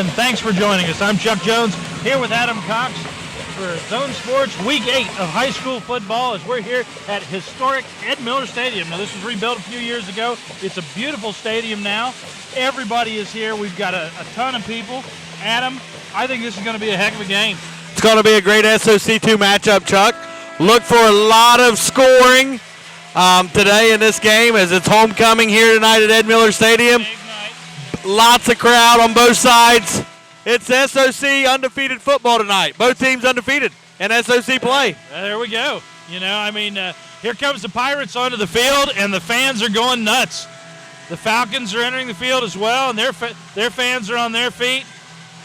and thanks for joining us. I'm Chuck Jones here with Adam Cox for Zone Sports Week 8 of high school football as we're here at historic Ed Miller Stadium. Now, this was rebuilt a few years ago. It's a beautiful stadium now. Everybody is here. We've got a ton of people. Adam, I think this is going to be a heck of a game. It's going to be a great SOC2 matchup, Chuck. Look for a lot of scoring today in this game as it's homecoming here tonight at Ed Miller Stadium. Lots of crowd on both sides. It's SOC undefeated football tonight. Both teams undefeated in SOC play. There we go. Here comes the Pirates onto the field, and the fans are going nuts. The Falcons are entering the field as well, and their fans are on their feet.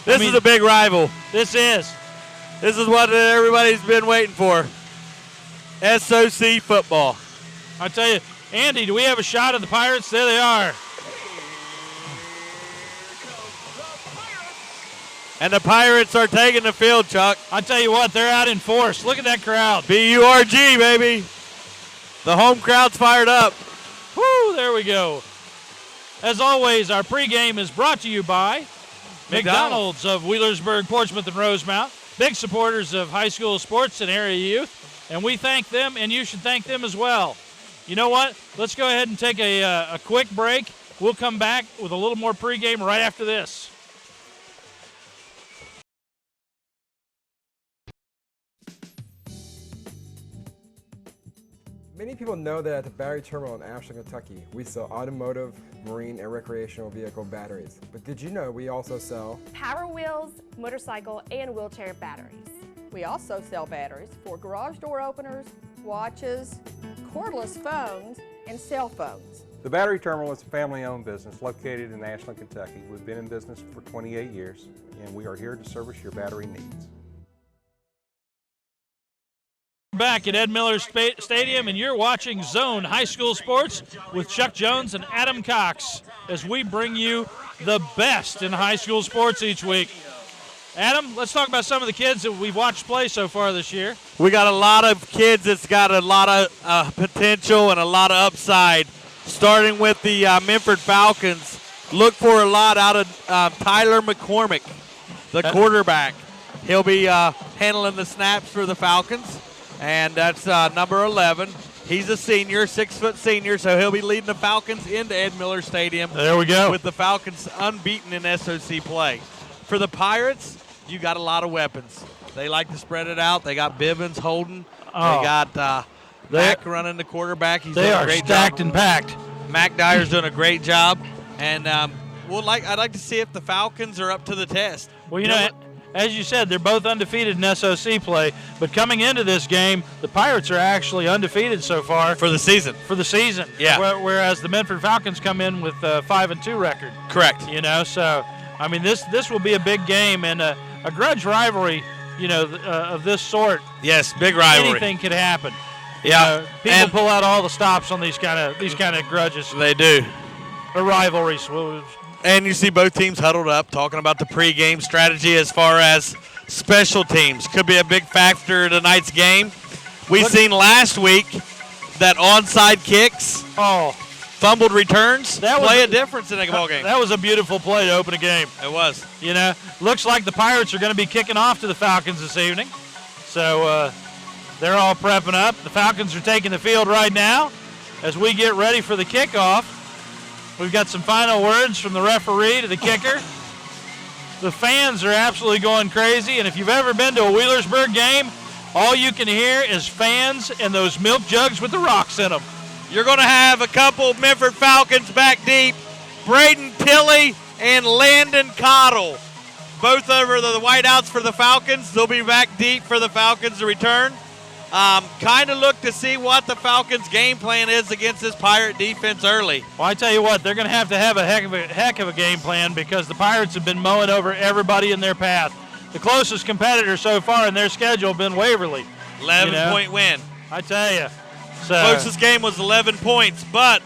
This is a big rival. This is what everybody's been waiting for. SOC football. I tell you, Andy, do we have a shot of the Pirates? There they are. And the Pirates are taking the field, Chuck. I tell you what, they're out in force. Look at that crowd. BURG, baby. The home crowd's fired up. Woo, there we go. As always, our pregame is brought to you by McDonald's of Wheelersburg, Portsmouth, and Rosemount. Big supporters of high school sports and area youth. And we thank them, and you should thank them as well. You know what? Let's go ahead and take a quick break. We'll come back with a little more pregame right after this. Many people know that at the battery terminal in Ashland, Kentucky, we sell automotive, marine, and recreational vehicle batteries. But did you know we also sell Power wheels, motorcycle, and wheelchair batteries? We also sell batteries for garage door openers, watches, cordless phones, and cell phones. The Battery Terminal is a family-owned business located in Ashland, Kentucky. We've been in business for 28 years, and we are here to service your battery needs. Back at Ed Miller Stadium, and you're watching Zone High School Sports with Chuck Jones and Adam Cox as we bring you the best in high school sports each week. Adam, let's talk about some of the kids that we've watched play so far this year. We got a lot of kids that's got a lot of potential and a lot of upside. Starting with the Minford Falcons, look for a lot out of Tyler McCormick, the quarterback. He'll be handling the snaps for the Falcons. And that's number 11. He's a senior, 6-foot senior, so he'll be leading the Falcons into Ed Miller Stadium. There we go. With the Falcons unbeaten in SOC play. For the Pirates, you got a lot of weapons. They like to spread it out. They got Bivens, Holden. They got Mack running the quarterback. He's doing a great job. They are stacked and packed. Mac Dyer's doing a great job. And I'd like to see if the Falcons are up to the test. Well, as you said, they're both undefeated in SOC play, but coming into this game, the Pirates are actually undefeated so far. For the season. Yeah. Whereas the Minford Falcons come in with a 5-2 record. Correct. So, I mean, this will be a big game and a grudge rivalry, of this sort. Yes, big rivalry. Anything could happen. Yeah. People pull out all the stops on these kind of grudges. They do. Or rivalries. And you see both teams huddled up talking about the pregame strategy as far as special teams. Could be a big factor in tonight's game. We've seen last week that onside kicks, fumbled returns play a difference in a ball game. That was a beautiful play to open a game. It was. Looks like the Pirates are going to be kicking off to the Falcons this evening. So they're all prepping up. The Falcons are taking the field right now as we get ready for the kickoff. We've got some final words from the referee to the kicker. The fans are absolutely going crazy, and if you've ever been to a Wheelersburg game, all you can hear is fans and those milk jugs with the rocks in them. You're going to have a couple of Minford Falcons back deep. Braden Tilley and Landon Cottle. Both over the whiteouts for the Falcons. They'll be back deep for the Falcons to return. Kind of look to see what the Falcons' game plan is against this Pirate defense early. Well, I tell you what, they're going to have a heck of a game plan because the Pirates have been mowing over everybody in their path. The closest competitor so far in their schedule have been Waverly. 11-point win. I tell you. Closest game was 11 points, but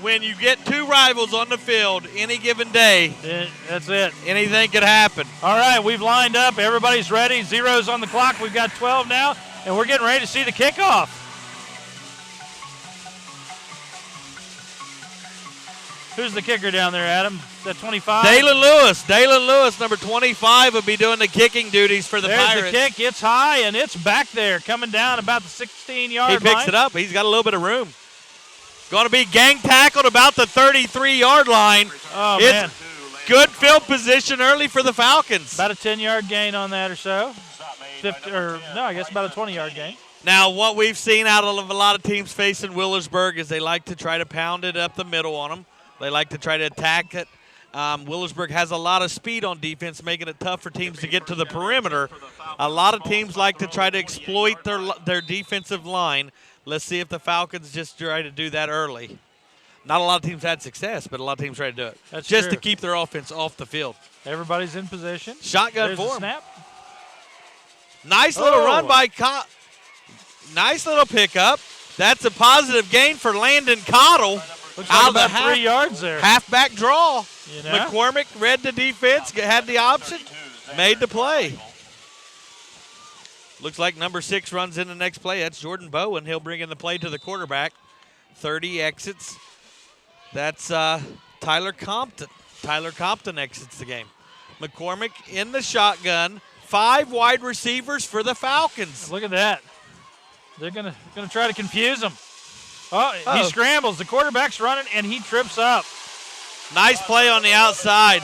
when you get two rivals on the field any given day, that's it. Anything could happen. All right, we've lined up. Everybody's ready. Zero's on the clock. We've got 12 now. And we're getting ready to see the kickoff. Who's the kicker down there, Adam? Is that 25? Dalen Lewis. Dalen Lewis, number 25, will be doing the kicking duties for the Pirates. There's the kick. It's high, and it's back there, coming down about the 16-yard line. He picks it up. He's got a little bit of room. Going to be gang tackled about the 33-yard line. Oh, it's man. Good field position early for the Falcons. About a 10-yard gain on that or so. 50, or no, I guess about a 20-yard gain. Now, what we've seen out of a lot of teams facing Wheelersburg is they like to try to pound it up the middle on them. They like to try to attack it. Wheelersburg has a lot of speed on defense, making it tough for teams to get to the perimeter. A lot of teams like to try to exploit their defensive line. Let's see if the Falcons just try to do that early. Not a lot of teams had success, but a lot of teams try to do it. That's just true. to keep their offense off the field. Everybody's in position. Shotgun There's for the him. snap. Nice little run by Nice little pickup. That's a positive gain for Landon Cottle. Looks Out like of about the 3 yards there. Halfback draw. You know? McCormick read the defense, had the option, made the play. Looks like number 6 runs in the next play. That's Jordan Bowen. He'll bring in the play to the quarterback. 30 exits. That's Tyler Compton. Tyler Compton exits the game. McCormick in the shotgun. 5 wide receivers for the Falcons. Look at that. They're gonna try to confuse him. Oh, he scrambles. The quarterback's running, and he trips up. Nice play on the outside.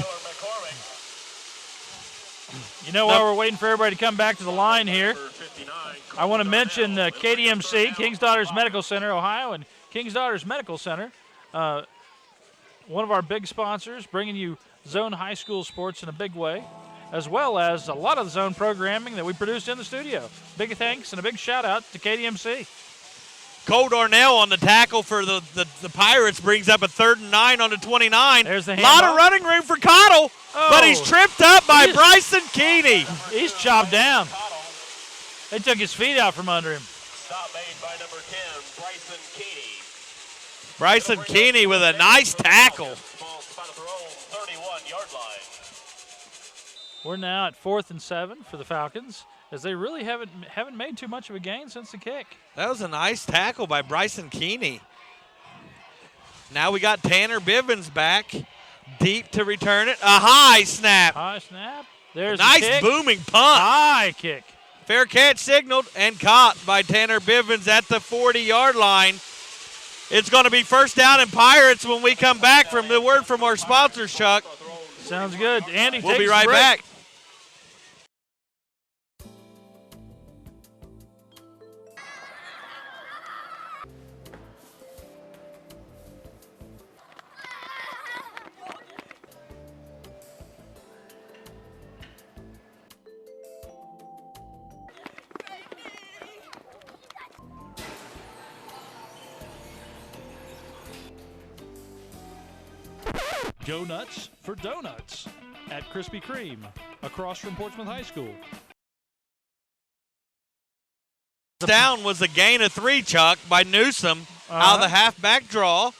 You know, while we're waiting for everybody to come back to the line here, I want to mention KDMC, King's Daughters Medical Center, Ohio, and King's Daughters Medical Center, one of our big sponsors, bringing you Zone High School sports in a big way, as well as a lot of the Zone programming that we produced in the studio. Big thanks and a big shout-out to KDMC. Cole Darnell on the tackle for the Pirates brings up a 3rd and 9 on the 29. There's the handoff. A lot of running room for Cottle, but he's tripped up by Bryson Keeney. He's chopped down. They took his feet out from under him. Stop made by number 10, Bryson Keeney. Bryson Keeney with a nice tackle. Ball spotted their own 31-yard line. We're now at 4th and 7 for the Falcons, as they really haven't made too much of a gain since the kick. That was a nice tackle by Bryson Keeney. Now we got Tanner Bivens back, deep to return it. A high snap. High snap. There's nice the kick. Booming punt. High kick. Fair catch signaled and caught by Tanner Bivens at the 40-yard line. It's going to be 1st down and Pirates when we come back from the word from our sponsors, Chuck. Sounds good. Andy, we'll takes be right a break. back. Go nuts for donuts at Krispy Kreme, across from Portsmouth High School. Down was a gain of 3, Chuck, by Newsom out of the halfback draw.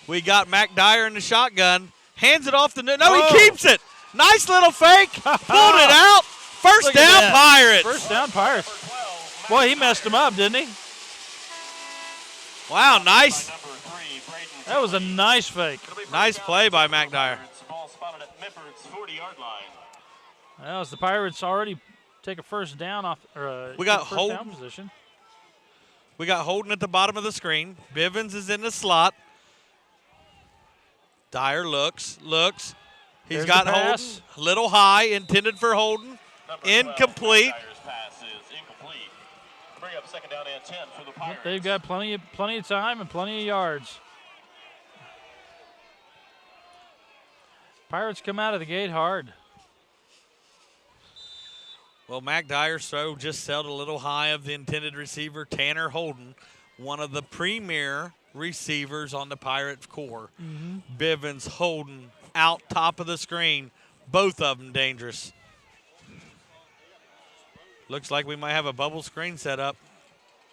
We got Mac Dyer in the shotgun. Hands it off the he keeps it. Nice little fake. Pulled it out. First down, Pirates. First down, Pirates. Boy, he messed him up, didn't he? Wow, nice. That was a nice fake. Nice play by Mac Dyer. Ball spotted at Minford's 40-yard line. Well, as the Pirates already take a first down off, we got first Holden. down position. We got Holden at the bottom of the screen. Bivens is in the slot. Dyer looks. He's There's got the Holden. pass. A little high, intended for Holden. Incomplete. Dyer's pass is incomplete. Bring up 2nd down and 10 for the Pirates. They've got plenty of time and plenty of yards. Pirates come out of the gate hard. Well, Mac Dyer's throw just sailed a little high of the intended receiver, Tanner Holden, one of the premier receivers on the Pirates core. Bivens, Holden, out top of the screen. Both of them dangerous. Looks like we might have a bubble screen set up.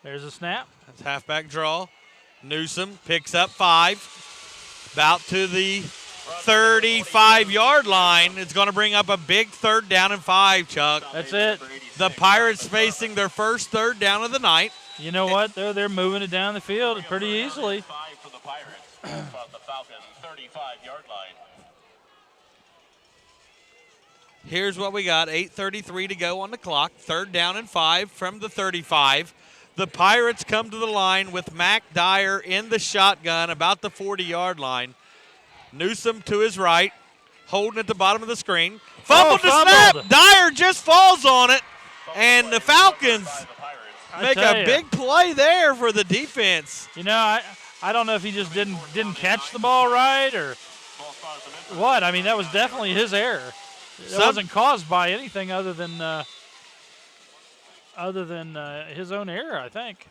There's a snap. That's halfback draw. Newsom picks up 5. About to the 35-yard line. It's going to bring up a big 3rd down and 5, Chuck. That's it. The Pirates facing their first 3rd down of the night. You know what? They're moving it down the field pretty easily. 5 for the Pirates. About the Falcon 35-yard Here's what we got. 8:33 to go on the clock. 3rd down and 5 from the 35. The Pirates come to the line with Mac Dyer in the shotgun about the 40-yard line. Newsom to his right, holding at the bottom of the screen. Fumbled to snap. Dyer just falls on it, and the Falcons make a big play there for the defense. You know, I don't know if he just didn't catch the ball right or what. I mean, that was definitely his error. It wasn't caused by anything other than his own error, I think.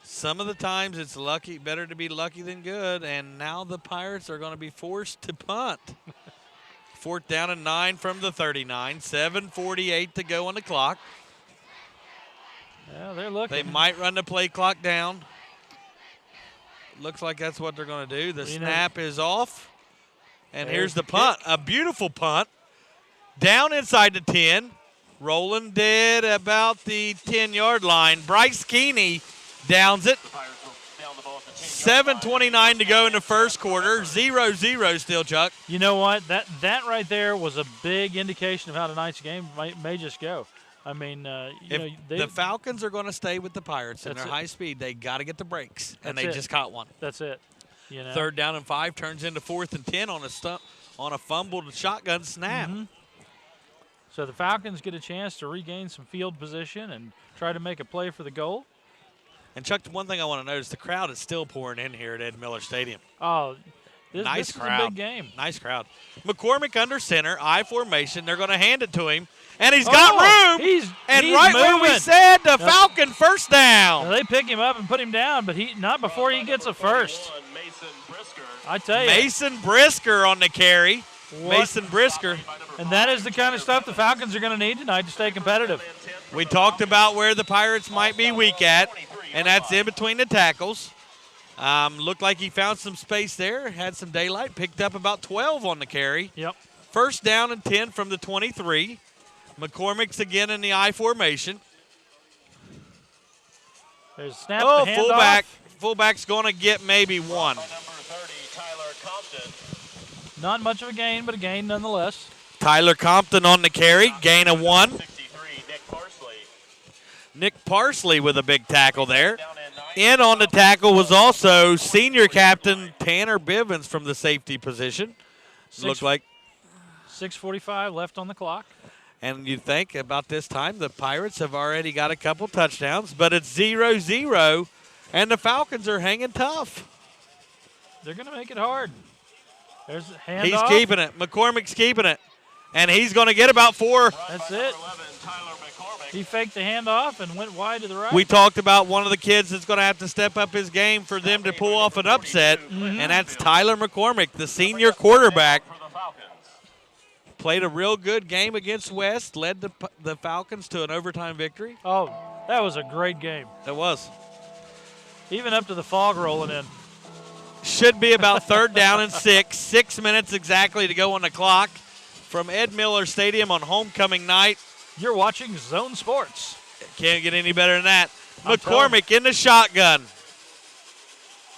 Some of the times it's lucky, better to be lucky than good, and now the Pirates are going to be forced to punt. 4th down and 9 from the 39. 7:48 to go on the clock. Yeah, they're looking. They might run the play clock down. Looks like that's what they're going to do. The snap is off, and here's the punt. A beautiful punt. Down inside the 10. Rolling dead about the 10-yard line. Bryce Keeney downs it. 7:29 to go in the first quarter. 0-0 still, Chuck. You know what? That right there was a big indication of how tonight's game may just go. I mean, the Falcons are going to stay with the Pirates and they're high speed. They got to get the breaks, and they just caught one. That's it. You know? 3rd down and 5 turns into 4th and 10 on a fumbled shotgun snap. Mm-hmm. So the Falcons get a chance to regain some field position and try to make a play for the goal. And, Chuck, one thing I want to notice, the crowd is still pouring in here at Ed Miller Stadium. Oh, nice this crowd. is a big game. Nice crowd. McCormick under center, I formation. They're going to hand it to him. And he's got room. He's right moving. where we said, the Falcon first down. Now they pick him up and put him down, but not before he gets a first. I tell you. Mason Brisker on the carry. Mason Brisker. And that is the kind of stuff the Falcons are going to need tonight to stay competitive. We talked about where the Pirates might be weak at, and that's in between the tackles. Looked like he found some space there, had some daylight, picked up about 12 on the carry. Yep. 1st down and 10 from the 23. McCormick's again in the I formation. There's a snap. Oh, fullback. Fullback's going to get maybe one. Not much of a gain, but a gain nonetheless. Tyler Compton on the carry, gain of 1. Nick Parsley with a big tackle there. In on the tackle was also senior captain Tanner Bivens from the safety position. Looked like 6:45 left on the clock. And you think about this time, the Pirates have already got a couple touchdowns, but it's 0-0, and the Falcons are hanging tough. They're going to make it hard. There's a handoff. He's keeping it. McCormick's keeping it. And he's going to get about 4. That's it. He faked the handoff and went wide to the right. We talked about one of the kids that's going to have to step up his game for them to pull off an upset, and that's Tyler McCormick, the senior quarterback. Played a real good game against West, led the Falcons to an overtime victory. Oh, that was a great game. It was. Even up to the fog rolling in. Should be about 3rd down and 6. 6 minutes exactly to go on the clock from Ed Miller Stadium on homecoming night. You're watching Zone Sports. Can't get any better than that. McCormick in the shotgun.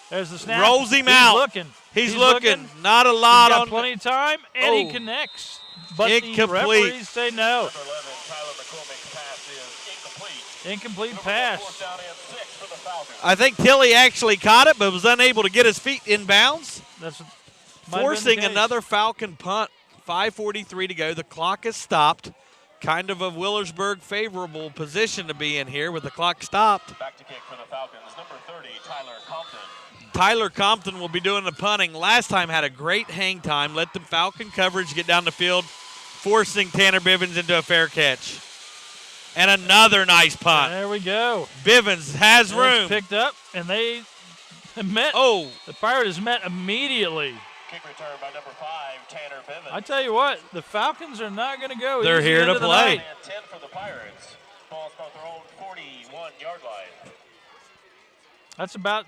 There's the snap. Rolls him out. He's looking. Not a lot He's got on. Plenty of time, and he connects. But the referees say no. Incomplete pass. I think Tilley actually caught it, but was unable to get his feet inbounds. That's forcing another Falcon punt. 5:43 to go. The clock is stopped. Kind of a Wheelersburg favorable position to be in here with the clock stopped. Back to kick for the Falcons, number 30, Tyler Compton. Tyler Compton will be doing the punting. Last time had a great hang time. Let the Falcon coverage get down the field, forcing Tanner Bivens into a fair catch. And another nice punt. There we go. Bivens has room. Picked up, and they met. Oh. The Pirate is met immediately. Kick return by number 5, Tanner Bivens. I tell you what, the Falcons are not going to go. They're here to play. 10 for the Pirates. Ball's about their own 41-yard line.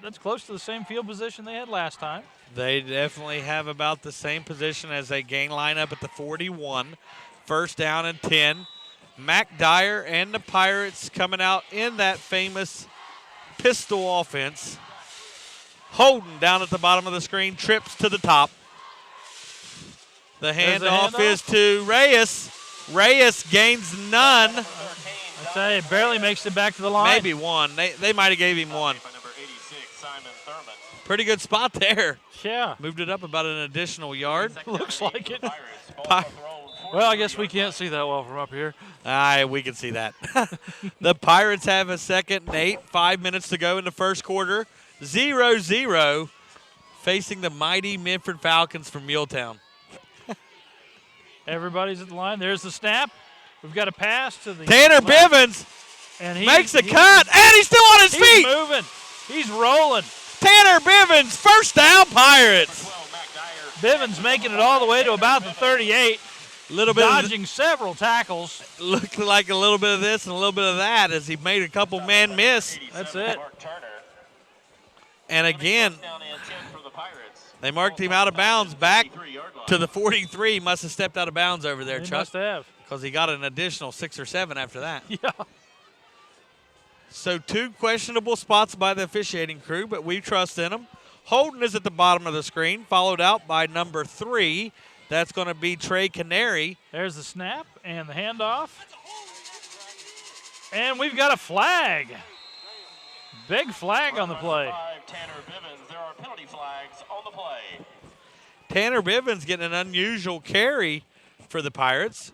That's close to the same field position they had last time. They definitely have about the same position as they gain lineup at the 41. 1st down and 10. Mac Dyer and the Pirates coming out in that famous pistol offense. Holden down at the bottom of the screen, trips to the top. The handoff is to Reyes. Reyes gains none. I tell you, barely makes it back to the line. Maybe one. They might have gave him one. By number 86, Simon Thurman. Pretty good spot there. Yeah, Moved it up about an additional yard. looks like it. Pi- Well, I guess we can't see that well from up here. We can see that. The Pirates have a 2nd and 8. 5 minutes to go in the first quarter. 0-0 facing the mighty Minford Falcons from Muletown. Everybody's at the line. There's the snap. We've got a pass to the Tanner left. Bivens And makes a cut, and he's still on his He's feet. moving. He's rolling. Tanner Bivens, first down Pirates. Bivens making it all the way to about the 38. Little bit Dodging several tackles. looked like a little bit of this and a little bit of that as he made a couple man miss. That's it. And again, they marked him out of bounds back to the 43. Must have stepped out of bounds over there, He Chuck, must have. because he got an additional 6 or 7 after that. Yeah. So 2 questionable spots by the officiating crew, but we trust in them. Holden is at the bottom of the screen, followed out by number 3. That's going to be Trey Canary. There's the snap and the handoff. And we've got a flag. Big flag on the play. Tanner Bivens. There are penalty flags on the play. Tanner Bivens getting an unusual carry for the Pirates.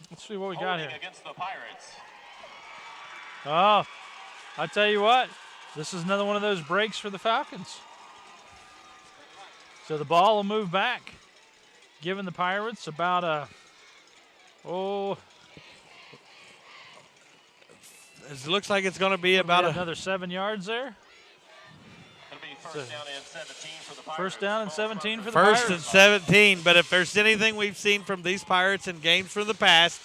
Let's see what we got Holding here. against the Pirates. Oh, I tell you what, this is another one of those breaks for the Falcons. So the ball will move back, giving the Pirates about It looks like it's going to be about another 7 yards there. It'll be first down and 17 for the Pirates. First down and 17 for the First Pirates. and 17, but if there's anything we've seen from these Pirates in games from the past,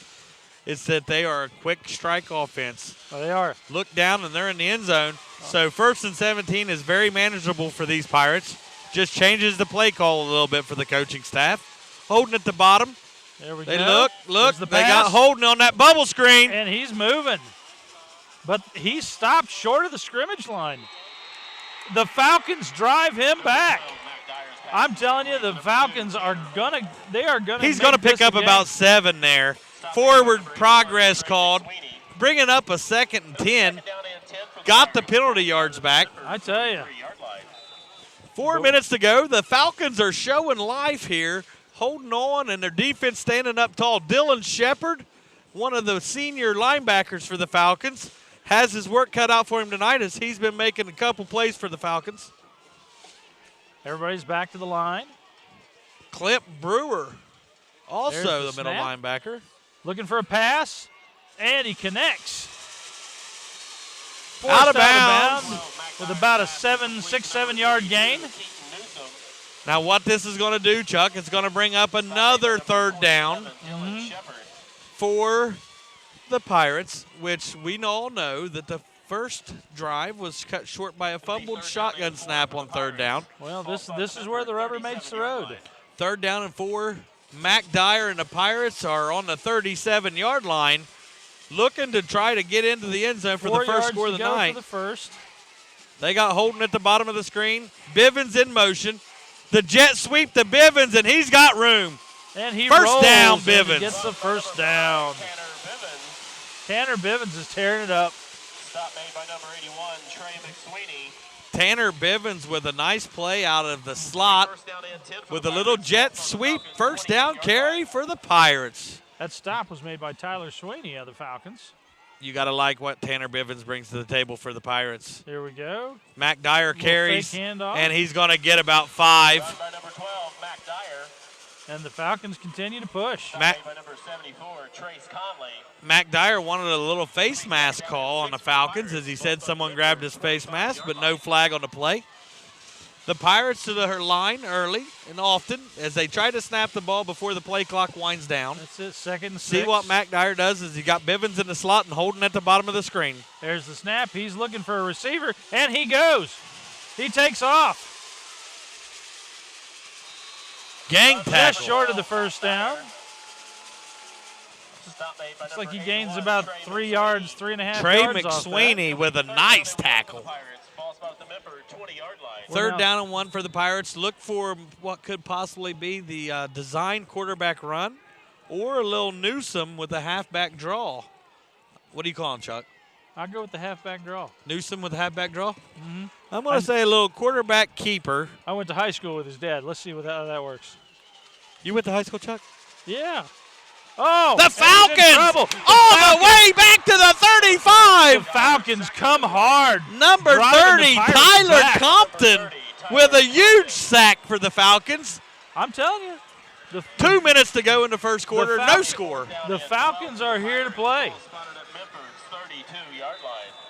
it's that they are a quick strike offense. Oh, they are. Look down, and they're in the end zone. So first and 17 is very manageable for these Pirates. Just changes the play call a little bit for the coaching staff. Holden at the bottom. There we They go. look. There's the They got pass. Holden on that bubble screen. And he's moving. But he stopped short of the scrimmage line. The Falcons drive him back. I'm telling you, the Falcons are gonna. They are gonna. He's make going to pick this a up game. about 7 there. Forward progress called. Bringing up a 2nd and 10. Got the penalty yards back. I tell you. 4 minutes to go. The Falcons are showing life here, holding on, and their defense standing up tall. Dylan Shepard, one of the senior linebackers for the Falcons, has his work cut out for him tonight as he's been making a couple plays for the Falcons. Everybody's back to the line. Clint Brewer, also There's the the middle snap. linebacker. Looking for a pass, and he connects. Out of Forced bounds. with about a 6-7 yard gain. Now what this is going to do, Chuck, it's going to bring up another 3rd down for the Pirates, which we all know that the first drive was cut short by a fumbled shotgun snap on 3rd down. Well, this is where the rubber meets the road. 3rd down and 4. Mac Dyer and the Pirates are on the 37-yard line, looking to try to get into the end zone for the first score of the night. For the first. They got Holden at the bottom of the screen. Bivens in motion. The jet sweep to Bivens, and he's got room. And he First rolls down, and he Bivens. gets the first down. Tanner Bivens is tearing it up. Stop made by number 81, Trey McSweeney. Tanner Bivens with a nice play out of the slot First down and 10 for with the a little Pirates. jet sweep. First down carry for the Pirates. That stop was made by Tyler Sweeney of the Falcons. You got to like what Tanner Bivens brings to the table for the Pirates. Here we go. Mac Dyer carries, fake handoff. and he's going to get about 5. Run by number 12, Mac Dyer. And the Falcons continue to push. Stop Mac- made by number 74, Trace Conley. Mac Dyer wanted a little face mask call on the Falcons as he said someone grabbed his face mask, but no flag on the play. The Pirates to their line early and often as they try to snap the ball before the play clock winds down. That's it, 2nd and 6. See what Mac Dyer does is he got Bivens in the slot and Holden at the bottom of the screen. There's the snap. He's looking for a receiver, and he goes. He takes off. Gang Just tackle. short of the first down. Stop made by Looks like number he gains 81, about Trey 3 McSweeney. yards, 3.5 Trey yards off that. McSweeney with a nice tackle. Pirates. Ball spot at the Minford 20-yard line. Third down and 1 for the Pirates. Look for what could possibly be the design quarterback run or a little Newsome with a halfback draw. What do you call him, Chuck? I'll go with the halfback draw. Newsome with a halfback draw? Mm-hmm. I'm going to say a little quarterback keeper. I went to high school with his dad. Let's see how that works. You went to high school, Chuck? Yeah. Oh, the Falcons all the way back to the 35. The Falcons come hard. Number 30, Tyler Compton, with a huge sack for the Falcons. I'm telling you. 2 minutes to go in the first quarter, no score. The Falcons are here to play.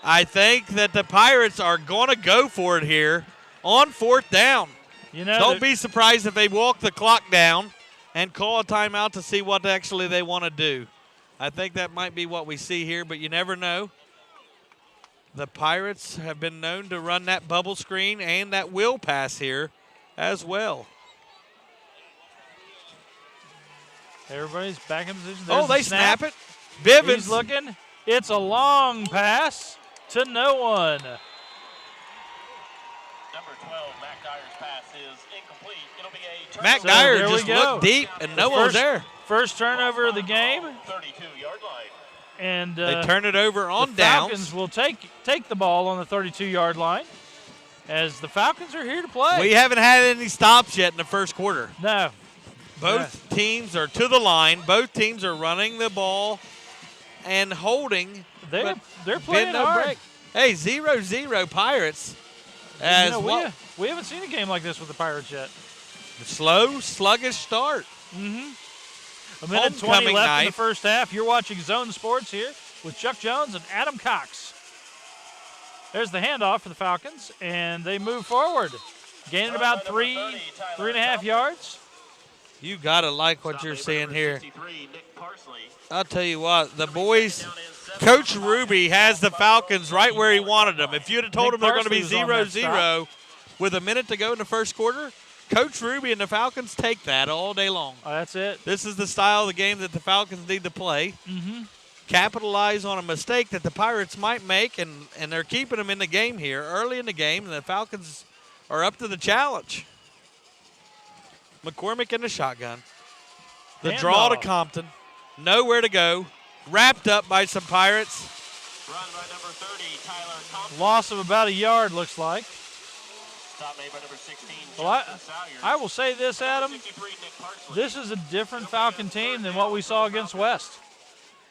I think that the Pirates are going to go for it here on 4th down. You know, don't be surprised if they walk the clock down and call a timeout to see what actually they want to do. I think that might be what we see here, but you never know. The Pirates have been known to run that bubble screen and that wheel pass here as well. Everybody's back in position. There's they snap it. Bivens. He's looking. It's a long pass to no one. Number 12, Mac Dyer's pass is incomplete. It'll be a turnover. Mac Dyer just looked deep, and no one was there. First turnover of the game. 32-yard line. And they turn it over on the downs. Falcons will take the ball on the 32-yard line as the Falcons are here to play. We haven't had any stops yet in the first quarter. No. Both teams are to the line. Both teams are running the ball and holding. They're playing hard. Break. Hey, 0-0 Pirates. As you know, we haven't seen a game like this with the Pirates yet. Slow, sluggish start. Mm-hmm. A minute 20 left in the first half. You're watching Zone Sports here with Chuck Jones and Adam Cox. There's the handoff for the Falcons, and they move forward, gaining about 3.5 yards. You got to like what you're seeing here. I'll tell you what, the boys, Coach Ruby has the Falcons right where he wanted them. If you'd have told them they're going to be 0-0 with a minute to go in the first quarter, Coach Ruby and the Falcons take that all day long. Oh, that's it. This is the style of the game that the Falcons need to play. Mm-hmm. Capitalize on a mistake that the Pirates might make, and they're keeping them in the game here early in the game, and the Falcons are up to the challenge. McCormick in the shotgun. The draw to Compton. Nowhere to go. Wrapped up by some Pirates. Run by number 30, Tyler Compton. Loss of about a yard, looks like. Stop made by number 16, well, I will say this, Adam. This is a different Falcon team than what we saw against West.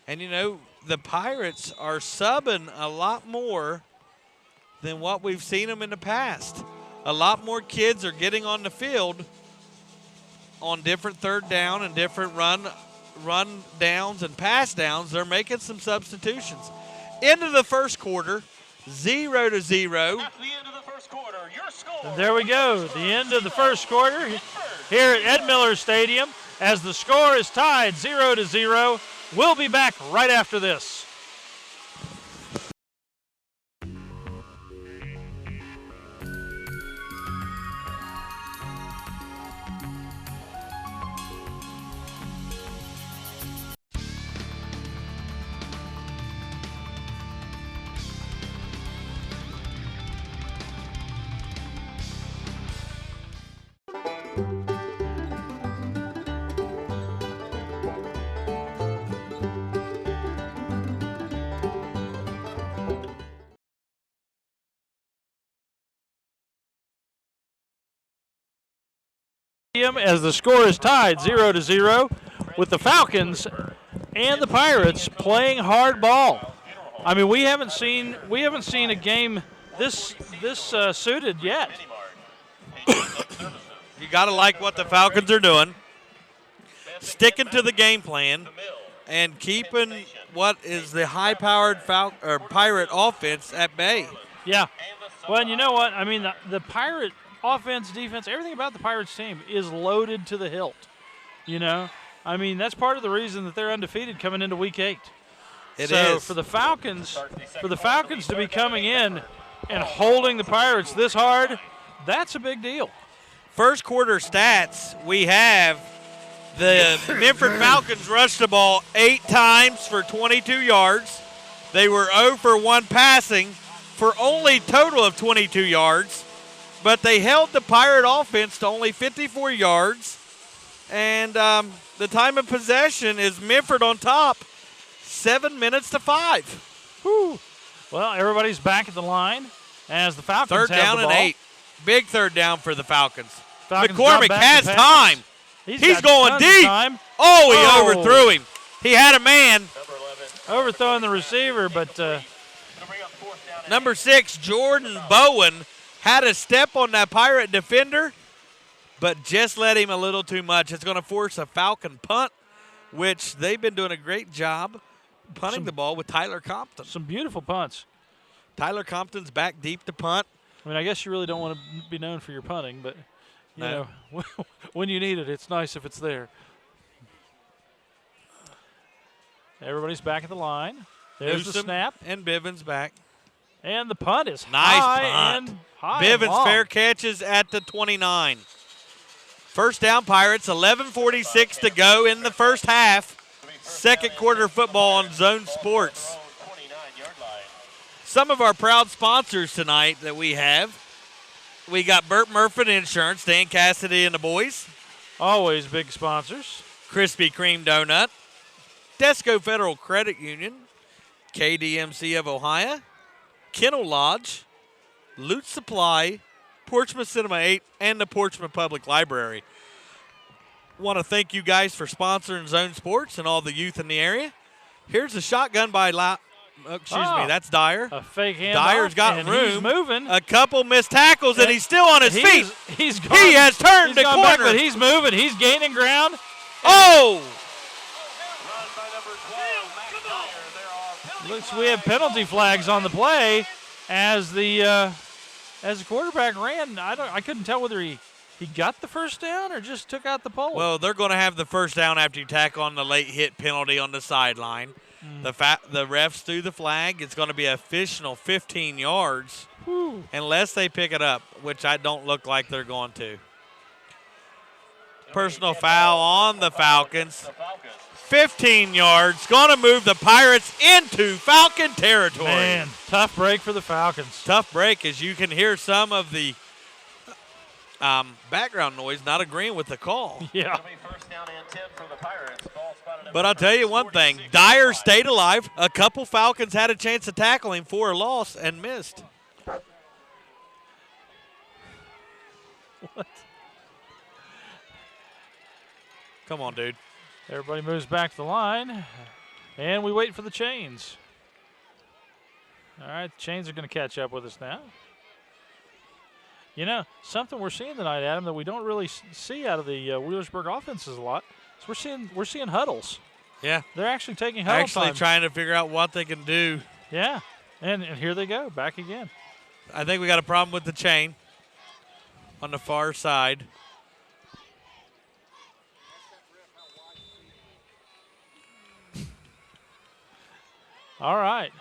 And, you know, the Pirates are subbing a lot more than what we've seen them in the past. A lot more kids are getting on the field on different third down and different run downs and pass downs. They're making some substitutions. Into the first quarter, 0-0. At the end of the first quarter, your score. And there we go, the end of the first quarter here at Ed Miller Stadium as the score is tied 0-0. We'll be back right after this. As the score is tied 0-0 with the Falcons and the Pirates playing hard ball. I mean, we haven't seen a game this suited yet. You got to like what the Falcons are doing, sticking to the game plan, and keeping what is the high-powered Pirate offense at bay. Yeah. Well, and you know what? I mean, the Pirate offense, defense, everything about the Pirates team is loaded to the hilt. You know, I mean, that's part of the reason that they're undefeated coming into Week 8. So for the Falcons to be coming in and holding the Pirates this hard, that's a big deal. First quarter stats, we have the Minford Falcons rushed the ball 8 times for 22 yards. They were 0 for 1 passing for only total of 22 yards. but they held the Pirate offense to only 54 yards. And the time of possession is Minford on top, 7 minutes to 5. Whew. Well, everybody's back at the line as the Falcons Third have down the and ball. 8. Big third down for the Falcons. Falcons McCormick drop back has to pass. time. He's He's got going tons of deep. time. Oh, he Oh. overthrew him. He had a man. Overthrowing the receiver, but Number 6, Jordan Bowen, had a step on that Pirate defender, but just let him a little too much. It's going to force a Falcon punt, which they've been doing a great job punting the ball with Tyler Compton. some beautiful punts. Tyler Compton's back deep to punt. I mean, I guess you really don't want to be known for your punting, but, you No. know, when you need it, it's nice if it's there. Everybody's back at the line. There's the Newsom snap. and Bivens back. And the punt is Nice high punt. and high and Bivens long. fair catches at the 29. First down, Pirates. 11:46 to go in the first half. Second quarter football on Zone Sports. Some of our proud sponsors tonight that we have. We got Burt Murphy Insurance, Dan Cassidy and the boys. Always big sponsors. Krispy Kreme Donut. Desco Federal Credit Union. KDMC of Ohio. Kennel Lodge. Loot Supply. Portsmouth Cinema 8, and the Portsmouth Public Library. Want to thank you guys for sponsoring Zone Sports and all the youth in the area. Here's a shotgun by that's Dyer. A fake handoff. Dyer's got and room. He's moving. A couple missed tackles, and he's still on his feet. He's gone, He has turned he's the gone back, corner. but he's moving. He's gaining ground. Oh! Looks we have penalty flags on the play as the quarterback ran. I couldn't tell whether he got the first down or just took out the pole. Well, they're going to have the first down after you tack on the late hit penalty on the sideline. The refs threw the flag. It's going to be an official 15 yards unless they pick it up, which I don't look like they're going to. Personal foul on the Falcons. 15 yards. Going to move the Pirates into Falcon territory. Man, tough break for the Falcons. Tough break, as you can hear some of the background noise not agreeing with the call. Yeah. But I'll tell you one thing. Dyer stayed alive. A couple Falcons had a chance to tackle him for a loss and missed. What? Come on, dude. Everybody moves back to the line, and we wait for the chains. All right, the chains are going to catch up with us now. You know, something we're seeing tonight, Adam, that we don't really see out of the Wheelersburg offenses a lot is we're seeing huddles. Yeah. They're actually taking huddle Actually time. trying to figure out what they can do. Yeah, and here they go, back again. I think we got a problem with the chain on the far side. All right,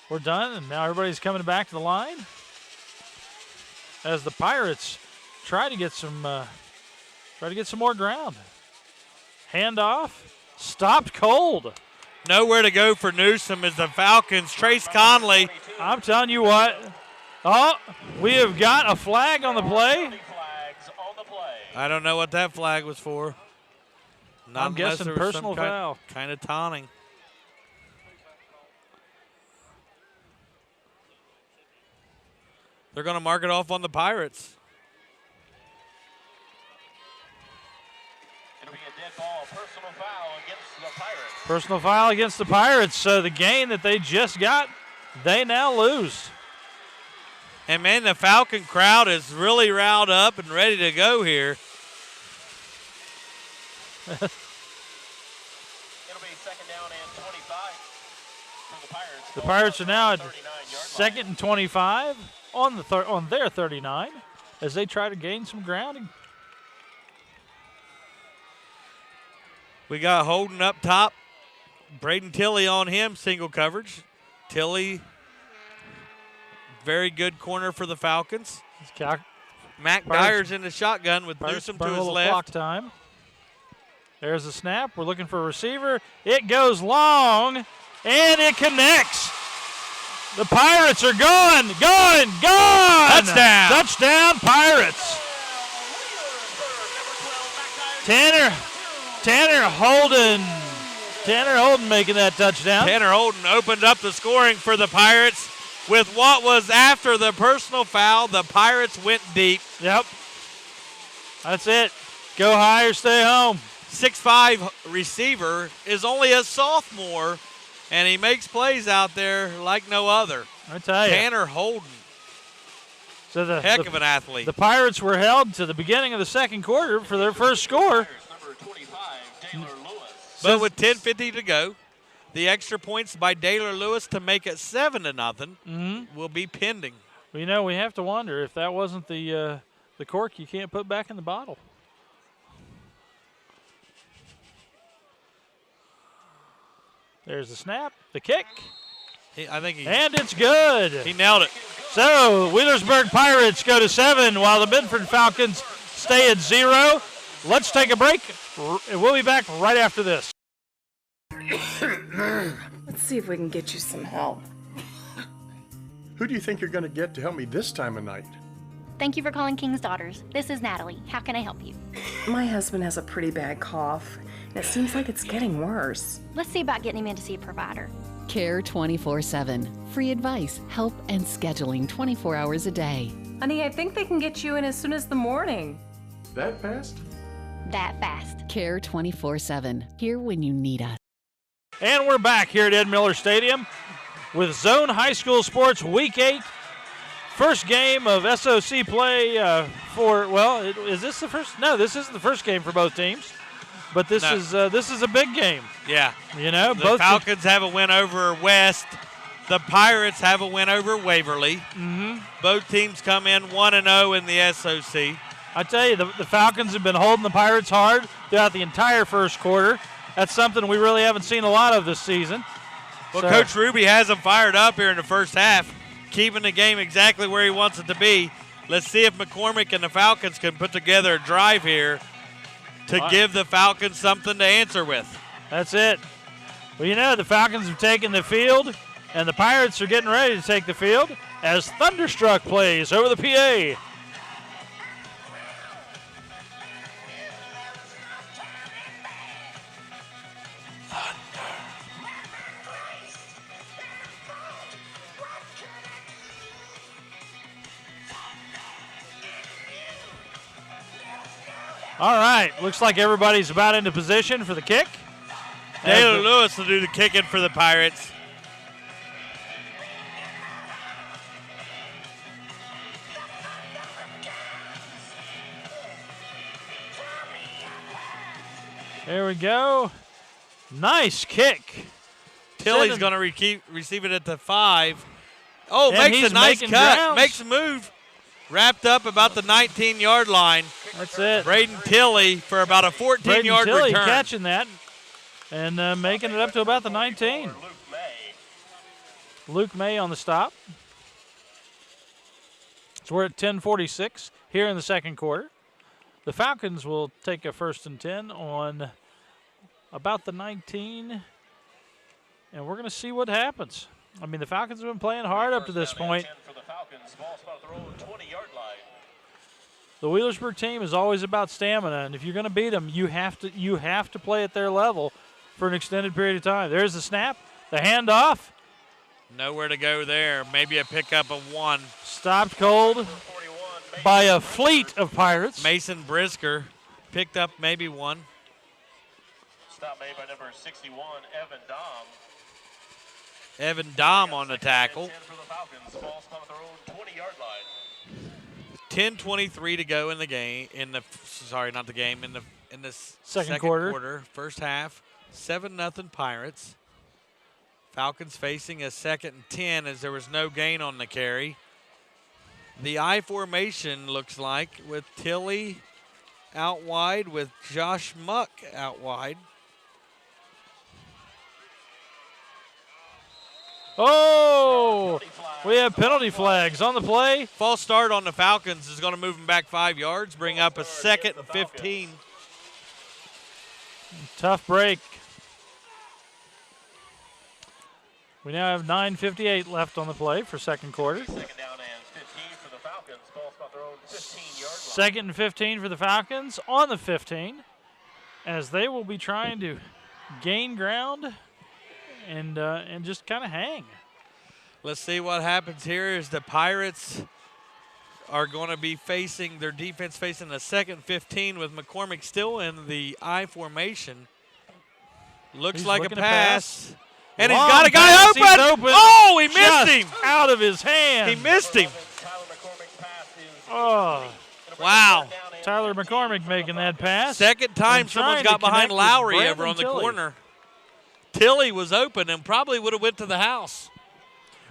we're done, and now everybody's coming back to the line as the Pirates try to get some more ground. Handoff, stopped cold. Nowhere to go for Newsom as the Falcons. Trace Conley. I'm telling you what. Oh, we have got a flag on the play. I don't know what that flag was for. Not I'm guessing unless there was personal some foul. Kind of taunting. They're going to mark it off on the Pirates. It'll be a dead ball, personal foul against the Pirates. Personal foul against the Pirates. So the gain that they just got, they now lose. And, man, the Falcon crowd is really riled up and ready to go here. It'll be second down and 25 for the Pirates. The Pirates are now at 39-yard second and 25 on their 39 as they try to gain some ground. We got Holden up top. Braden Tilley on him, single coverage. Tilley, very good corner for the Falcons. Mac Dyer's in the shotgun with Newsom to his left. Clock time. There's the snap. We're looking for a receiver. It goes long, and it connects. The Pirates are gone. Touchdown. Touchdown, Pirates. Tanner Holden making that touchdown. Tanner Holden opened up the scoring for the Pirates with what was after the personal foul. The Pirates went deep. Yep. That's it. Go high or stay home. 6'5" receiver is only a sophomore, and he makes plays out there like no other. I tell you. Tanner Holden. So Heck of an athlete. The Pirates were held to the beginning of the second quarter for their first score. But with 10:50 to go, the extra points by Daylor Lewis to make it 7-0 will be pending. Well, we have to wonder if that wasn't the cork you can't put back in the bottle. There's the snap, the kick. And it's good. He nailed it. So, Wheelersburg Pirates go to 7 while the Minford Falcons stay at 0. Let's take a break. We'll be back right after this. Let's see if we can get you some help. Who do you think you're going to get to help me this time of night? Thank you for calling King's Daughters. This is Natalie. How can I help you? My husband has a pretty bad cough, and it seems like it's getting worse. Let's see about getting him in to see a provider. Care 24/7. Free advice, help, and scheduling 24 hours a day. Honey, I think they can get you in as soon as the morning. That fast? That fast. Care 24/7. Here when you need us. And we're back here at Ed Miller Stadium with Zone High School Sports Week 8. First game of SOC play is this the first? No, this isn't the first game for both teams. But this is a big game. Yeah. Both the Falcons have a win over West. The Pirates have a win over Waverly. Both teams come in 1-0 in the SOC. I tell you, the Falcons have been holding the Pirates hard throughout the entire first quarter. That's something we really haven't seen a lot of this season. Well, Coach Ruby has them fired up here in the first half, keeping the game exactly where he wants it to be. Let's see if McCormick and the Falcons can put together a drive here to give the Falcons something to answer with. That's it. Well, the Falcons have taken the field, and the Pirates are getting ready to take the field as Thunderstruck plays over the PA. All right, looks like everybody's about into position for the kick. Taylor Lewis will do the kicking for the Pirates. There we go. Nice kick. Tilley's going to receive it at the 5. Oh, and makes a nice cut. Grounds. Makes a move. Wrapped up about the 19-yard line. That's it. Braden Tilley for about a 14-yard return. Catching that and making it up to about the 19. Luke May on the stop. So we're at 10:46 here in the second quarter. The Falcons will take a 1st and 10 on about the 19, and we're going to see what happens. I mean, the Falcons have been playing hard up to this point. The Wheelersburg team is always about stamina, and if you're going to beat them, you have to play at their level for an extended period of time. There's the snap, the handoff. Nowhere to go there. Maybe a pickup of 1. Stopped cold by a fleet of Pirates. Mason Brisker picked up maybe 1. Stop made by number 61, Evan Dom. Evan Dom on the tackle. 10:23 to go in the game. In the second quarter. First half, 7-0 Pirates. Falcons facing a 2nd and 10 as there was no gain on the carry. The I formation looks like with Tilley out wide with Josh Muck out wide. Oh, we have penalty flags on the play. False start on the Falcons is going to move them back 5 yards, bring up a 2nd and 15. Tough break. We now have 9:58 left on the play for second quarter. Second down and 15 for the Falcons. Ball spot their own 15-yard line. Second and 15 for the Falcons on the 15, as they will be trying to gain ground and just kind of hang. Let's see what happens here as the Pirates are going to be facing their defense facing a second 15 with McCormick still in the I formation. Looks like a pass. And he's got a guy open. He's open. Oh, he missed Just him. out of his hand. He missed him. Oh, wow. Tyler McCormick making that pass. Second time And someone's trying got to behind connect with Lowry Brandon over on the Tilley. corner. Tilley was open and probably would have went to the house.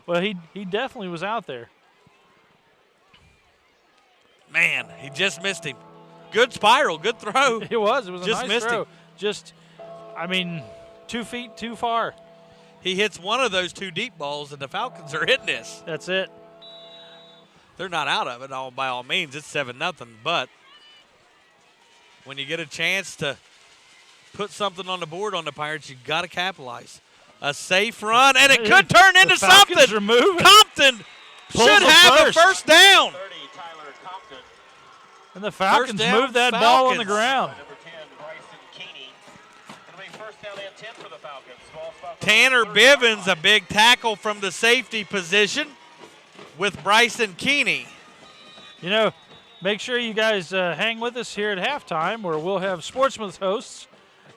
Well, he definitely was out there. Man, he just missed him. Good spiral, good throw. It was. It was a Just nice missed throw. him. Just, 2 feet too far. He hits one of those 2 deep balls, and the Falcons are hitting this. That's it. They're not out of it by all means. It's 7-0, but when you get a chance to put something on the board on the Pirates, you've got to capitalize. A safe run, and it could turn into something. Compton should have a first down. And the Falcons First down, moved that ball on the Falcons. ground. Tanner Bivens, a big tackle from the safety position with Bryson Keeney. You know, make sure you guys hang with us here at halftime, where we'll have Sportsman's hosts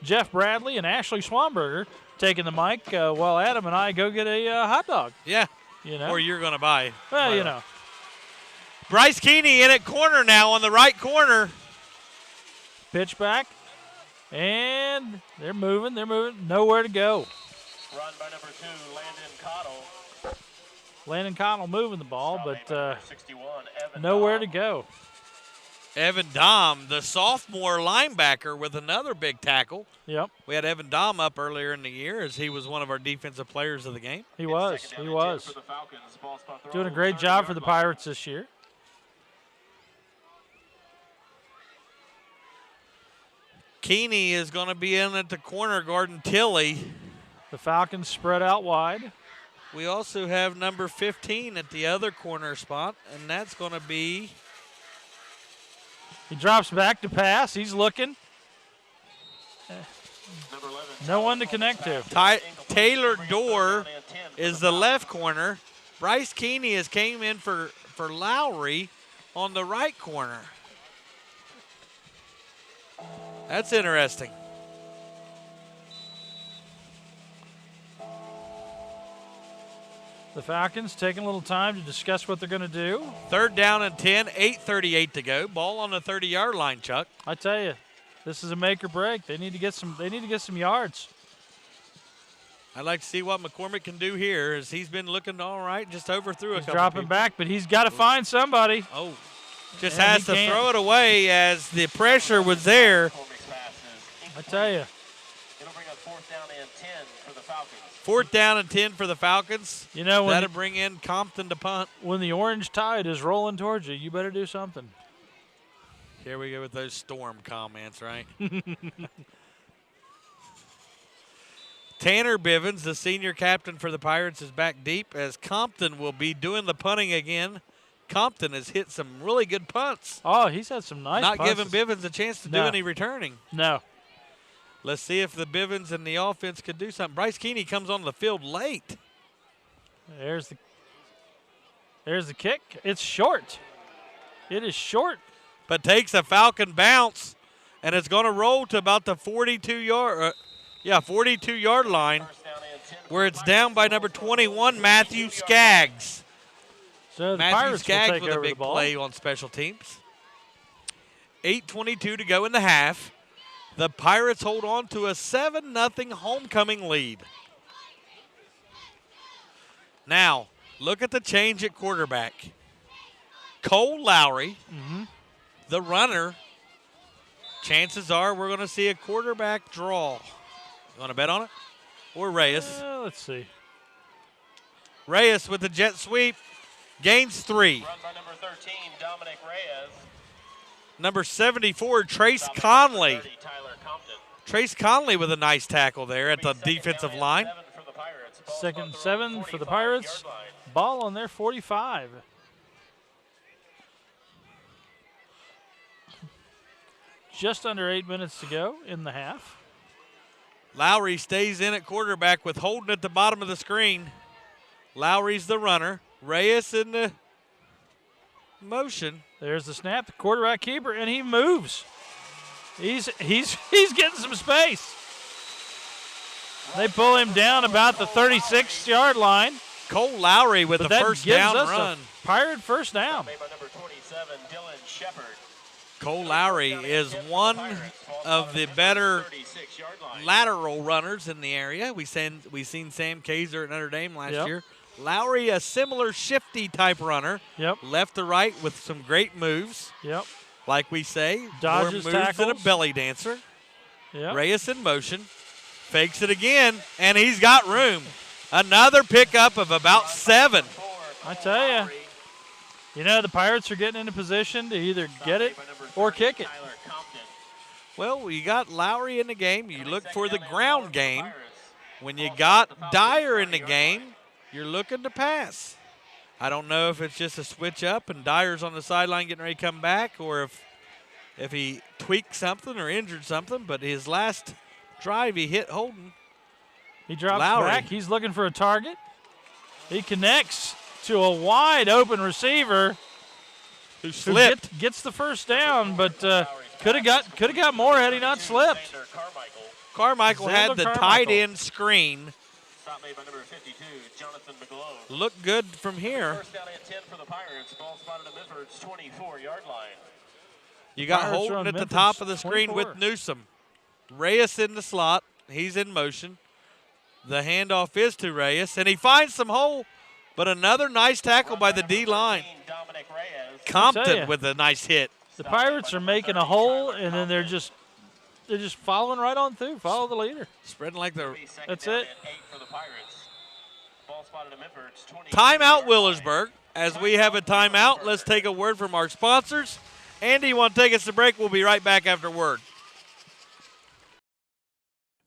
Jeff Bradley and Ashley Swanberger taking the mic while Adam and I go get a hot dog. Yeah. You know? Or you're going to buy. Well, you know. Bryce Keeney in at corner now on the right corner. Pitch back. And they're moving. Nowhere to go. Run by number 2, Landon Cottle. Landon Cottle moving the ball, but 61, Evan nowhere to go. Evan Dom, the sophomore linebacker, with another big tackle. Yep. We had Evan Dom up earlier in the year as he was one of our defensive players of the game. He was. Doing a great job for the Pirates this year. Keeney is going to be in at the corner guarding Tilley. The Falcons spread out wide. We also have number 15 at the other corner spot, and that's going to be... He drops back to pass. He's looking. No one to connect to. Taylor Dorr is the left corner. Bryce Keeney has came in for Lowry on the right corner. That's interesting. The Falcons taking a little time to discuss what they're going to do. Third down and 10, 8:38 to go. Ball on the 30-yard line, Chuck. I tell you, this is a make or break. They need to get some yards. I'd like to see what McCormick can do here, as he's been looking all right, just overthrew a He's couple dropping people. back, but he's got to find somebody. Oh, just And has he to can't. throw it away as the pressure was there. I tell you. It'll bring up 4th down and 10 for the Falcons. 4th down and 10 for the Falcons. You know, when that'll bring in Compton to punt. When the orange tide is rolling towards you, you better do something. Here we go with those storm comments, right? Tanner Bivens, the senior captain for the Pirates, is back deep as Compton will be doing the punting again. Compton has hit some really good punts. Oh, he's had some nice Not punts. giving Bivens a chance to do any returning. No. Let's see if the Bivens and the offense could do something. Bryce Keeney comes on the field late. There's the kick. It's short. It is short. But takes a Falcon bounce, and it's going to roll to about the 42-yard line, where it's down by number 21, Matthew Skaggs. So the Matthew Pirates will Skaggs take with a over the big ball. play on special teams. 8:22 to go in the half. The Pirates hold on to a 7-0 homecoming lead. Now, look at the change at quarterback. Cole Lowry, the runner. Chances are we're going to see a quarterback draw. You want to bet on it? Or Reyes? Let's see. Reyes with the jet sweep. Gains 3. Run by number 13, Dominic Reyes. Number 74, Trace Conley. Tyler Compton. Trace Conley with a nice tackle there at the defensive line. Pirates. 2nd and 7 for the Pirates. Ball on their 45. Just under 8 minutes to go in the half. Lowry stays in at quarterback with Holden at the bottom of the screen. Lowry's the runner. Reyes in the motion. There's the snap, the quarterback keeper, and he moves. He's getting some space. They pull him down about the 36-yard line. Cole Lowry with the first down run. Pirate first down. Made by number 27, Dylan Shepard. Cole Lowry is one of the better lateral runners in the area. We seen Sam Kaiser at Notre Dame last year. Lowry, a similar shifty type runner. Left to right with some great moves. Like we say, dodges more moves tackles. than a belly dancer. Reyes in motion. Fakes it again, and he's got room. Another pickup of about 7. I tell you. You know, the Pirates are getting into position to either get it or kick it. Well, you got Lowry in the game. You look for the ground game. When you got Dyer in the game, you're looking to pass. I don't know if it's just a switch up and Dyer's on the sideline getting ready to come back, or if he tweaked something or injured something, but his last drive he hit Holden. He drops Lowry. back. He's looking for a target. He connects to a wide open receiver who slipped. Gets the first down, but could have got more had he not slipped. Carmichael had the tight end screen. Stop made by number 52, Jonathan McGlone. Look good from here. First down and 10 for the Pirates. Ball spotted at Minford's 24-yard line. You got Holden at the top of the screen with Newsom. Reyes in the slot. He's in motion. The handoff is to Reyes, and he finds some hole, but another nice tackle by the D-line. Compton with a nice hit. The Pirates are making a hole, and then they're just following right on through. Follow the leader. Spreading like they're. That's it. Timeout Wheelersburg. As we have a timeout, let's take a word from our sponsors. Andy, you want to take us to break? We'll be right back after word.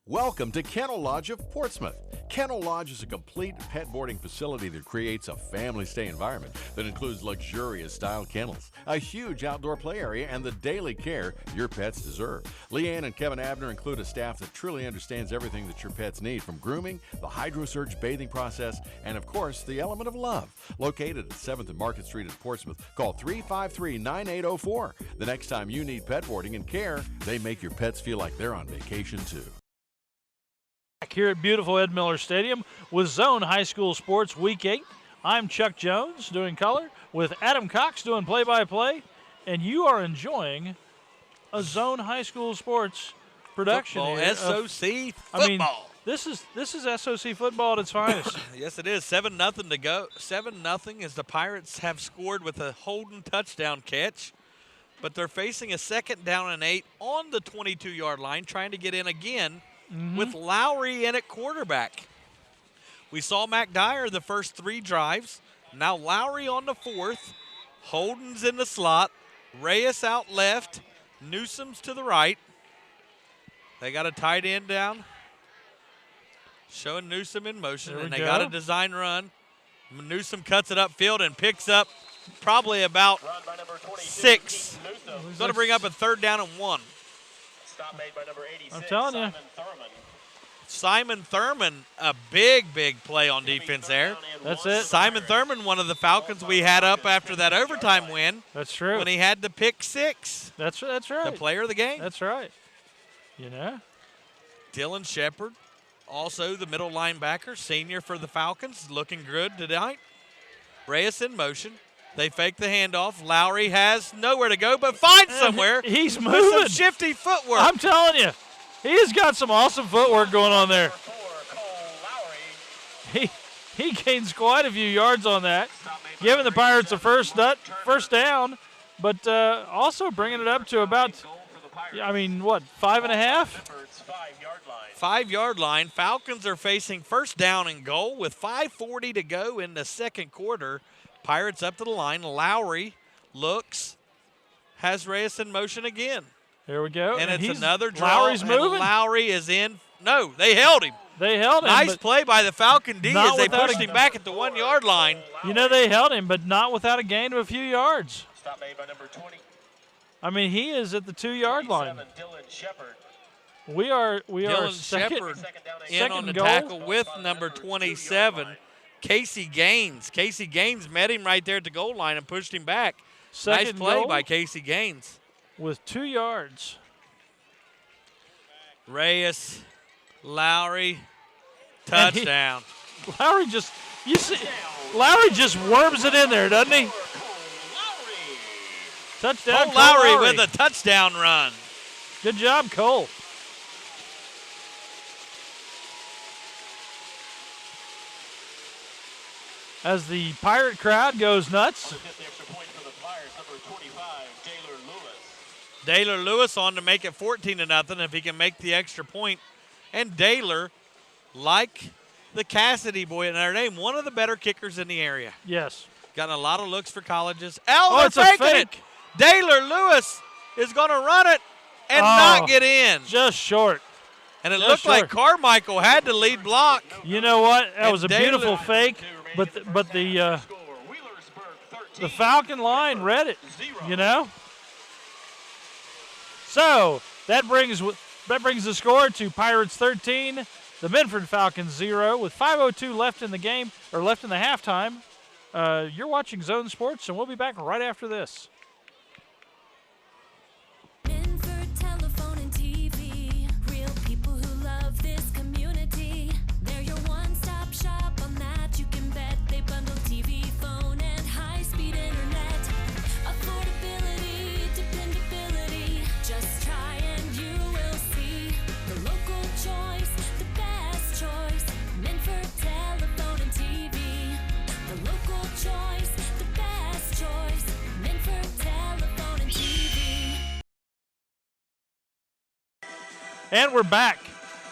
Welcome to Kennel Lodge of Portsmouth. Kennel Lodge is a complete pet boarding facility that creates a family stay environment that includes luxurious style kennels, a huge outdoor play area, and the daily care your pets deserve. Leanne and Kevin Abner include a staff that truly understands everything that your pets need, from grooming, the HydroSurge bathing process, and of course, the element of love. Located at 7th and Market Street in Portsmouth, call 353-9804. The next time you need pet boarding and care, they make your pets feel like they're on vacation too. Here at beautiful Ed Miller Stadium with Zone High School Sports Week 8. I'm Chuck Jones doing color with Adam Cox doing play-by-play, and you are enjoying a Zone High School Sports production. Football, here SOC football. I mean, this is SOC football at its finest. Yes, it is. 7-0 to go. 7-0 as the Pirates have scored with a Holden touchdown catch, but they're facing a 2nd down and 8 on the 22-yard line, trying to get in again. With Lowry in at quarterback. We saw Mac Dyer the first 3 drives. Now Lowry on the 4th. Holden's in the slot. Reyes out left. Newsom's to the right. They got a tight end down. Showing Newsom in motion, and they got a design run. Newsom cuts it upfield and picks up probably about 6. He's going to bring up a 3rd down and 1. Stop made by number 86, I'm telling you. Simon Thurman, a big play on defense there. That's it. Simon Thurman, one of the Falcons we had up after that overtime win. That's true. When he had the pick 6. That's right. The player of the game. That's right. You know. Dylan Shepard, also the middle linebacker, senior for the Falcons, looking good tonight. Reyes in motion. They fake the handoff. Lowry has nowhere to go but finds somewhere. He's with moving. some shifty footwork. I'm telling you, he has got some awesome footwork going on there. He gains quite a few yards on that, giving the Pirates a first down, but also bringing it up to about, 5.5? 5-yard line. Falcons are facing 1st down and goal with 5:40 to go in the 2nd quarter. Pirates up to the line. Lowry looks, has Reyes in motion again. Here we go. And it's another draw. Lowry's moving. Lowry is in. No, they held him. They held him. Nice play by the Falcon D as they pushed a- him back at the 1 yard line. You know, they held him, but not without a gain of a few yards. Stop made by number 20. I mean, he is at the 2 yard line. Dylan Shepard. We are Dylan second, Shepard in second on the goal. tackle with number 27, Casey Gaines. Casey Gaines met him right there at the goal line and pushed him back. Nice Second play goal by Casey Gaines. with 2 yards. Reyes, Lowry, touchdown. Lowry just, you see, Lowry just worms it in there, doesn't he? Touchdown, Cole Lowry with a touchdown run. Good job, Cole. As the Pirate crowd goes nuts. Daylor Lewis on to make it 14-0 if he can make the extra point. And Daylor, like the Cassidy boy in Notre Dame, one of the better kickers in the area. Yes. Gotten a lot of looks for colleges. It's a faking fake. it. Daylor Lewis is going to run it and not get in. Just short. And it looked like Carmichael had the lead block. You know what? That And was a Daylor- beautiful fake, but the Falcon line read it, you know? So that brings the score to Pirates 13, the Minford Falcons 0, with 5:02 left in the game, or left in the halftime. You're watching Zone Sports, and we'll be back right after this. Minford Telephone and TV, real people who love this community. They're your one-stop shop on that you can bet. They bundle TV, phone, and high-speed internet. Affordability, dependability, just try and you will see. The local choice, the best choice. Minford Telephone and TV. The local choice, the best choice. Minford Telephone and TV. And we're back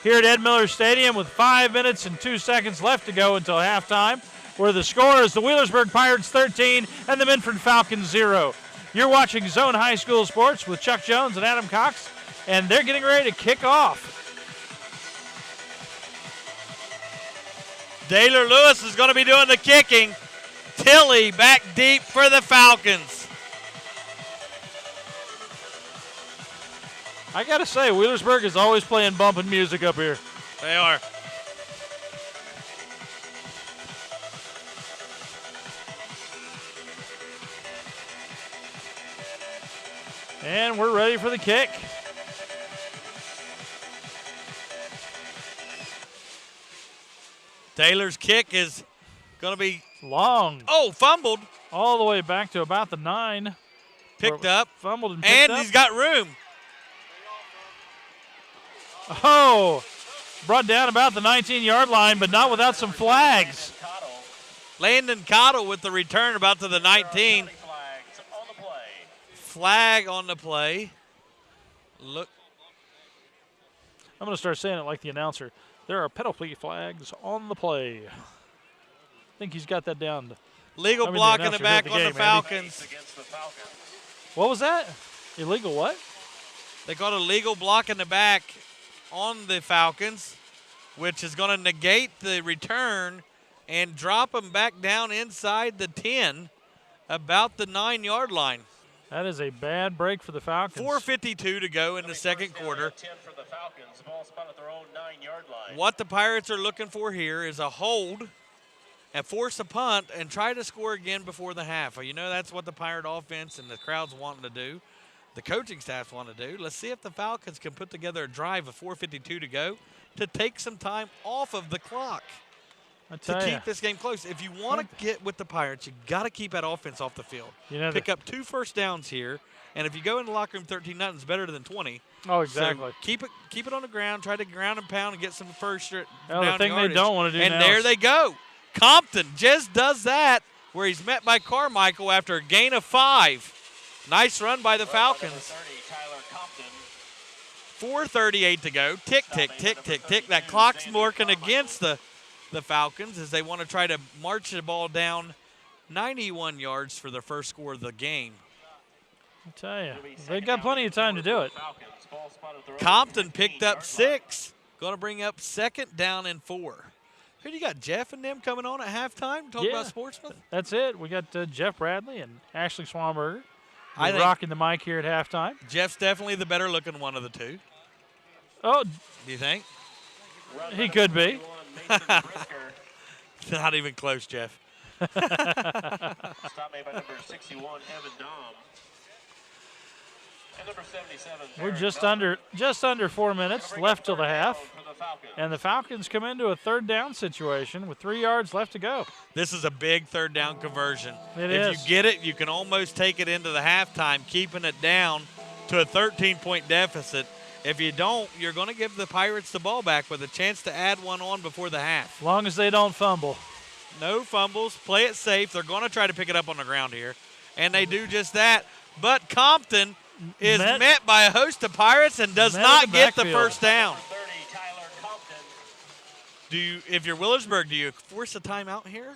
here at Ed Miller Stadium with 5 minutes and 2 seconds left to go until halftime, where the score is the Wheelersburg Pirates 13 and the Minford Falcons 0. You're watching Zone High School Sports with Chuck Jones and Adam Cox, and they're getting ready to kick off. Daylor Lewis is going to be doing the kicking. Tilley back deep for the Falcons. I got to say, Wheelersburg is always playing bumping music up here. They are. And we're ready for the kick. Taylor's kick is going to be long. Oh, fumbled. All the way back to about the 9. Picked up. Fumbled and picked up. He's got room. Oh, brought down about the 19-yard line, but not without some flags. Landon Cottle with the return about to the 19. Flag on the play. Look. I'm going to start saying it like the announcer. There are penalty flags on the play. I think he's got that down. Legal block in the back on the Falcons. What was that? Illegal what? They got a legal block in the back on the Falcons, which is going to negate the return and drop them back down inside the 10, about the 9-yard line. That is a bad break for the Falcons. 4:52 to go in the second quarter. What the Pirates are looking for here is a hold and force a punt and try to score again before the half. You know, that's what the Pirate offense and the crowd's wanting to do. The coaching staff's want to do. Let's see if the Falcons can put together a drive of 4:52 to go to take some time off of the clock to keep this game close. If you want to get with the Pirates, you got to keep that offense off the field. You know, pick up 2 first downs here, and if you go in the locker room 13-0, it's better than 20. Oh, exactly. So keep it on the ground. Try to ground and pound and get some first down the thing yardage. they don't want to do and now there is- they go. Compton just does that, where he's met by Carmichael after a gain of 5. Nice run by the Falcons. 4:38 to go. Tick, tick, tick, tick, tick. That clock's working against the Falcons as they want to try to march the ball down 91 yards for the first score of the game. I tell you, they've got plenty of time to do it. Compton picked up 6. Going to bring up 2nd down and 4. Who do you got, Jeff and them coming on at halftime? Talk about Sportsman? That's it. We got Jeff Bradley and Ashley Swanberger. I think rocking the mic here at halftime. Jeff's definitely the better looking one of the two. Oh. Do you think? He could be. Not even close, Jeff. Stop made by number 61, Evan Dom. And number 77. We're just under 4 minutes left till the half. And the Falcons come into a 3rd down situation with 3 yards left to go. This is a big 3rd down conversion. If you get it, you can almost take it into the halftime, keeping it down to a 13-point deficit. If you don't, you're going to give the Pirates the ball back with a chance to add one on before the half. As long as they don't fumble. No fumbles. Play it safe. They're going to try to pick it up on the ground here, and they do just that. But Compton is met by a host of Pirates and does not get the first down. If you're Wheelersburg, do you force a timeout here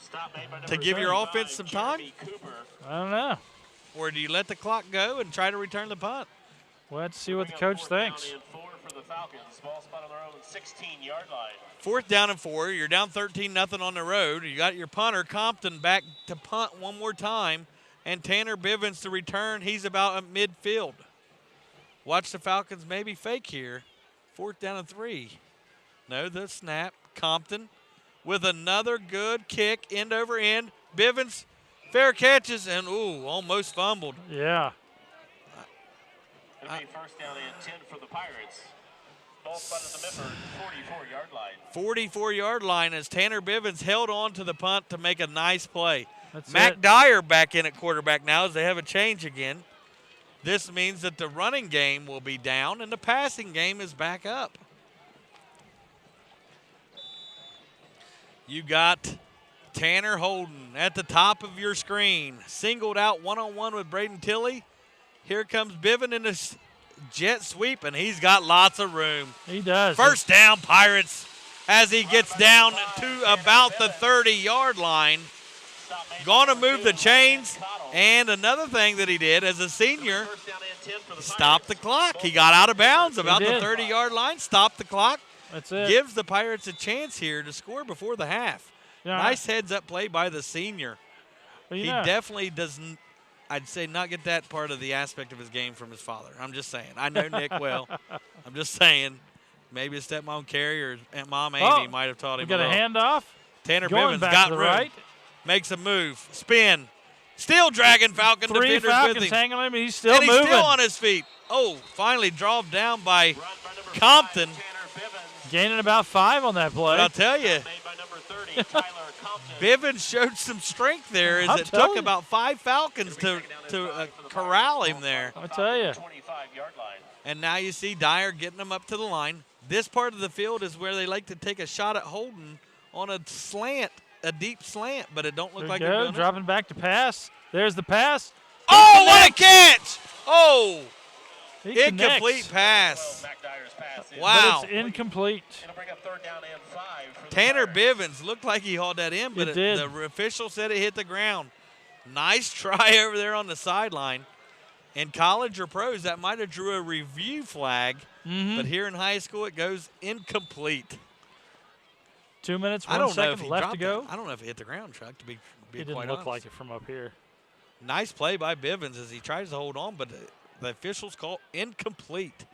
to give your offense some time? I don't know. Or do you let the clock go and try to return the punt? We'll have to see what the coach thinks. 4th down and 4. You're down 13-0 on the road. You got your punter, Compton, back to punt one more time. And Tanner Bivens to return. He's about at midfield. Watch the Falcons maybe fake here. 4th down and 3. No, the snap. Compton with another good kick, end over end. Bivens, fair catches, and almost fumbled. Yeah. It'll be 1st down and 10 for the Pirates. Ball spotted at the Minford 44-yard line. 44-yard line as Tanner Bivens held on to the punt to make a nice play. That's Mac Dyer back in at quarterback now as they have a change again. This means that the running game will be down and the passing game is back up. You got Tanner Holden at the top of your screen. Singled out one-on-one with Braden Tilley. Here comes Biven in a jet sweep, and he's got lots of room. He does. 1st down, Pirates, as he gets down to about the 30-yard line. Going to move the chains. And another thing that he did as a senior, stop the clock. He got out of bounds about the 30-yard line, stopped the clock. That's it. Gives the Pirates a chance here to score before the half. Yeah. Nice heads-up play by the senior. Well, he definitely doesn't, I'd say, not get that part of the aspect of his game from his father. I'm just saying. I know Nick well. I'm just saying. Maybe his stepmom Carrie or Aunt Mom Amy might have taught him. We got a handoff. Tanner Going Bivens back got to the room. right. Makes a move. Spin. Still dragging Falcon 3 defenders Falcons with him. hanging on him. He's still and moving. He's still on his feet. Oh, finally drove down by Compton. Gaining about 5 on that play. But I'll tell you, Bivens showed some strength there as it took about 5 Falcons to corral him there. I'll tell you. And now you see Dyer getting them up to the line. This part of the field is where they like to take a shot at Holden on a slant, a deep slant, but it don't look like they're doing it. Dropping back to pass. There's the pass. Oh, what a catch! Oh, he incomplete pass. Wow. But it's incomplete. Tanner Bivens looked like he hauled that in, but did. The official said it hit the ground. Nice try over there on the sideline. In college or pros, that might have drew a review flag, but here in high school, it goes incomplete. 2 minutes, 1 second left to go. I don't know if it hit the ground, Chuck, to be it didn't look like it from up here. Nice play by Bivens as he tries to hold on, but the officials call incomplete.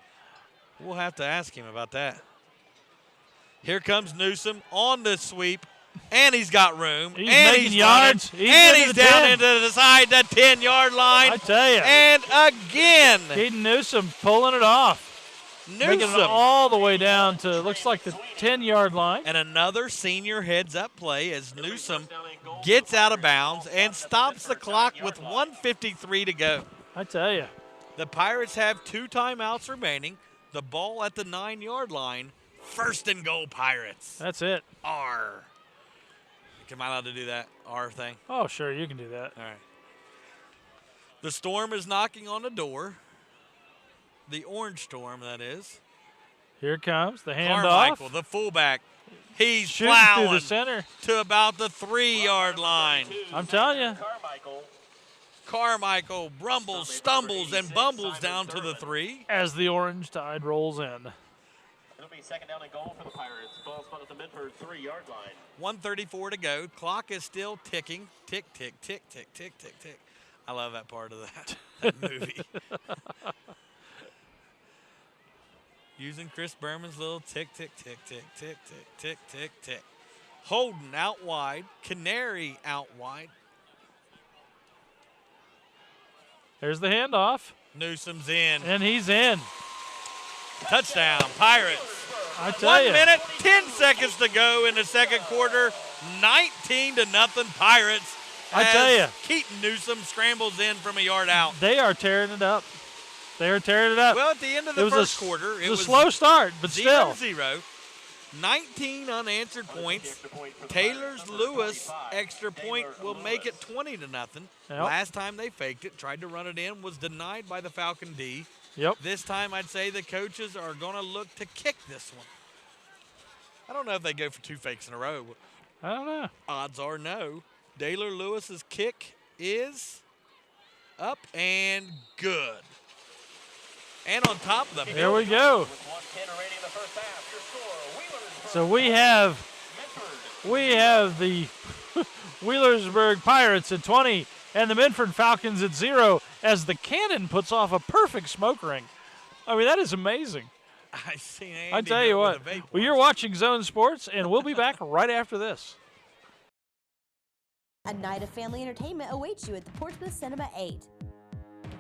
We'll have to ask him about that. Here comes Newsom on the sweep, and he's got room. He's and making yards. He's down into the side, that 10-yard line. I tell you. And again. Caden Newsom pulling it off. Making it all the way down to, looks like the 10-yard line. And another senior heads-up play as Newsom gets out of bounds and stops the clock with 1:53 to go. I tell you. The Pirates have 2 timeouts remaining. The ball at the 9-yard line. 1st and goal, Pirates. That's it. R. Am I allowed to do that R thing? Oh, sure, you can do that. All right. The Storm is knocking on the door. The Orange Storm, that is. Here comes the handoff. Carmichael, the fullback. He's shooting plowing through the center to about the 3-yard line. I'm telling you. Carmichael brumbles, stumbles, and bumbles down to the 3. As the Orange Tide rolls in. It'll be second down and goal for the Pirates. Ball spot at the Minford 3-yard line. 1:34 to go. Clock is still ticking. Tick, tick, tick, tick, tick, tick, tick. I love that part of that movie. Using Chris Berman's little tick, tick, tick, tick, tick, tick, tick, tick, tick. Holden out wide. Canary out wide. There's the handoff. Newsom's in. And he's in. Touchdown, Pirates. I tell 1 you. minute, 10 seconds to go in the second quarter. 19-0 Pirates. I tell you. Keaton Newsom scrambles in from a yard out. They are tearing it up. They are tearing it up. Well, at the end of the first quarter, it was a slow start, but still. 0-0. 19 unanswered points. Taylor's Lewis extra point will make it 20-0. Yep. Last time they faked it, tried to run it in, was denied by the Falcon D. Yep. This time I'd say the coaches are going to look to kick this one. I don't know if they go for 2 fakes in a row. I don't know. Odds are no. Taylor Lewis's kick is up and good. And on top of the Here we go. So we have the Wheelersburg Pirates at 20 and the Minford Falcons at 0 as the cannon puts off a perfect smoke ring. I mean, that is amazing. I see. I tell you what. Well, you're watching Zone Sports, and we'll be back right after this. A night of family entertainment awaits you at the Portsmouth Cinema 8.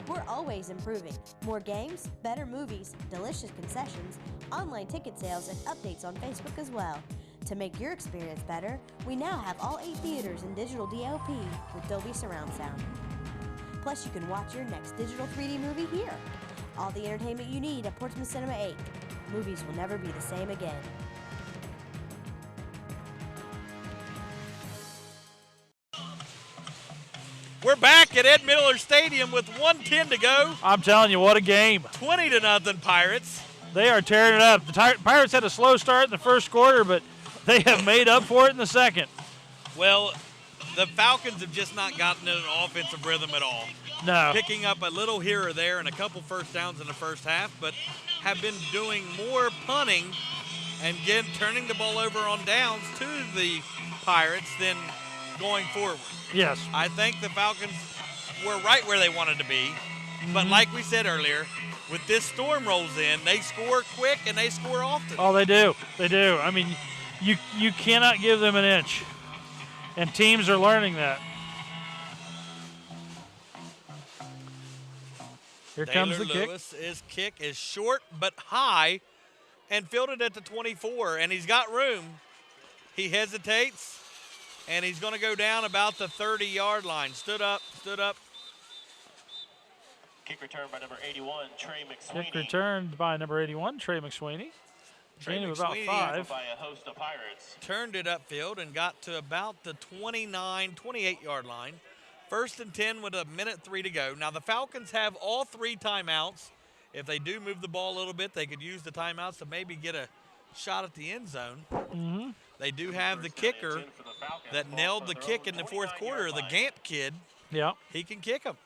We're always improving. More games, better movies, delicious concessions, online ticket sales, and updates on Facebook as well. To make your experience better, we now have all 8 theaters in digital DLP with Dolby Surround Sound. Plus, you can watch your next digital 3D movie here. All the entertainment you need at Portsmouth Cinema 8. Movies will never be the same again. We're back at Ed Miller Stadium with 1:10 to go. I'm telling you, what a game. 20-0 Pirates. They are tearing it up. The Pirates had a slow start in the first quarter, but they have made up for it in the second. Well, the Falcons have just not gotten in an offensive rhythm at all. No. Picking up a little here or there and a couple first downs in the first half, but have been doing more punting and turning the ball over on downs to the Pirates than going forward. Yes. I think the Falcons were right where they wanted to be, but like we said earlier, with this storm rolls in, they score quick and they score often. Oh, they do. They do. I mean, you cannot give them an inch, and teams are learning that. Here comes the kick. His kick is short but high and fielded at the 24, and he's got room. He hesitates, and he's going to go down about the 30-yard line. Stood up. Kick return by number 81, Trey McSweeney. Kick returned by number 81, Trey McSweeney. Gain of about 5. By a host of Pirates. Turned it upfield and got to about the 28-yard line. 1st and 10 with 1:03 to go. Now, the Falcons have all 3 timeouts. If they do move the ball a little bit, they could use the timeouts to maybe get a shot at the end zone. Mm-hmm. They do have the kicker that nailed the kick in the fourth quarter, the Gamp kid. Yeah. He can kick them.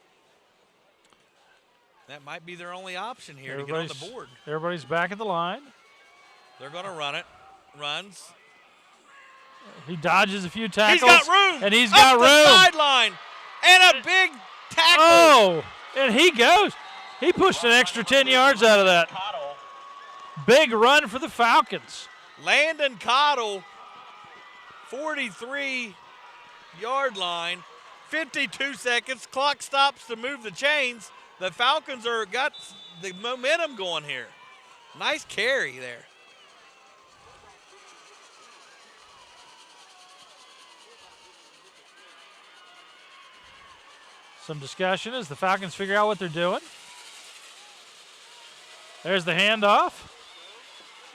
That might be their only option here to get on the board. Everybody's back at the line. They're going to run it. Runs. He dodges a few tackles. He's got room. And he's got Up room. the sideline. And a big tackle. Oh, and he goes. He pushed an extra 10 yards out of that. Big run for the Falcons. Landon Cottle, 43-yard line, 52 seconds. Clock stops to move the chains. The Falcons got the momentum going here. Nice carry there. Some discussion as the Falcons figure out what they're doing. There's the handoff.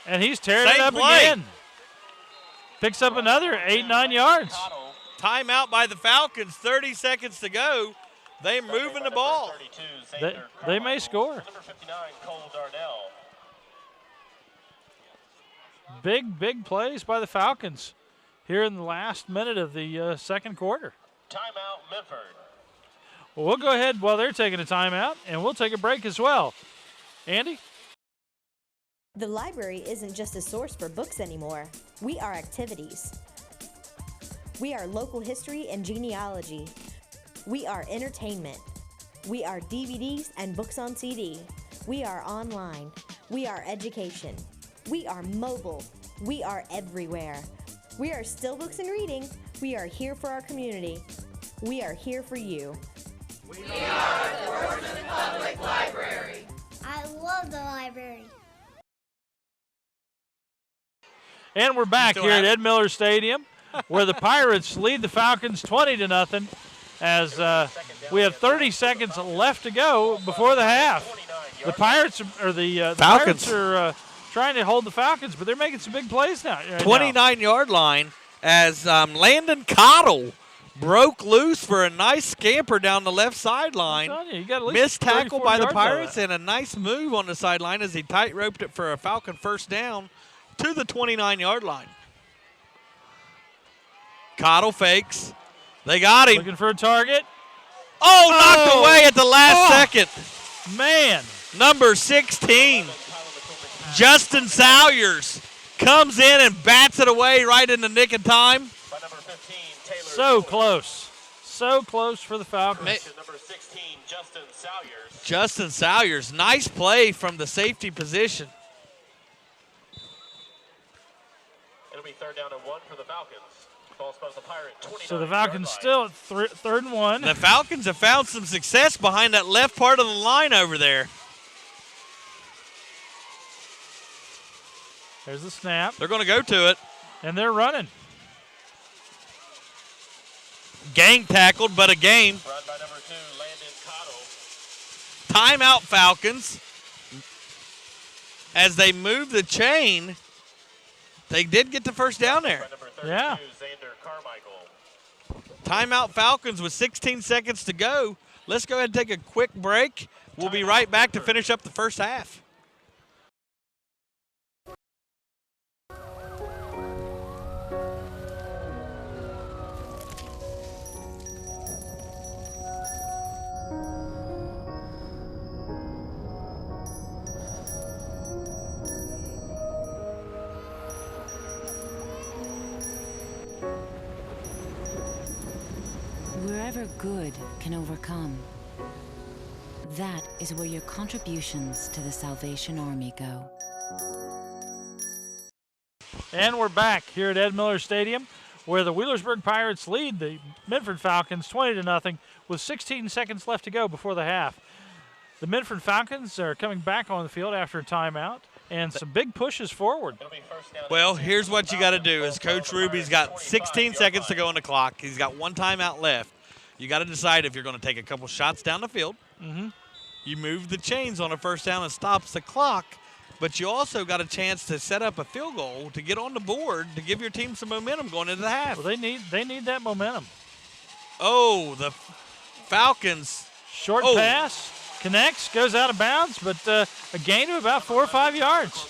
And he's tearing it up again. Picks up another 8-9 yards. Timeout by the Falcons, 30 seconds to go. They're moving the ball. They may score. Number 59, Cole Darnell. Big plays by the Falcons here in the last minute of the second quarter. Timeout, Minford. Well, we'll go ahead while they're taking a timeout, and we'll take a break as well. Andy? The library isn't just a source for books anymore. We are activities. We are local history and genealogy. We are entertainment. We are DVDs and books on CD. We are online. We are education. We are mobile. We are everywhere. We are still books and reading. We are here for our community. We are here for you. We are the Portsmouth Public Library. I love the library. And we're back here at Ed Miller Stadium, where the Pirates lead the Falcons 20-0, as we have 30 seconds left to go before the half. The Pirates are trying to hold the Falcons, but they're making some big plays now. 29-yard line as Landon Cottle broke loose for a nice scamper down the left sideline. Missed tackle by the Pirates and a nice move on the sideline as he tight-roped it for a Falcon first down to the 29-yard line. Cottle fakes. They got him. Looking for a target. Oh, knocked away at the last second. Man. Number 16, Justin Salyers, comes in and bats it away right in the nick of time. So close. So close for the Falcons. Number 16, Justin Salyers. Justin Salyers, nice play from the safety position. It'll be 3rd down and 1 for the Falcons. Ball spot the Pirate, 29 So the Falcons still at 3rd and 1. The Falcons have found some success behind that left part of the line over there. There's the snap. They're going to go to it. And they're running. Gang tackled, but a game. Run by number 2, Landon Cottle. Timeout Falcons. As they move the chain, they did get the first down there. Yeah. Timeout Falcons with 16 seconds to go. Let's go ahead and take a quick break. We'll be right back to finish up the first half. Wherever good can overcome, that is where your contributions to the Salvation Army go. And we're back here at Ed Miller Stadium, where the Wheelersburg Pirates lead the Minford Falcons 20-0 with 16 seconds left to go before the half. The Minford Falcons are coming back on the field after a timeout and some big pushes forward. Well, here's what you got to do is Coach Ruby's got 16 seconds to go on the clock. He's got one timeout left. You got to decide if you're going to take a couple shots down the field. You move the chains on a first down and stops the clock, but you also got a chance to set up a field goal to get on the board to give your team some momentum going into the half. Well, they need that momentum. Oh, the Falcons. Short pass, connects, goes out of bounds, but a gain of about 4 or 5 yards.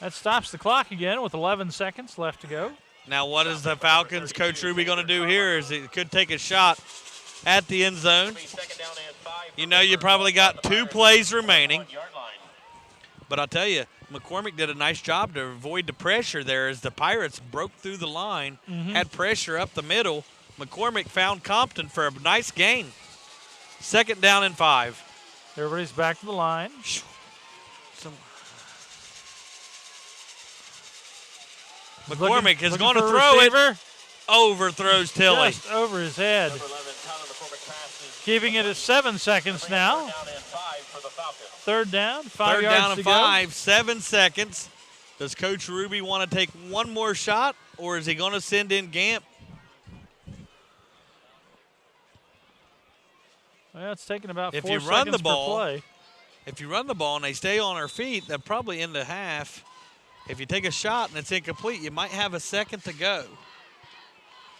That stops the clock again with 11 seconds left to go. Now, what is the Falcons' Coach Ruby going to do here? Is he could take a shot at the end zone. You know, you probably got 2 plays remaining. But I'll tell you, McCormick did a nice job to avoid the pressure there as the Pirates broke through the line, had pressure up the middle. McCormick found Compton for a nice gain. 2nd down and 5. Everybody's back to the line. McCormick is going to throw it. Overthrows Tilly. Just over his head. Keeping it at 7 seconds now. 3rd down, 5 yards to go. 3rd down and 5, 7 seconds. Does Coach Ruby want to take one more shot, or is he going to send in Gamp? Well, it's taking about 4 seconds per play. If you run the ball and they stay on their feet, they'll probably end the half. If you take a shot and it's incomplete, you might have a second to go.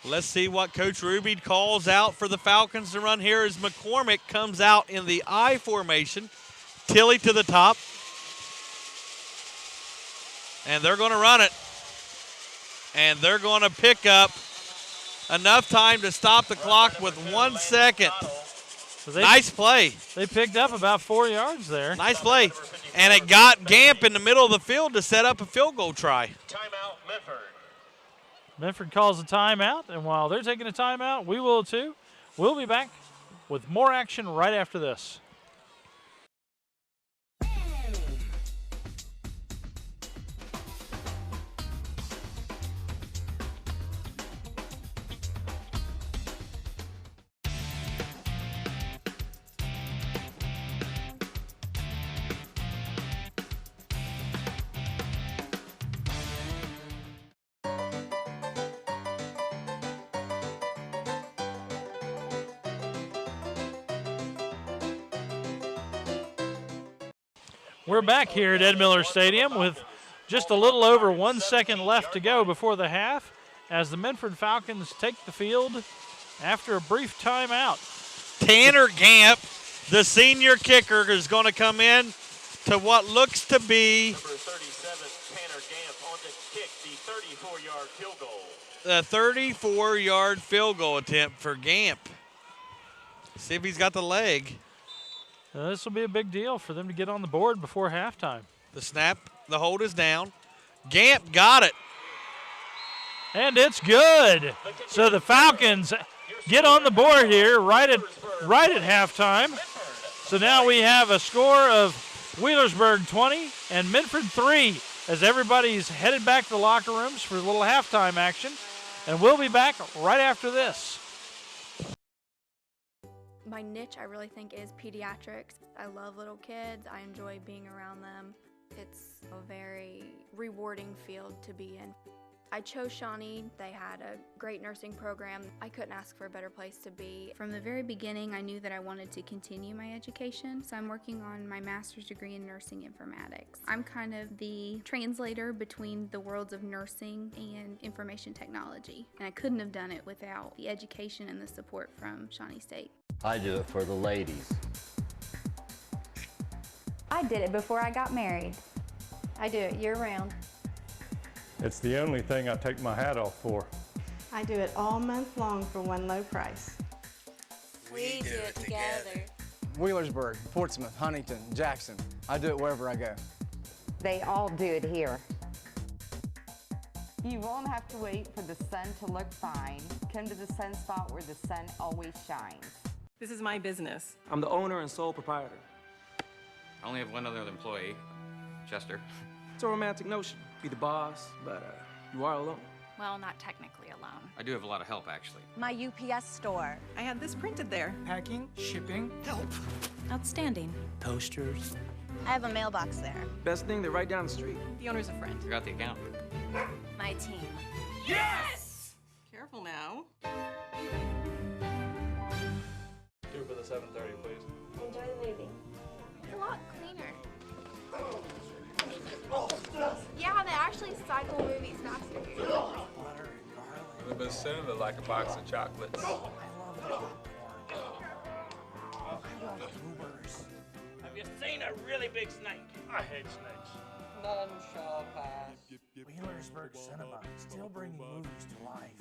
Let's see what Coach Ruby calls out for the Falcons to run here as McCormick comes out in the I formation. Tilly to the top. And they're going to run it. And they're going to pick up enough time to stop the clock with 1 second. So nice play. They picked up about 4 yards there. Nice play. And it got Gamp in the middle of the field to set up a field goal try. Timeout, Minford. Minford calls a timeout, and while they're taking a timeout, we will too. We'll be back with more action right after this. We're back here at Ed Miller Stadium with just a little over 1 second left to go before the half as the Minford Falcons take the field after a brief timeout. Tanner Gamp, the senior kicker, is going to come in to what looks to be Number 37, Tanner Gamp on the kick, the 34-yard field goal. the 34-yard field goal attempt for Gamp. See if he's got the leg. This will be a big deal for them to get on the board before halftime. The snap, the hold is down. Gamp got it. And it's good. So the Falcons get on the board here right at halftime. So now we have a score of Wheelersburg 20 and Minford 3 as everybody's headed back to the locker rooms for a little halftime action. And we'll be back right after this. My niche, I really think, is pediatrics. I love little kids. I enjoy being around them. It's a very rewarding field to be in. I chose Shawnee. They had a great nursing program. I couldn't ask for a better place to be. From the very beginning, I knew that I wanted to continue my education, so I'm working on my master's degree in nursing informatics. I'm kind of the translator between the worlds of nursing and information technology, and I couldn't have done it without the education and the support from Shawnee State. I do it for the ladies. I did it before I got married. I do it year-round. It's the only thing I take my hat off for. I do it all month long for one low price. We do it together. Wheelersburg, Portsmouth, Huntington, Jackson. I do it wherever I go. They all do it here. You won't have to wait for the sun to look fine. Come to the sun spot where the sun always shines. This is my business. I'm the owner and sole proprietor. I only have one other employee, Chester. It's a romantic notion. Be the boss, but you are alone. Well, not technically alone. I do have a lot of help, actually. My UPS store. I had this printed there. Packing, shipping, help. Outstanding. Toasters. I have a mailbox there. Best thing, they're right down the street. The owner's a friend. I got the account. My team. Yes! Careful now. Two for the 7:30, please. Enjoy the movie. It's a lot cleaner. Yeah, they actually cycle movies faster here. The bassoon is like a box of chocolates. Have you seen a really big snake? I hate snakes. None shall pass. Wheelersburg Cinema, still bringing movies to life.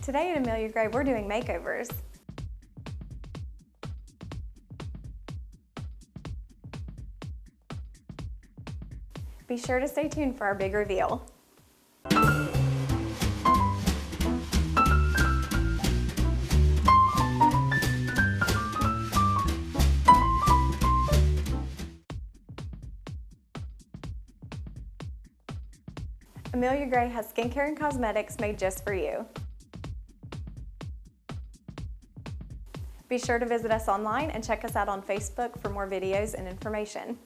Today at Amelia Gray, we're doing makeovers. Be sure to stay tuned for our big reveal. Amelia Gray has skincare and cosmetics made just for you. Be sure to visit us online and check us out on Facebook for more videos and information.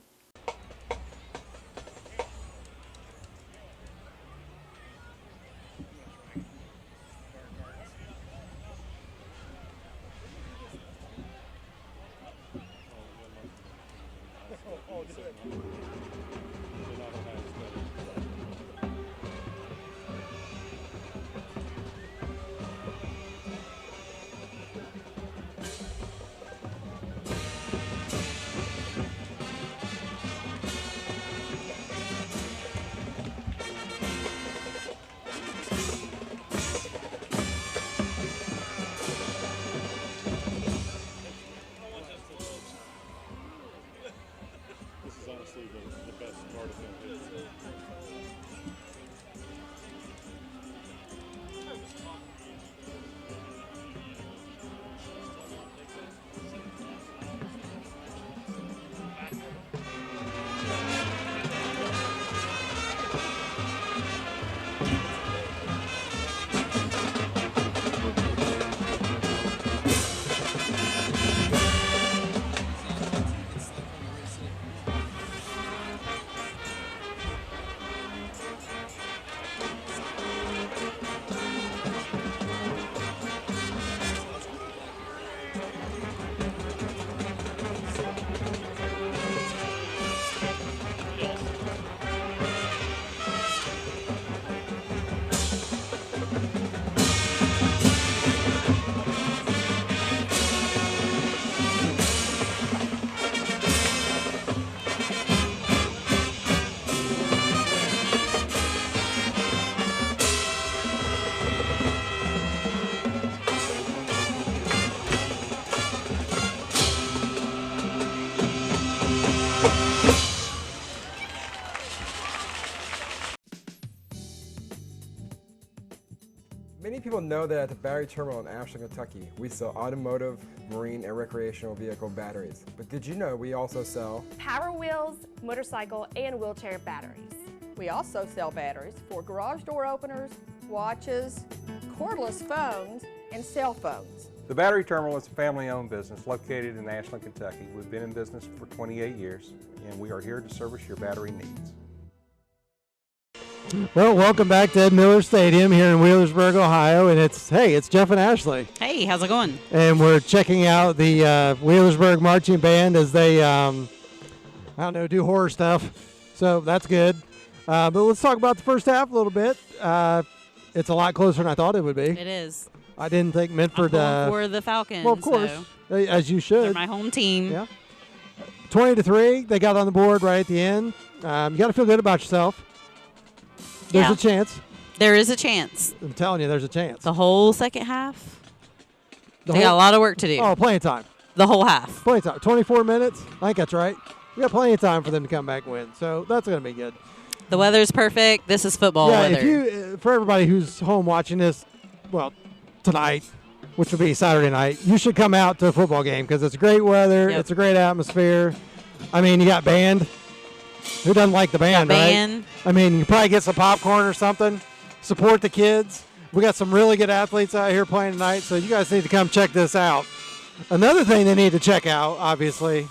Many people know that at the battery terminal in Ashland, Kentucky, we sell automotive, marine, and recreational vehicle batteries. But did you know we also sell Power Wheels, motorcycle, and wheelchair batteries? We also sell batteries for garage door openers, watches, cordless phones, and cell phones. The Battery Terminal is a family-owned business located in Ashland, Kentucky. We've been in business for 28 years, and we are here to service your battery needs. Well, welcome back to Ed Miller Stadium here in Wheelersburg, Ohio, and it's Jeff and Ashley. Hey, how's it going? And we're checking out the Wheelersburg Marching Band as they, do horror stuff, so that's good. But let's talk about the first half a little bit. It's a lot closer than I thought it would be. It is. I didn't think Minford. I'm for the Falcons. Well, of course, as you should. They're my home team. Yeah. 20-3, they got on the board right at the end. You got to feel good about yourself. There's a chance. There is a chance. I'm telling you, there's a chance. The whole second half? They got a lot of work to do. Oh, plenty of time. The whole half. Plenty of time. 24 minutes. I think that's right. We got plenty of time for them to come back and win. So that's going to be good. The weather's perfect. This is football weather. If you, for everybody who's home watching this, well, tonight, which will be Saturday night, you should come out to a football game because it's great weather. Yep. It's a great atmosphere. I mean, you got band. Who doesn't like the band, right? I mean, you probably get some popcorn or something. Support the kids. We got some really good athletes out here playing tonight, so you guys need to come check this out. Another thing they need to check out, obviously,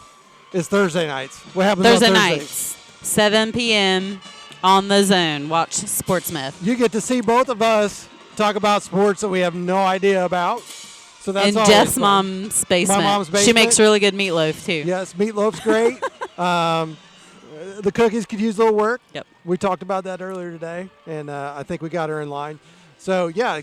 is Thursday nights. What happens Thursday on nights, 7 p.m. on the Zone. Watch Sportsmith. You get to see both of us talk about sports that we have no idea about. So that's in Jeff's mom's basement. My mom's basement. She makes really good meatloaf, too. Yes, meatloaf's great. The cookies could use a little work. Yep. We talked about that earlier today, and I think we got her in line. So, yeah,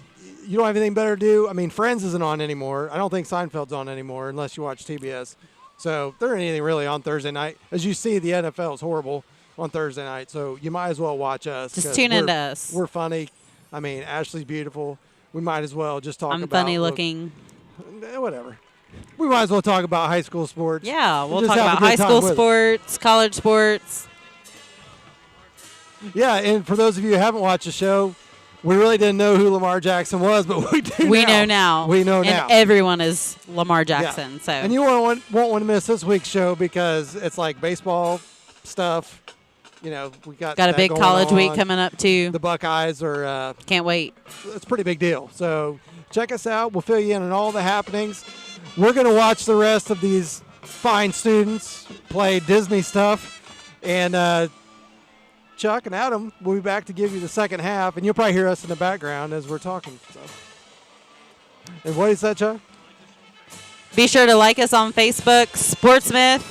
you don't have anything better to do. I mean, Friends isn't on anymore. I don't think Seinfeld's on anymore unless you watch TBS. So there ain't anything really on Thursday night. As you see, the NFL is horrible on Thursday night, so you might as well watch us. Just tune into us. We're funny. I mean, Ashley's beautiful. we might as well just talk I'm about. funny looking. Whatever. We might as well talk about high school sports. Yeah, we'll Just talk have a about good high time school with it. sports, college sports. Yeah, and for those of you who haven't watched the show, we really didn't know who Lamar Jackson was, but we do We now. know now. We know and now. everyone is Lamar Jackson. Yeah. So And you won't want to miss this week's show because it's like baseball stuff. You know, we got a that big going college week on. coming up too. The Buckeyes are can't wait. It's a pretty big deal. So check us out. We'll fill you in on all the happenings. We're going to watch the rest of these fine students play Disney stuff. And Chuck and Adam will be back to give you the second half. And you'll probably hear us in the background as we're talking. So. And what is that, Chuck? Be sure to like us on Facebook, Sportsmith,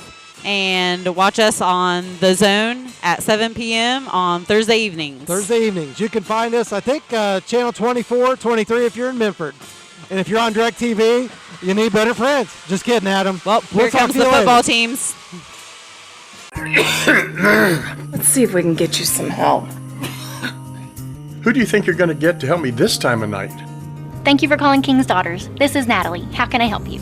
and watch us on The Zone at 7 p.m. on Thursday evenings. Thursday evenings. You can find us, I think, channel 24, 23 if you're in Minford. And if you're on DirecTV, you need better friends. Just kidding, Adam. Well, here talk comes to the you football later. teams. Let's see if we can get you some help. Who do you think you're going to get to help me this time of night? Thank you for calling King's Daughters. This is Natalie. How can I help you?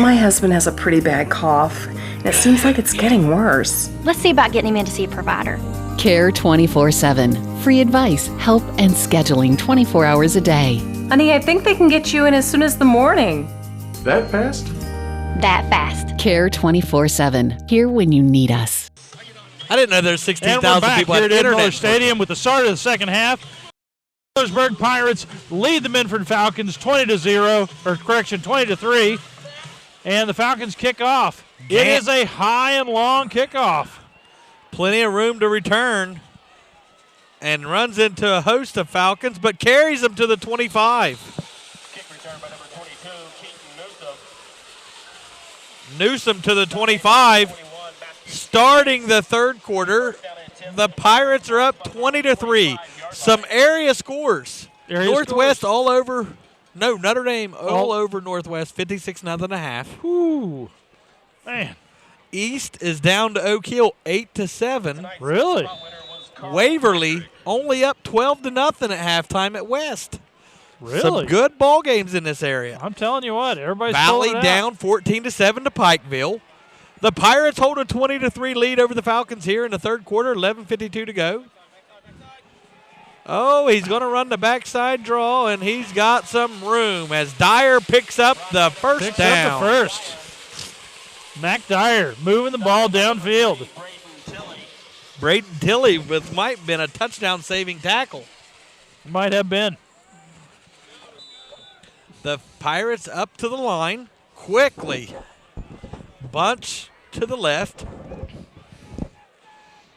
My husband has a pretty bad cough, and it seems like it's getting worse. Let's see about getting him in to see a provider. Care 24/7. Free advice, help, and scheduling 24 hours a day. Honey, I think they can get you in as soon as the morning. That fast? That fast. Care 24/7. Here when you need us. I didn't know there's 16,000 people here at at internet. Miller Stadium with the start of the second half. Wheelersburg Pirates lead the Minford Falcons 20-3, and the Falcons kick off. It is a high and long kickoff. Plenty of room to return, and runs into a host of Falcons, but carries them to the 25. Newsom to the 25. Starting the third quarter, the Pirates are up 20-3. Some area scores. Northwest all over. No, Notre Dame all over Northwest, 56-0.5. Whew. Man. East is down to Oak Hill, 8-7. Really? Waverly only up 12-0 at halftime at West. Really? Some good ball games in this area. I'm telling you what, everybody's Valley pulling it down out. 14-7 to Pikeville. The Pirates hold a 20-3 lead over the Falcons here in the third quarter, 11:52 to go. Oh, he's going to run the backside draw, and he's got some room as Dyer picks up the first down. Up the first. Mac Dyer moving the ball downfield. Braden Tilley might have been a touchdown-saving tackle. Might have been. The Pirates up to the line quickly. Bunch to the left.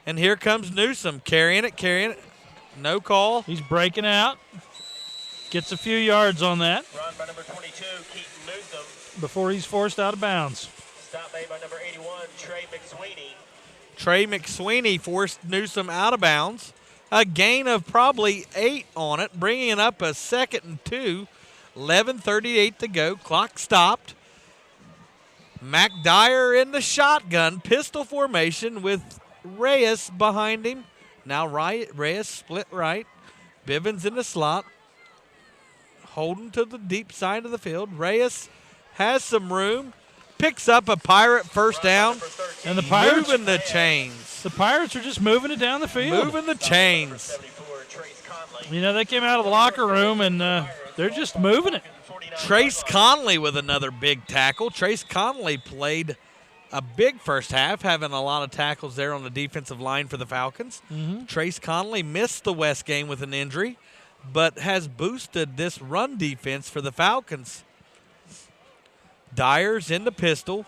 And here comes Newsom carrying it. No call. He's breaking out. Gets a few yards on that. Run by number 22, Keaton Newsom. Before he's forced out of bounds. Stop made by number 81, Trey McSweeney. Trey McSweeney forced Newsom out of bounds. A gain of probably 8 on it, bringing it up a 2nd and 2. 11:38 to go. Clock stopped. Mac Dyer in the shotgun, pistol formation with Reyes behind him. Now Reyes split right. Bivens in the slot. Holding to the deep side of the field. Reyes has some room. Picks up a Pirate first down. And the Pirates moving the chains. The Pirates are just moving it down the field. Moving the chains. You know, they came out of the locker room and they're just moving it. Trace Conley with another big tackle. Trace Conley played a big first half, having a lot of tackles there on the defensive line for the Falcons. Trace Conley missed the West game with an injury, but has boosted this run defense for the Falcons. Dyer's in the pistol.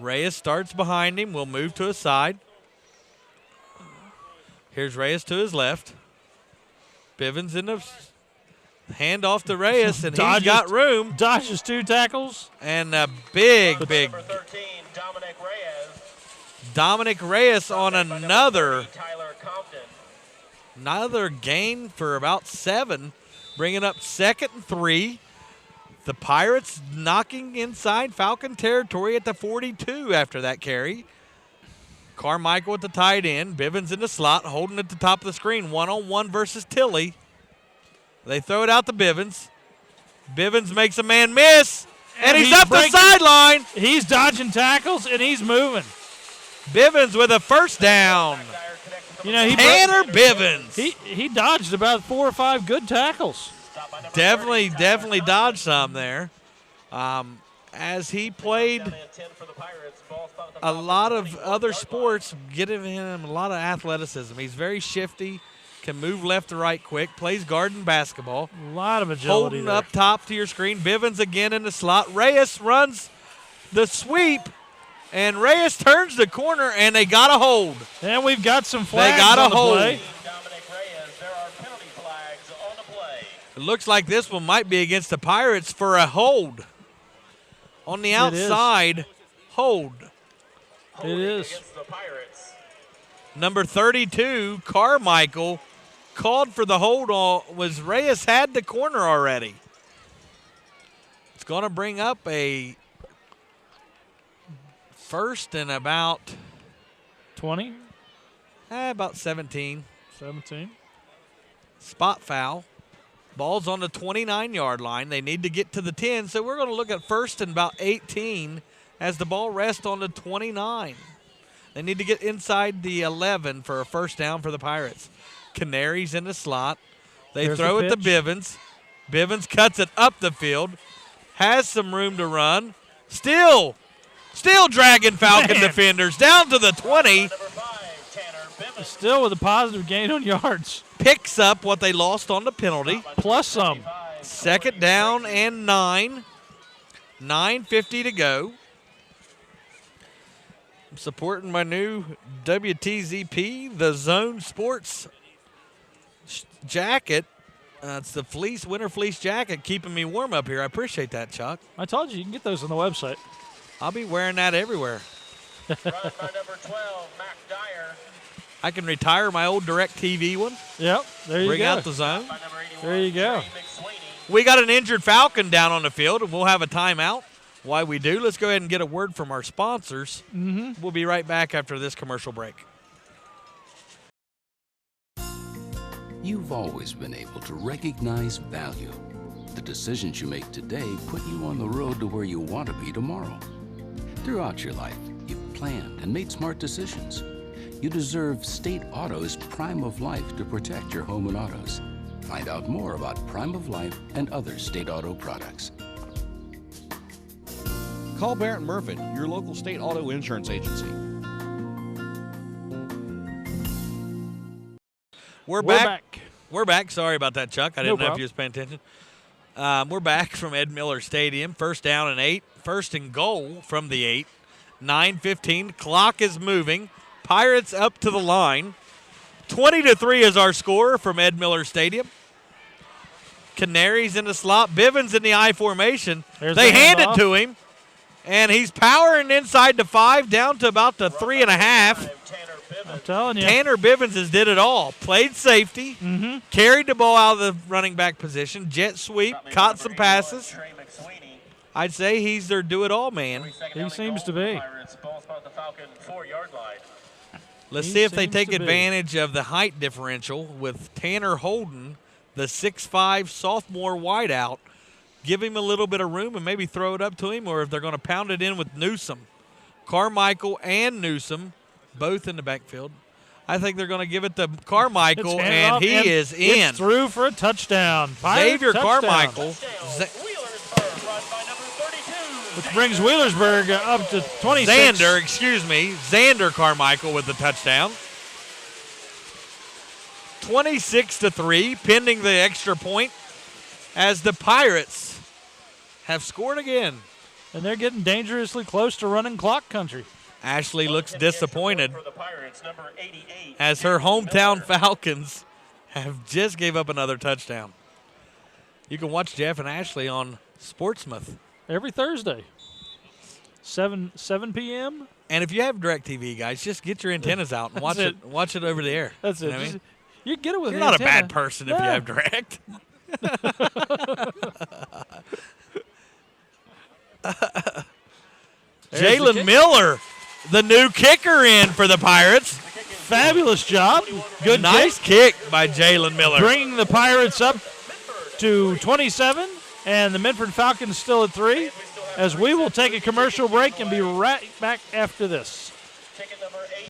Reyes starts behind him. Will move to his side. Here's Reyes to his left. Bivens in the handoff to Reyes, and he's got room. Dodges 2 tackles. And a big. Number 13, Dominic Reyes. Dominic Reyes on another Tyler Compton. gain for about 7, bringing up 2nd and 3. The Pirates knocking inside Falcon territory at the 42 after that carry. Carmichael at the tight end. Bivens in the slot, holding at the top of the screen. 1-on-1 versus Tilley. They throw it out to Bivens. Bivens makes a man miss, and he's up the breaking- sideline. He's dodging tackles, and he's moving. Bivens with a first down. You know, Tanner Bivens. He dodged about 4 or 5 good tackles. Definitely dodged some there. As he played a lot of other sports, giving him a lot of athleticism. He's very shifty, can move left to right quick, plays guard and basketball. A lot of agility Holding there. up top to your screen. Bivens again in the slot. Reyes runs the sweep, and Reyes turns the corner, and they got a hold. And we've got some flags They got on a the hold. play. It looks like this one might be against the Pirates for a hold. On the outside, hold. It is. Number 32, Carmichael, called for the hold on, was Reyes had the corner already. It's going to bring up a first and about 20? About 17. 17. Spot foul. Ball's on the 29-yard line. They need to get to the 10, so we're going to look at first and about 18 as the ball rests on the 29. They need to get inside the 11 for a first down for the Pirates. Canaries in the slot. They There's throw the it to pitch. Bivens. Bivens cuts it up the field. Has some room to run. Still dragging Falcon defenders down to the 20. Still with a positive gain on yards. Picks up what they lost on the penalty. Plus some. Second down and 9. 9:50 to go. I'm supporting my new WTZP, the Zone Sports jacket. It's the winter fleece jacket keeping me warm up here. I appreciate that, Chuck. I told you, you can get those on the website. I'll be wearing that everywhere. Run by number 12, Mac Dyer. I can retire my old DirecTV one. Yep, there you Bring go. out the zone. There you go. We got an injured Falcon down on the field, and we'll have a timeout. Why we do, let's go ahead and get a word from our sponsors. Mm-hmm. We'll be right back after this commercial break. You've always been able to recognize value. The decisions you make today put you on the road to where you want to be tomorrow. Throughout your life, you've planned and made smart decisions. You deserve State Auto's Prime of Life to protect your home and autos. Find out more about Prime of Life and other State Auto products. Call Barrett Murphy, your local State Auto Insurance Agency. We're back. We're back. Sorry about that, Chuck. I didn't know if problem. you was paying attention. We're back from Ed Miller Stadium. First down and 8. First and goal from the 8. 9:15. Clock is moving. Pirates up to the line. 20-3 is our score from Ed Miller Stadium. Canaries in the slot. Bivens in the I formation. There's They the hand it handoff. to him, and he's powering inside the 5 down to about the 3.5. I'm telling you. Tanner Bivens has did it all. Played safety, carried the ball out of the running back position, jet sweep, caught some passes. I'd say he's their do-it-all man. He seems to be. Let's He see if they seems take to be. advantage of the height differential with Tanner Holden, the 6'5 sophomore wideout. Give him a little bit of room and maybe throw it up to him, or if they're going to pound it in with Newsom. Carmichael and Newsom, both in the backfield. I think they're going to give it to Carmichael, It's handed and off, he and is in. It's through for a touchdown. Pirate Xavier touchdown. Carmichael. Which brings Wheelersburg up to 26. Xander Carmichael with the touchdown. 26-3, pending the extra point, as the Pirates have scored again. And they're getting dangerously close to running clock country. Ashley looks disappointed as her hometown Falcons have just gave up another touchdown. You can watch Jeff and Ashley on Sportsmouth. Every Thursday. 7 p.m. And if you have DirecTV, guys, just get your antennas out and watch That's it. Watch it over the air. That's You it. know what I Just- mean? you get it with You're the not antenna. a bad person if you Yeah. have Direct. Jalen Miller, the new kicker in for the Pirates. Fabulous job. Good Nice kick by Jalen Miller. Bringing the Pirates up to 27. And the Minford Falcons still at 3, as we will take a commercial break and be right back after this. Ticket number 8.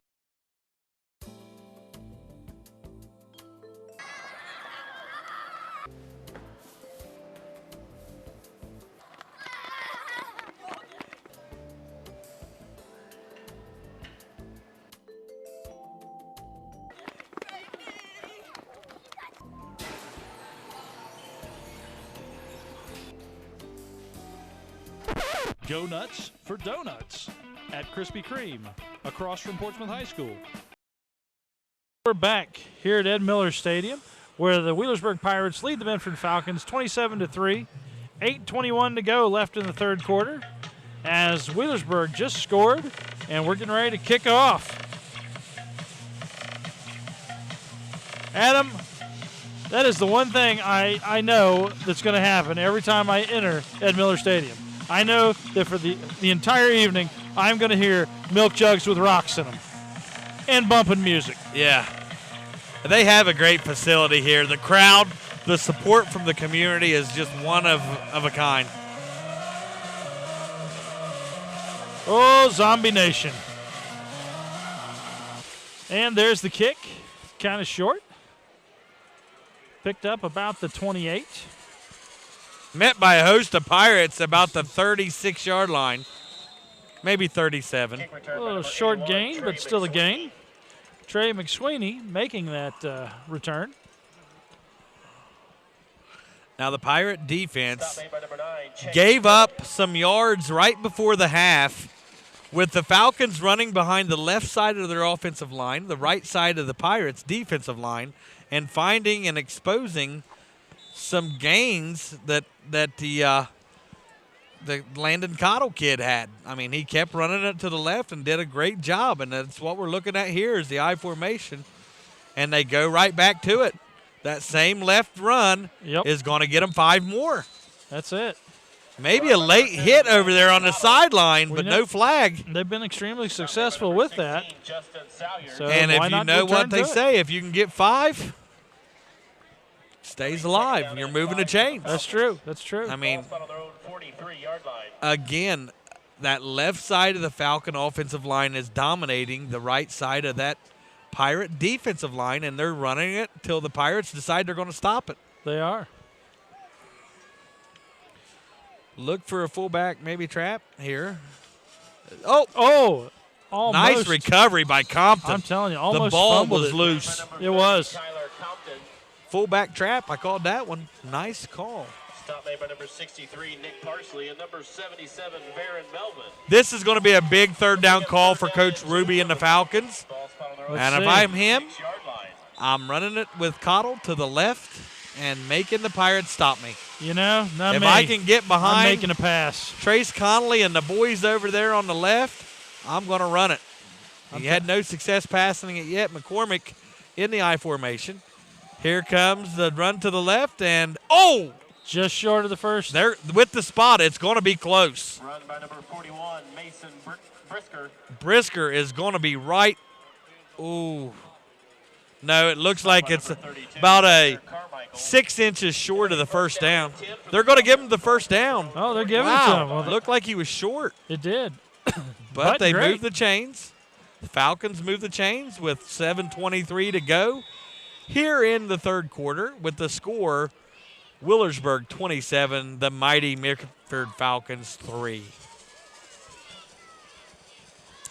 Go nuts for donuts at Krispy Kreme across from Portsmouth High School. We're back here at Ed Miller Stadium, where the Wheelersburg Pirates lead the Minford Falcons 27-3. 8:21 to go left in the third quarter, as Wheelersburg just scored, and we're getting ready to kick off. Adam, that is the one thing I know that's going to happen every time I enter Ed Miller Stadium. I know that for the entire evening, I'm going to hear milk jugs with rocks in them and bumping music. Yeah. They have a great facility here. The crowd, the support from the community is just one of a kind. Oh, Zombie Nation. And there's the kick. Kind of short. Picked up about the 28. Met by a host of Pirates about the 36-yard line, maybe 37. A little short gain, but still a gain. Trey McSweeney making that return. Now the Pirate defense gave up some yards right before the half, with the Falcons running behind the left side of their offensive line, the right side of the Pirates' defensive line, and finding and exposing some gains that the Landon Cottle kid had. I mean, he kept running it to the left and did a great job, and that's what we're looking at here is the I formation, and they go right back to it. That same left run is going to get them 5 more. That's it. Maybe a late hit over there on the sideline, but no flag. They've been extremely successful with that. So and if you know what they say, if you can get 5, stays alive, and you're moving the chains. That's true. That's true. I mean, again, that left side of the Falcon offensive line is dominating the right side of that Pirate defensive line, and they're running it till the Pirates decide they're going to stop it. They are. Look for a fullback, maybe trap here. Oh, almost. Nice recovery by Compton. I'm telling you, almost the ball fumbled was it. loose. It was. Fullback trap, I called that one. Nice call. Stop made by number 63, Nick Parsley, and number 77, Baron Melvin. This is going to be a big third down call for Coach Ruby and the Falcons. And if I'm him, I'm running it with Cottle to the left and making the Pirates stop me. You know, not if me. I can get behind I'm making a pass. Trace Connolly and the boys over there on the left, I'm going to run it. He had no success passing it yet. McCormick in the I formation. Here comes the run to the left, and just short of the first. There with the spot, it's going to be close. Run by number 41, Mason Brisker. Brisker is going to be right. Ooh. No, it looks like it's about a 6 inches short of the first down. They're going to give him the first down. Oh, they're giving it to him. Well, looked like he was short. It did. But they moved the chains. The Falcons moved the chains with 7:23 to go. Here in the third quarter with the score, Wheelersburg 27, the mighty Minford Falcons 3.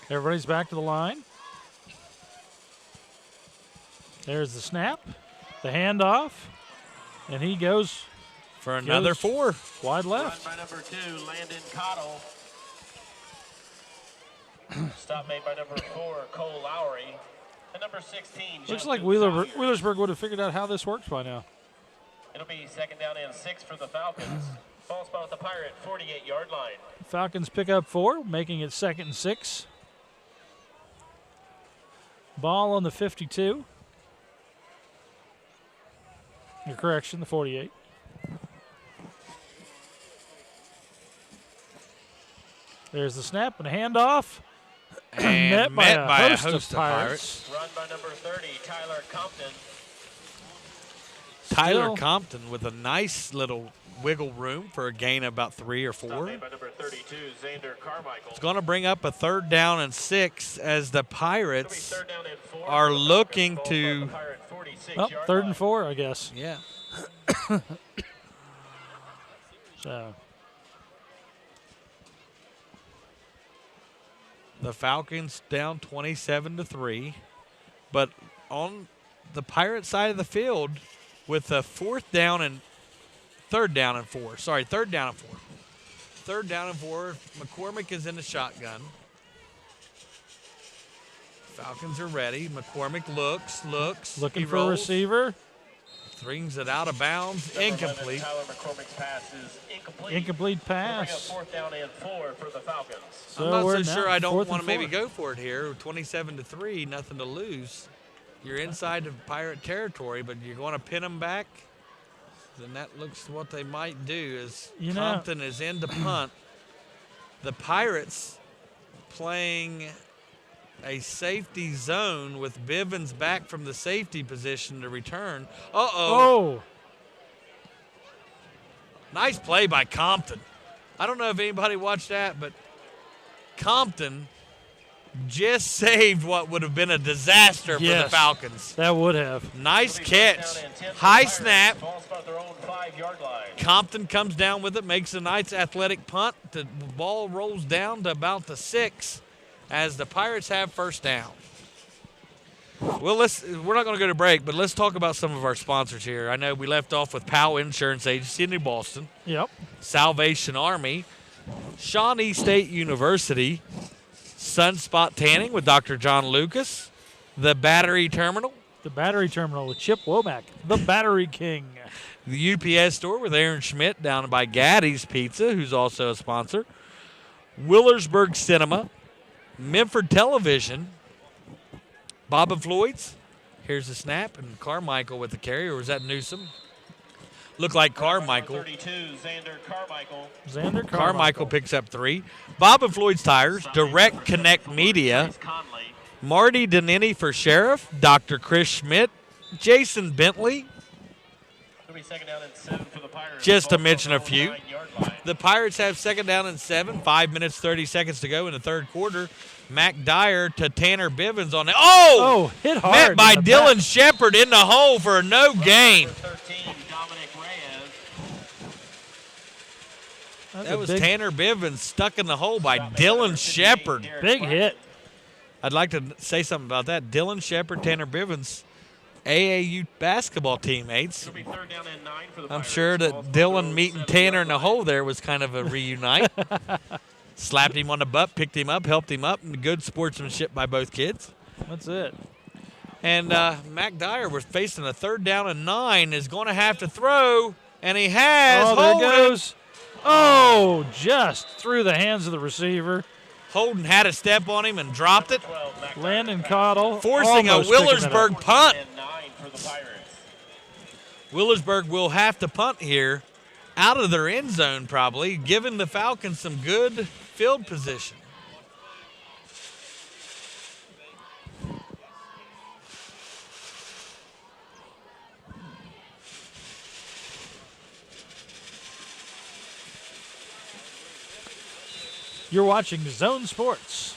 Everybody's back to the line. There's the snap, the handoff, and he goes for another 4. Wide left. Run by number 2, Landon Cottle. Stop made by number 4, Cole Lowry. And number 16, looks like Wheelersburg would have figured out how this works by now. It'll be second down and 6 for the Falcons. Ball spot at the Pirate 48-yard line. Falcons pick up 4, making it 2nd and 6. Ball on the 52. Your correction, the 48. There's the snap and a handoff. And met by a host of Pirates. Run by number 30, Tyler Compton. Tyler Compton with a nice little wiggle room for a gain of about 3 or 4. By number 32, Xander Carmichael. It's going to bring up a 3rd down and 6 as the Pirates are looking to. Oh, 3rd and 4, I guess. Yeah. So the Falcons down 27-3, but on the Pirate side of the field with the 3rd down and 4. Sorry, 3rd down and 4. 3rd down and 4. McCormick is in the shotgun. Falcons are ready. McCormick looks. Looking He for a rolls. receiver. Brings it out of bounds. Incomplete. Tyler McCormick's pass is incomplete. Incomplete pass. Bring up 4th down and 4 for the Falcons. So I'm not we're so now sure I don't 4th want and to maybe 4. go for it here. 27-3, nothing to lose. You're inside of Pirate territory, but you're going to pin them back. Then that looks what they might do is Compton is in to punt. The Pirates playing a safety zone with Bivens back from the safety position to return. Oh. Nice play by Compton. I don't know if anybody watched that, but Compton just saved what would have been a disaster for the Falcons. That would have. Nice catch. High snap. Compton comes down with it, makes a nice athletic punt. The ball rolls down to about the 6 as the Pirates have 1st down. Well, we're not going to go to break, but let's talk about some of our sponsors here. I know we left off with Powell Insurance Agency in New Boston. Yep. Salvation Army, Shawnee State University, Sunspot Tanning with Dr. John Lucas, the Battery Terminal. The Battery Terminal with Chip Womack, the Battery King. The UPS Store with Aaron Schmidt down by Gaddy's Pizza, who's also a sponsor. Wheelersburg Cinema, Minford Television, Bob and Floyd's. Here's the snap, and Carmichael with the carry, or was that Newsom? Looked like Carmichael. 32, Xander Carmichael. Carmichael picks up 3. Bob and Floyd's Tires, Direct Connect Media, Marty Danini for Sheriff, Dr. Chris Schmidt, Jason Bentley, just to mention a few. The Pirates have 2nd down and 7, 5 minutes, 30 seconds to go in the 3rd quarter. Mac Dyer to Tanner Bivens on the hit hard. Met by Dylan Shepard in the hole for a no gain. That was Tanner Bivens stuck in the hole by Dylan Shepard. Big hit. I'd like to say something about that. Dylan Shepard, Tanner Bivens, AAU basketball teammates. I'm sure that Dylan meeting Tanner in the hole there was kind of a reunite. Slapped him on the butt, picked him up, helped him up, and good sportsmanship by both kids. That's it. And Mac Dyer was facing a 3rd down and 9, is going to have to throw, and he has. Oh, there it goes. Oh, just through the hands of the receiver. Holden had a step on him and dropped it. Landon Cottle forcing a Wheelersburg punt. Wheelersburg will have to punt here out of their end zone probably, giving the Falcons some good field position. You're watching Zone Sports.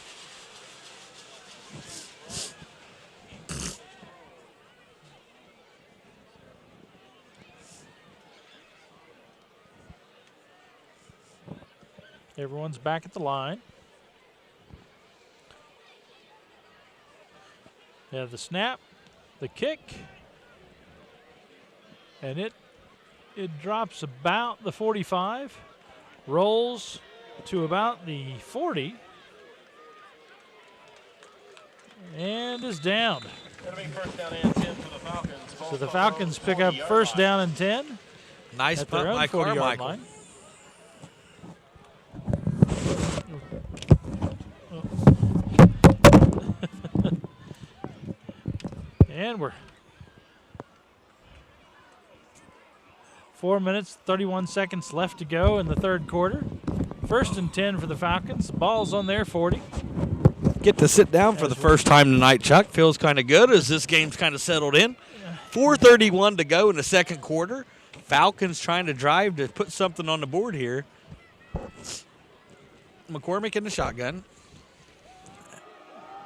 Everyone's back at the line. They have the snap, the kick, and it drops about the 45, rolls to about the 40, and is down. So the Falcons pick up 1st down and 10. Nice punt by Carmichael. And we're 4 minutes, 31 seconds left to go in the 3rd quarter. 1st and 10 for the Falcons. Ball's on their 40. Get to sit down for the first time tonight, Chuck. Feels kind of good as this game's kind of settled in. 4:31 to go in the 2nd quarter. Falcons trying to drive to put something on the board here. McCormick in the shotgun.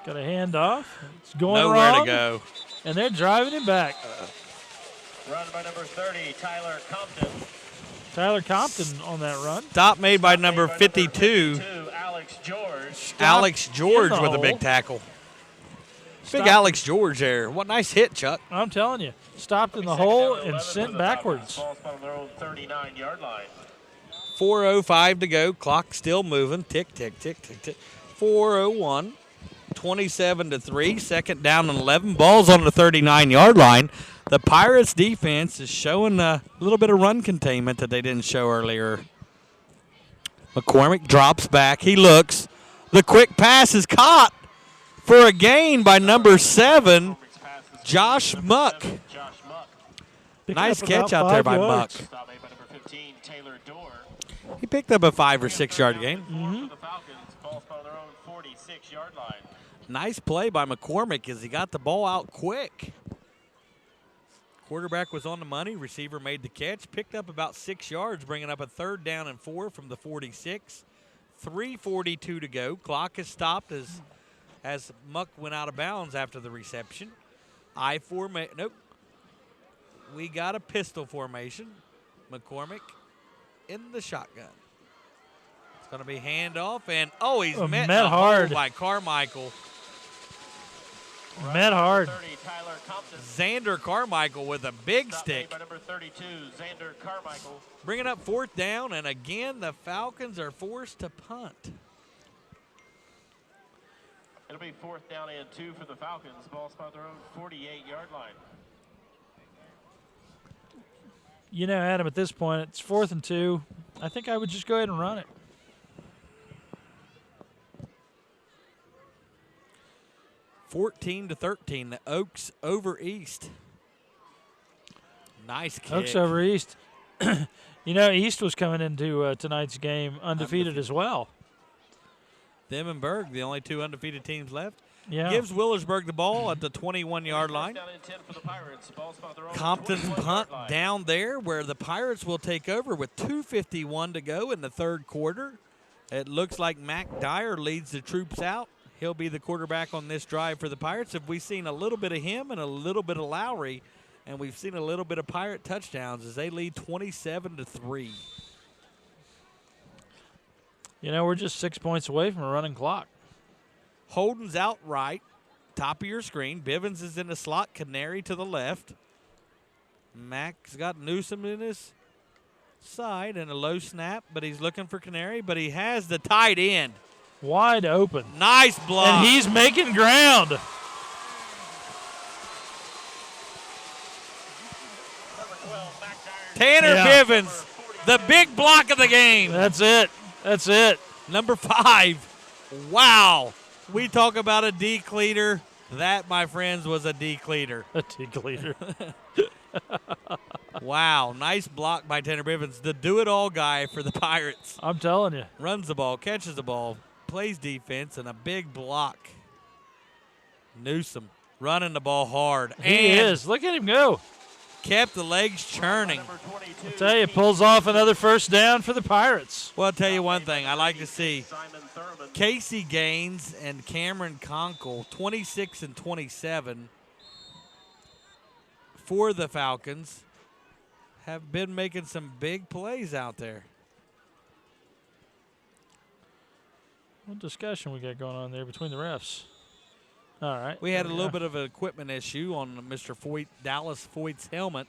Got a handoff. It's going Nowhere wrong. to go. And they're driving him back. Run by number 30, Tyler Compton. Tyler Compton on that run. Stop made by number 52. Alex George. Alex George in the with a hole. big tackle. Big Stop. Alex George there. What nice hit, Chuck. I'm telling you. Stopped in the hole and sent backwards. Ball spot on their own 39-yard line. 4:05 to go. Clock still moving. Tick, tick, tick, tick, tick. 4:01. 27-3. Second down and 11. Ball's on the 39-yard line. The Pirates defense is showing a little bit of run containment that they didn't show earlier. McCormick drops back. He looks. The quick pass is caught for a gain by number 7, Josh Muck. Nice catch out there by Muck. He picked up a 5 or 6 yard gain. Nice play by McCormick as he got the ball out quick. Quarterback was on the money. Receiver made the catch. Picked up about 6 yards, bringing up a 3rd down and 4 from the 46. 3:42 to go. Clock is stopped as Muck went out of bounds after the reception. Nope. We got a pistol formation. McCormick in the shotgun. It's going to be handoff, and he's met hard by Carmichael. Met hard. 30, Tyler Compton. Xander Carmichael with a big stick. By number 32, Xander Carmichael. Bringing up 4th down, and again the Falcons are forced to punt. It'll be 4th down and 2 for the Falcons. Ball spot their own 48-yard line. You know, Adam, at this point, it's 4th and 2. I think I would just go ahead and run it. 14-13, the Oaks over East. Nice kick. Oaks over East. You know, East was coming into tonight's game undefeated as well. Them and Berg, the only 2 undefeated teams left. Yeah. Gives Wheelersburg the ball at the 21-yard line. Compton punt down there where the Pirates will take over with 2:51 to go in the 3rd quarter. It looks like Mac Dyer leads the troops out. He'll be the quarterback on this drive for the Pirates. We've seen a little bit of him and a little bit of Lowry, and we've seen a little bit of Pirate touchdowns as they lead 27-3. You know, we're just 6 points away from a running clock. Holden's out right, top of your screen. Bivens is in the slot, Canary to the left. Mac's got Newsom in his side and a low snap, but he's looking for Canary, but he has the tight end. Wide open. Nice block. And he's making ground. Tanner Bivens, the big block of the game. That's it. That's it. Number 5. Wow. We talk about a decleater. That, my friends, was a decleater. A decleater. Wow. Nice block by Tanner Bivens, the do-it-all guy for the Pirates. I'm telling you. Runs the ball, catches the ball, plays defense, and a big block. Newsom running the ball hard. He is. Look at him go. Kept the legs churning. I tell you, pulls off another 1st down for the Pirates. Well, I'll tell you one thing I like to see. Casey Gaines and Cameron Conkle, 26 and 27 for the Falcons, have been making some big plays out there. What discussion we got going on there between the refs? All right. We had a little bit of an equipment issue on Mr. Foyt, Dallas Foyt's helmet.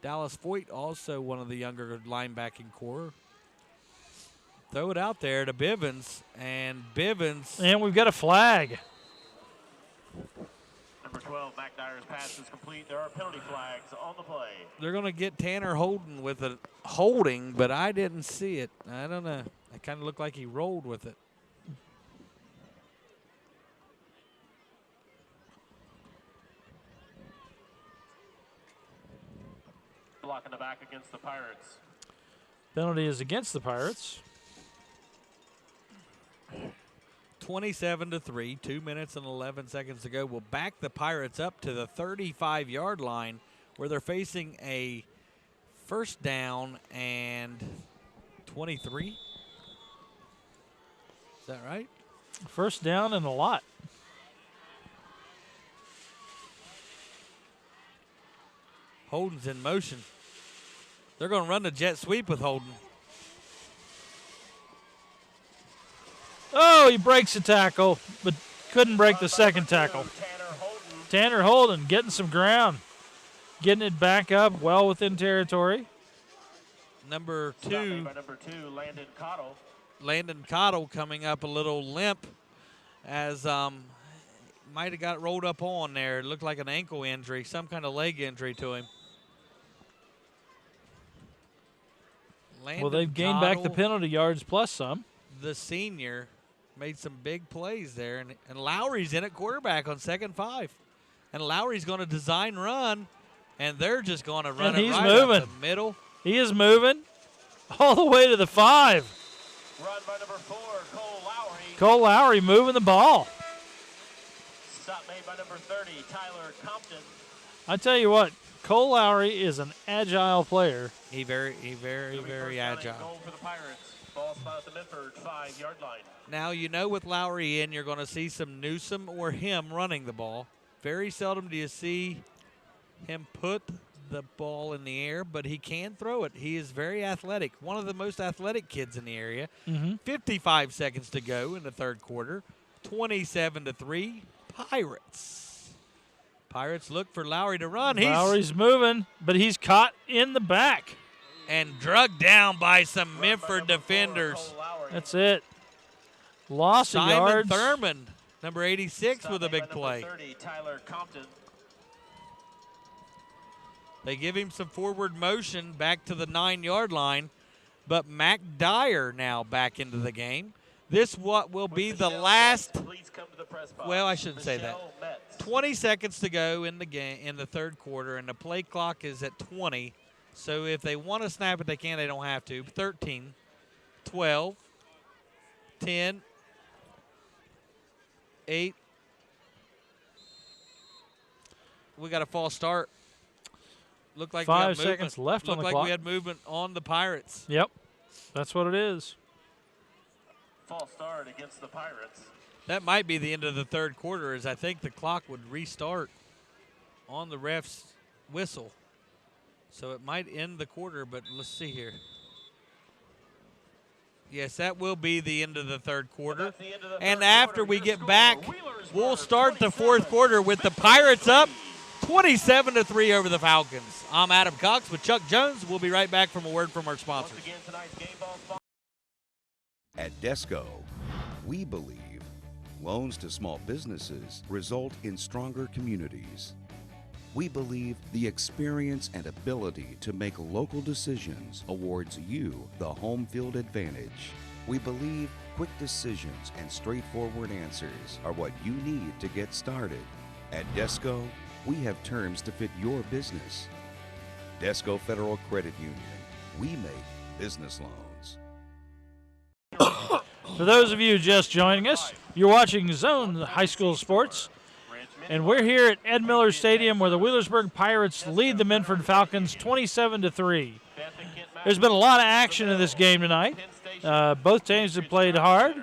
Dallas Foyt, also one of the younger linebacking core. Throw it out there to Bivens, and Bivens. And we've got a flag. Number 12, Mac Dyer's pass is complete. There are penalty flags on the play. They're going to get Tanner Holden with a holding, but I didn't see it. I don't know. It kind of looked like he rolled with it. Block in the back against the Pirates. Penalty is against the Pirates. 27-3, 2 minutes and 11 seconds to go. Will back the Pirates up to the 35-yard line where they're facing a First down and 23. Is that right? First down and a lot. Holden's in motion. They're going to run the jet sweep with Holden. Oh, he breaks the tackle, but couldn't break the second tackle. Tanner Holden getting some ground, getting it back up well within territory. Number two, Landon Cottle. Landon Cottle coming up a little limp as might have got rolled up on there. It looked like an ankle injury, some kind of leg injury to him. Well, they've gained back the penalty yards plus some. The senior made some big plays there, and Lowry's in at quarterback on 2nd 5. And Lowry's going to design run, and they're just going to run it right moving. up the middle. He is moving all the way to the 5. Run by number 4, Cole Lowry. Cole Lowry moving the ball. Stop made by number 30, Tyler Compton. I tell you what, Cole Lowry is an agile player. He very agile. Goal for the Pirates. Ball spot at the Minford 5-yard line. Now, you know with Lowry in, you're going to see some Newsom or him running the ball. Very seldom do you see him put the ball in the air, but he can throw it. He is very athletic, one of the most athletic kids in the area. 55 seconds to go in the third quarter. 27-3, Pirates. Pirates look for Lowry to run. Lowry's moving, but he's caught in the back. And drugged down by some Minford defenders. That's it. Loss of yards. Simon Thurman, number 86, with a big play. 30, Tyler Compton. They give him some forward motion back to the 9-yard line, but Mac Dyer now back into the game. This what will be the last. Well, I shouldn't say that. 20 seconds to go in the game in the third quarter, and the play clock is at 20. So if they want to snap it, they can. They don't have to. 13, 12, 10, 8. We got a false start. Looked like 5 seconds left on the clock. clock. We had movement on the Pirates. Yep, that's what it is. False start against the Pirates. That might be the end of the third quarter, as I think the clock would restart on the ref's whistle. So it might end the quarter, but let's see here. Yes, that will be the end of the third quarter. And after we get back, we'll start the fourth quarter with the Pirates up 27-3 over the Falcons. I'm Adam Cox with Chuck Jones. We'll be right back from a word from our sponsors. At Desco, we believe loans to small businesses result in stronger communities. We believe the experience and ability to make local decisions awards you the home field advantage. We believe quick decisions and straightforward answers are what you need to get started. At Desco, we have terms to fit your business. Desco Federal Credit Union. We make business loans. For those of you just joining us, you're watching Zone High School Sports. And we're here at Ed Miller Stadium where the Wheelersburg Pirates lead the Minford Falcons 27-3. There's been a lot of action in this game tonight. Both teams have played hard.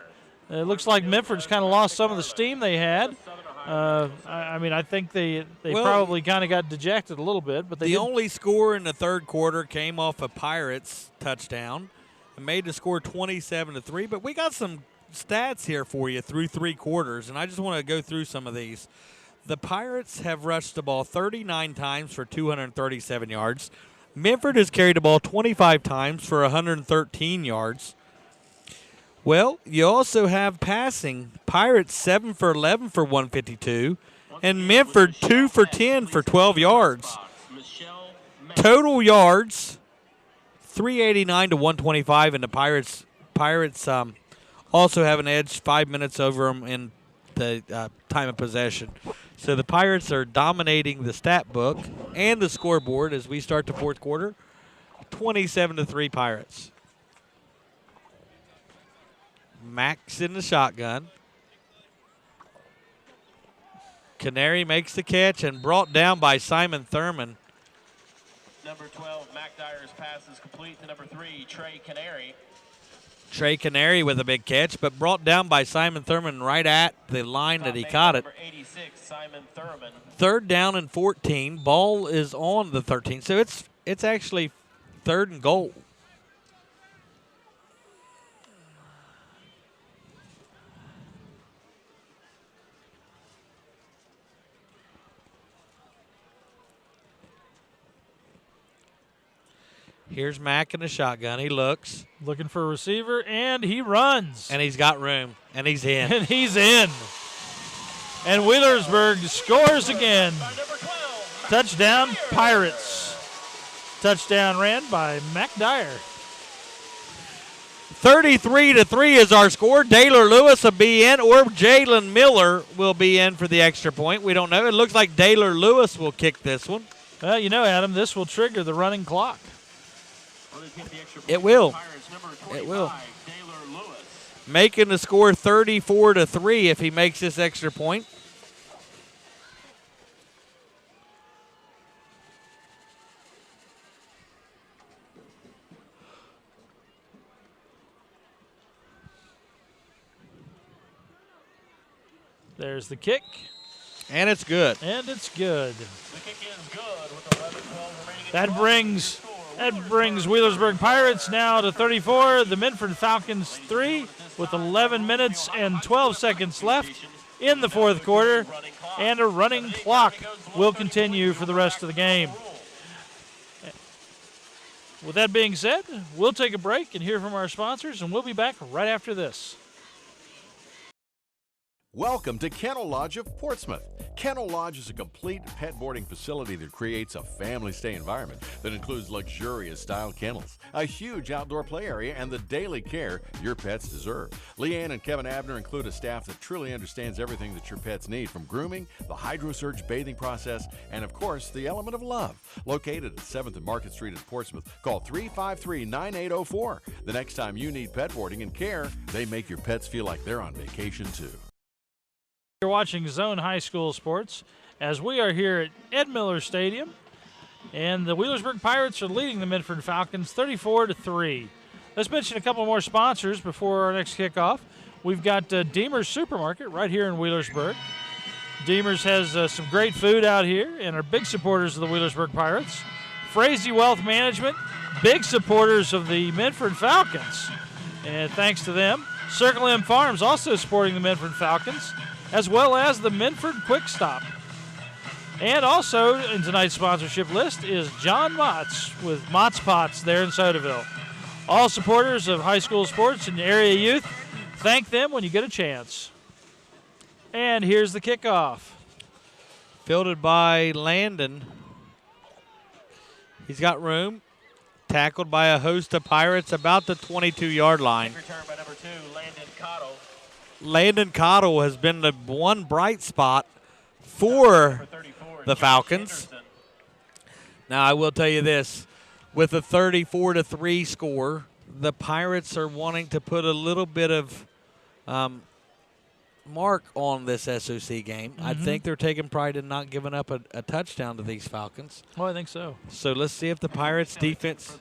It looks like Minford's kind of lost some of the steam they had. I mean, I think they probably kind of got dejected a little bit. But the only score in the third quarter came off a Pirates touchdown and made the score 27-3. But we got some stats here for you through three quarters, and I just want to go through some of these. The Pirates have rushed the ball 39 times for 237 yards. Minford has carried the ball 25 times for 113 yards. Well, you also have passing. Pirates 7 for 11 for 152, and Minford 2 for 10 for 12 yards. Total yards 389 to 125, and the Pirates also have an edge 5 minutes over them in the time of possession. So the Pirates are dominating the stat book and the scoreboard as we start the fourth quarter. 27-3 Pirates. Max in the shotgun. Canary makes the catch and brought down by Simon Thurman. Number 12, Mac Dyer's pass is complete to number 3, Trey Canary. Trey Canary with a big catch, but brought down by Simon Thurman right at the line that he caught it. Number 86, Simon Thurman. 3rd down and 14. Ball is on the 13, so it's actually 3rd and goal. Here's Mack in the shotgun. He looks. Looking for a receiver, and he runs. And he's got room, and he's in. And he's in. And Wheelersburg scores again. Touchdown, Pirates. Touchdown ran by Mac Dyer. 33-3 is our score. Daylor Lewis will be in, or Jalen Miller will be in for the extra point. We don't know. It looks like Daylor Lewis will kick this one. Well, you know, Adam, this will trigger the running clock. It will. It will. Making the score 34-3 if he makes this extra point. There's the kick. And it's good. And it's good. The kick is good with 11-12 remaining. That brings Wheelersburg Pirates now to 34. The Minford Falcons 3 with 11 minutes and 12 seconds left in the 4th quarter. And a running clock will continue for the rest of the game. With that being said, we'll take a break and hear from our sponsors, and we'll be back right after this. Welcome to Kennel Lodge of Portsmouth. Kennel Lodge is a complete pet boarding facility that creates a family stay environment that includes luxurious style kennels, a huge outdoor play area, and the daily care your pets deserve. Leanne and Kevin Abner include a staff that truly understands everything that your pets need, from grooming, the HydroSurge bathing process, and of course, the element of love. Located at 7th and Market Street in Portsmouth, call 353-9804. The next time you need pet boarding and care, they make your pets feel like they're on vacation too. You're watching Zone High School Sports as we are here at Ed Miller Stadium, and the Wheelersburg Pirates are leading the Minford Falcons 34-3. Let's mention a couple more sponsors before our next kickoff. We've got Deemer's Supermarket right here in Wheelersburg. Deemer's has some great food out here and are big supporters of the Wheelersburg Pirates. Frazee Wealth Management, big supporters of the Minford Falcons, and thanks to them. Circle M Farms also supporting the Minford Falcons, as well as the Minford Quick Stop. And also in tonight's sponsorship list is John Mott's with Mott's Pots there in Sodaville. All supporters of high school sports and area youth, thank them when you get a chance. And here's the kickoff. Fielded by Landon. He's got room. Tackled by a host of Pirates about the 22-yard line. Return by number 2, Landon Cottle. Landon Cottle has been the one bright spot for the Falcons. Now, I will tell you this. With a 34-3 score, the Pirates are wanting to put a little bit of mark on this SOC game. I think they're taking pride in not giving up a touchdown to these Falcons. Oh, I think so. So let's see if the Pirates defense.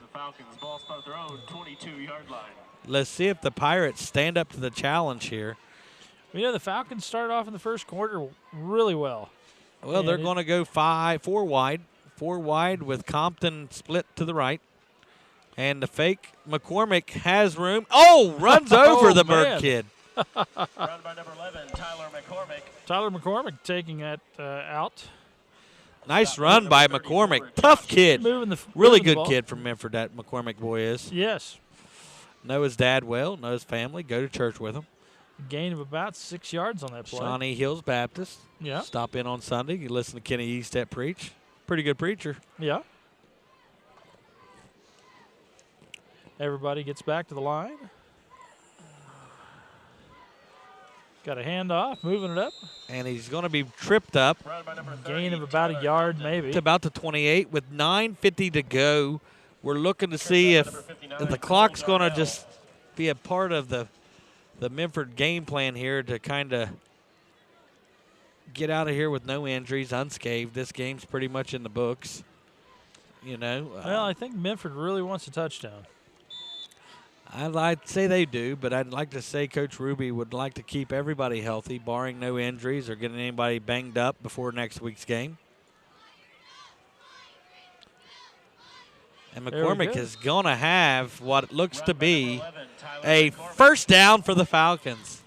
Let's see if the Pirates stand up to the challenge here. You know, the Falcons started off in the first quarter really well. Well, they're going to go 4 wide. 4 wide with Compton split to the right. And the fake McCormick has room. Oh, runs over the Burke kid. Run by number 11, Tyler McCormick. Tyler McCormick taking that out. Nice run by McCormick. Tough kid. Really good ball. kid from Minford, that McCormick boy is. Yes. Know his dad well, know his family, go to church with him. Gain of about 6 yards on that play. Shawnee Hills Baptist. Yeah. Stop in on Sunday. You listen to Kenny Eastet preach. Pretty good preacher. Yeah. Everybody gets back to the line. Got a handoff, moving it up. And he's going to be tripped up. Gain of about a yard, maybe. It's about the 28 with 9:50 to go. We're looking to see if the clock's going to just be a part of the Minford game plan here to kind of get out of here with no injuries, unscathed. This game's pretty much in the books. you know. Well, I think Minford really wants a touchdown. I'd say they do, but I'd like to say Coach Ruby would like to keep everybody healthy, barring no injuries or getting anybody banged up before next week's game. And McCormick is going to have what looks to be a first down for the Falcons.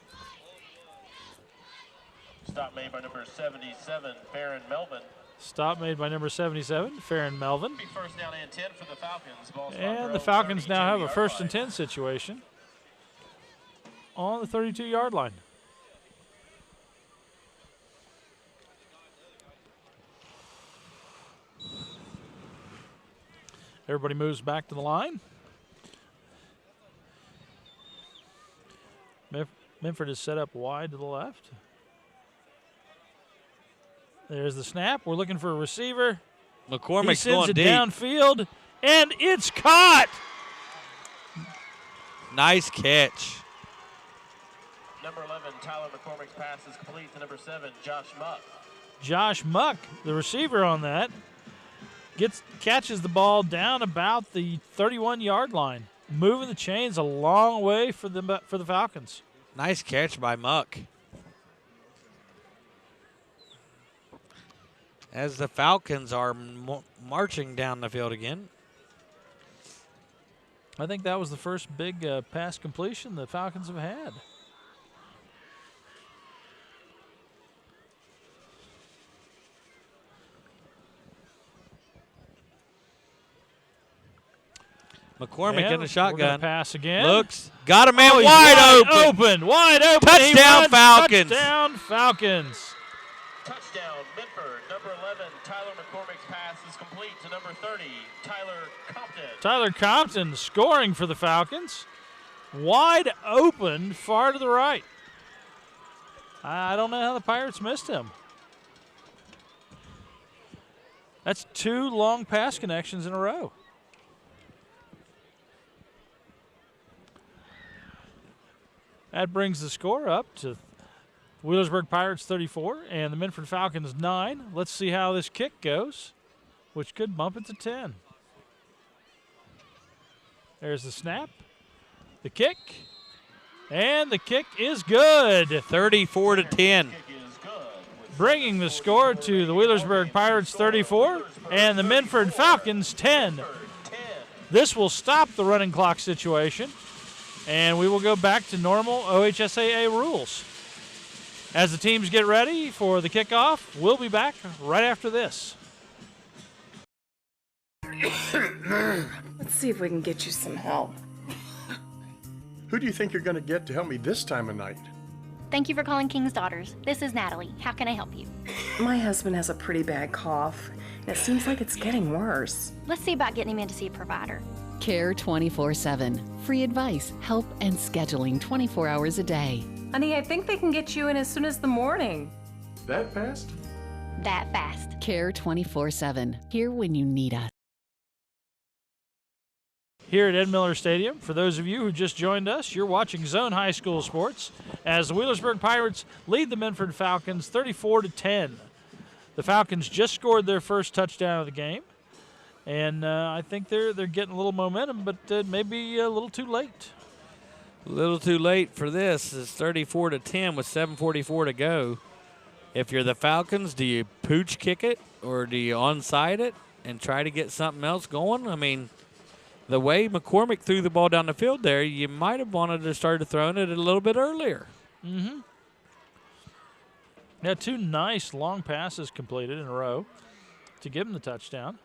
Stop made by number 77, Farron Melvin. Stop made by number 77, Farron Melvin. Be first down and 10 for the Falcons. Ball's And the Falcons now have a 1st and 10 situation on the 32-yard line. Everybody moves back to the line. Minford is set up wide to the left. There's the snap. We're looking for a receiver. McCormick's he going sends it deep. downfield, and it's caught. Nice catch. Number 11, Tyler McCormick's pass is complete to number 7, Josh Muck. Josh Muck, the receiver on that, catches the ball down about the 31-yard line, moving the chains a long way for the Falcons. Nice catch by Muck. As the Falcons are marching down the field again. I think that was the first big pass completion the Falcons have had. McCormick in the shotgun. We're gonna pass again. Looks. Got a man wide open. Wide open. Touchdown, Falcons. Touchdown, Falcons. Touchdown, Minford. Number 11, Tyler McCormick's pass is complete to number 30, Tyler Compton. Tyler Compton scoring for the Falcons. Wide open, far to the right. I don't know how the Pirates missed him. That's 2 long pass connections in a row. That brings the score up to Wheelersburg Pirates 34 and the Minford Falcons 9. Let's see how this kick goes, which could bump it to 10. There's the snap, the kick, and the kick is good. 34-10. Bringing the score to the Wheelersburg Pirates 34 and the Minford Falcons 10. This will stop the running clock situation, and we will go back to normal OHSAA rules. As the teams get ready for the kickoff, we'll be back right after this. Let's see if we can get you some help. Who do you think you're going to get to help me this time of night? Thank you for calling King's Daughters. This is Natalie. How can I help you? My husband has a pretty bad cough, and it seems like it's getting worse. Let's see about getting him in to see a provider. Care 24/7. Free advice, help, and scheduling 24 hours a day. Honey, I think they can get you in as soon as the morning. That fast? That fast. Care 24/7. Here when you need us. Here at Ed Miller Stadium, for those of you who just joined us, you're watching Zone High School Sports as the Wheelersburg Pirates lead the Minford Falcons 34-10. The Falcons just scored their first touchdown of the game, and I think they're getting a little momentum, but maybe a little too late. A little too late for this. It's 34-10 with 7:44 to go. If you're the Falcons, do you pooch kick it or do you onside it and try to get something else going? I mean, the way McCormick threw the ball down the field there, you might have wanted to start throwing it a little bit earlier. Mm-hmm. Yeah, 2 nice long passes completed in a row to give him the touchdown.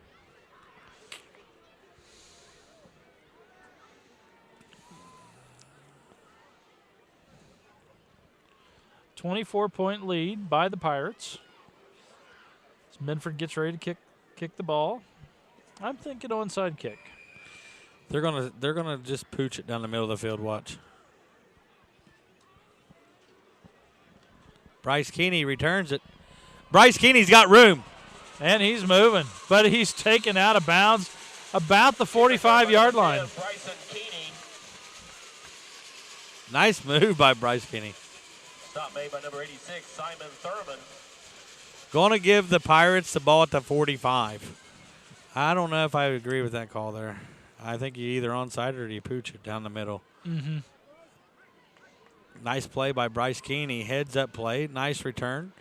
.24 lead by the Pirates. As Minford gets ready to kick the ball. I'm thinking onside kick. They're gonna just pooch it down the middle of the field. Watch. Bryce Keeney returns it. Bryce Keeney's got room. And he's moving, but he's taken out of bounds about the 45-yard line. Nice move by Bryce Keeney. Stop made by number 86, Simon Thurman. Going to give the Pirates the ball at the 45. I don't know if I agree with that call there. I think you either onside or you pooch it down the middle. Mm-hmm. Nice play by Bryce Keeney. Heads up play. Nice return.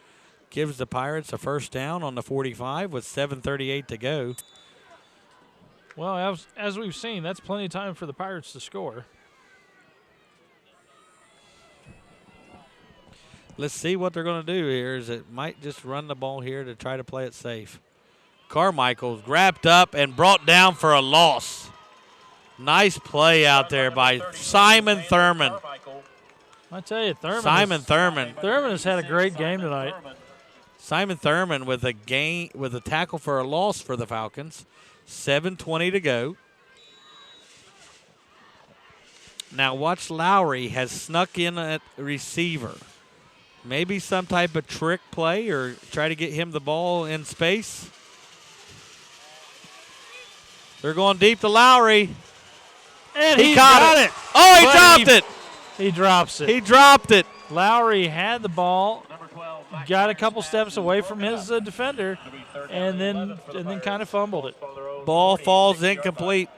Gives the Pirates a first down on the 45 with 7:38 to go. Well, as we've seen, that's plenty of time for the Pirates to score. Let's see what they're going to do here. Is it might just run the ball here to try to play it safe. Carmichael's grabbed up and brought down for a loss. Nice play out there by Simon Thurman. I tell you, Thurman has had a great game tonight. Simon Thurman with a tackle for a loss for the Falcons. 7:20 to go. Now watch Lowry has snuck in at receiver. Maybe some type of trick play or try to get him the ball in space. They're going deep to Lowry. And he got it. Oh, he dropped it. He drops it. He dropped it. Lowry had the ball, got a couple steps away from his defender, and then kind of fumbled it. Ball falls incomplete.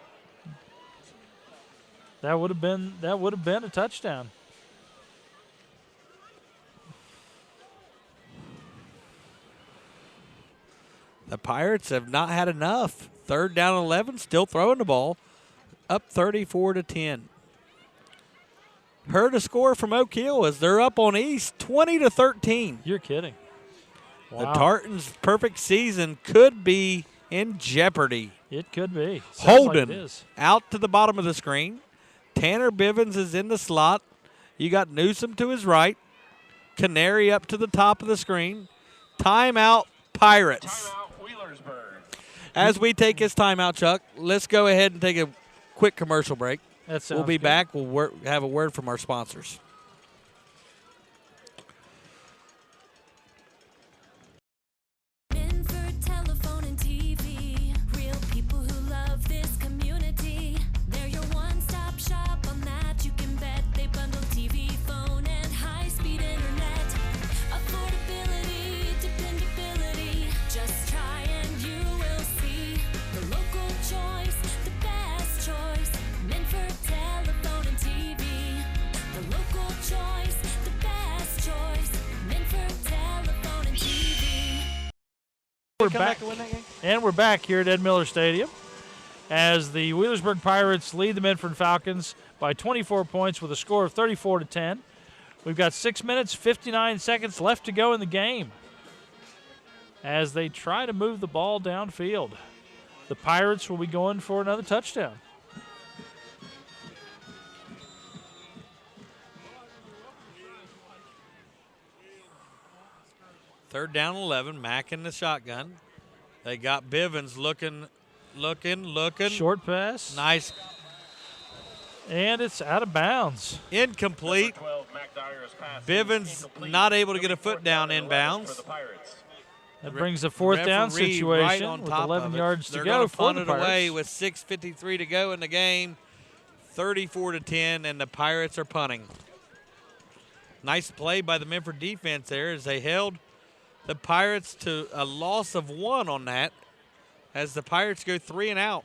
That would have been a touchdown. The Pirates have not had enough. 3rd down 11, still throwing the ball. Up 34-10. Heard a score from Oak Hill as they're up on East 20-13. You're kidding. Wow. The Tartans' perfect season could be in jeopardy. It could be. Holden like it is. out to the bottom of the screen. Tanner Bivens is in the slot. You got Newsom to his right. Canary up to the top of the screen. Timeout, Pirates. Timeout, Wheelersburg. As we take his timeout, Chuck, let's go ahead and take a quick commercial break. We'll be back. We'll have a word from our sponsors. Minford Telephone and TV. Real people who love this community. They're your one-stop shop on that you can bet. They bundle TV, phone, and high-speed internet. Affordability, dependability. Just try and you will see. The local choice, the best choice. Minford Telephone and TV. The local choice, the best choice. Minford Telephone and TV. We're back to win that game. And we're back here at Ed Miller Stadium as the Wheelersburg Pirates lead the Minford Falcons by 24 points with a score of 34-10. We've got 6 minutes, 59 seconds left to go in the game as they try to move the ball downfield. The Pirates will be going for another touchdown. Third down 11, Mack in the shotgun. They got Bivens looking. Short pass. Nice. And it's out of bounds. Incomplete. Bivens not able to get a foot down inbounds. That brings a fourth down situation right with 11 yards to They're go gonna for punt the it Pirates. away with 6:53 to go in the game. 34-10, and the Pirates are punting. Nice play by the Minford defense there as they held the Pirates to a loss of 1 on that as the Pirates go 3 and out.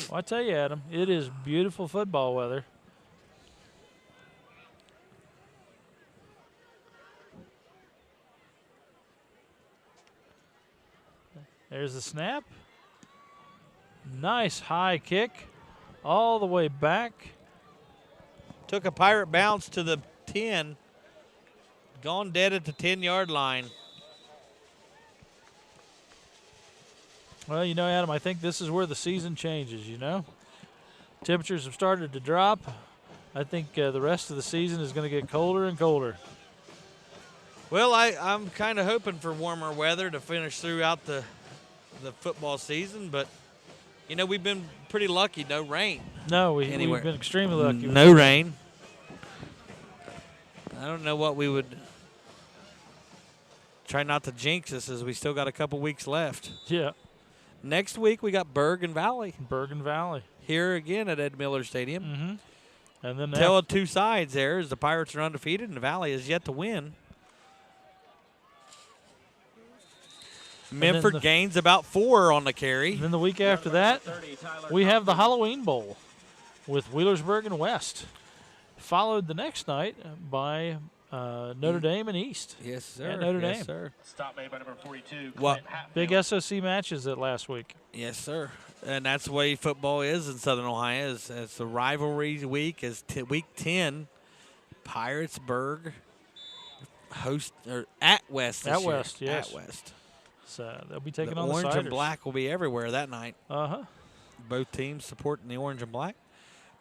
Well, I tell you, Adam, it is beautiful football weather. There's the snap. Nice high kick all the way back. Took a Pirate bounce to the 10. Gone dead at the 10-yard line. Well, you know, Adam, I think this is where the season changes, you know. Temperatures have started to drop. I think the rest of the season is going to get colder and colder. Well, I'm kind of hoping for warmer weather to finish throughout the football season, but, you know, we've been pretty lucky. No rain. No, we've been extremely lucky. No rain. I don't know what we would try not to jinx us as we still got a couple weeks left. Yeah. Next week we got Bergen Valley. Bergen Valley. Here again at Ed Miller Stadium. Mm-hmm. And then tell of two sides there as the Pirates are undefeated and the Valley is yet to win. Minford gains about 4 on the carry. And then the week after that, we have the Halloween Bowl with Wheelersburg and West, followed the next night by Notre Dame and East. Yes, sir. At Notre yes, Dame. sir. Stop made by number 42. What? Big SOC matches that last week. Yes, sir. And that's the way football is in Southern Ohio. It's a rivalry week. Is week 10, Piratesburg host or at West. This At year. West, yes. At West. So they'll be taking The on the orange Siders. and black will be everywhere that night. Uh-huh. Both teams supporting the orange and black.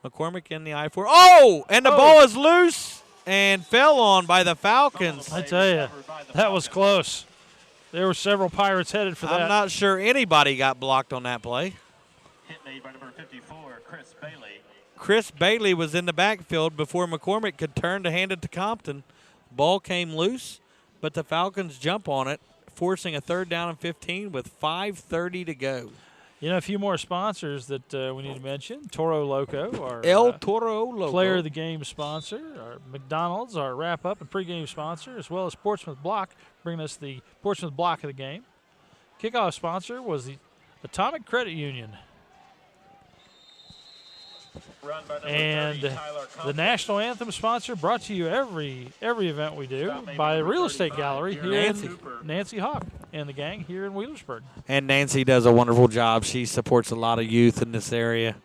McCormick in the I-4. Oh, and the ball is loose and fell on by the Falcons. I tell you, that was close. There were several Pirates headed for that. I'm not sure anybody got blocked on that play. Hit made by number 54, Chris Bailey. Chris Bailey was in the backfield before McCormick could turn to hand it to Compton. Ball came loose, but the Falcons jump on it, forcing a 3rd down and 15 with 5:30 to go. You know, a few more sponsors that we need to mention. Toro Loco, our El Toro Loco. player of the game sponsor. Our McDonald's, our wrap-up and pregame sponsor, as well as Portsmouth Block, bringing us the Portsmouth Block of the game. Kickoff sponsor was the Atomic Credit Union. And the national anthem sponsor brought to you every event we do by Real Estate Gallery here in Nancy Hawk and the gang here in Wheelersburg. And Nancy does a wonderful job. She supports a lot of youth in this area.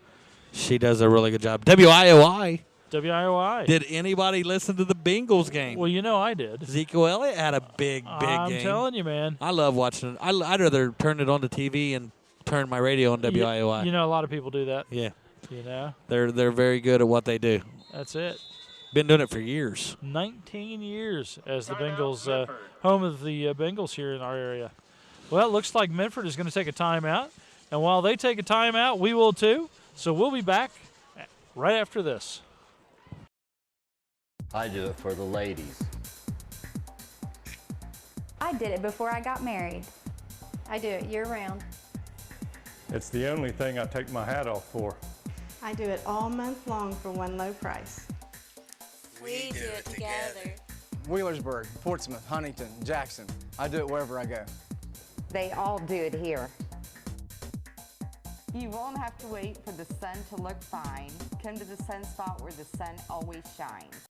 She does a really good job. WIOI. WIOI. Did anybody listen to the Bengals game? Well, you know I did. Ezekiel Elliott had a big game. I'm telling you, man. I love watching it. I'd rather turn it on the TV and turn my radio on WIOI. You know, a lot of people do that. Yeah. You know? They're very good at what they do. That's it. Been doing it for years. 19 years as the Bengals, home of the Bengals here in our area. Well, it looks like Minford is going to take a timeout. And while they take a timeout, we will too. So we'll be back right after this. I do it for the ladies. I did it before I got married. I do it year-round. It's the only thing I take my hat off for. I do it all month long for one low price. We do it together. Wheelersburg, Portsmouth, Huntington, Jackson. I do it wherever I go. They all do it here. You won't have to wait for the sun to look fine. Come to the sun spot where the sun always shines.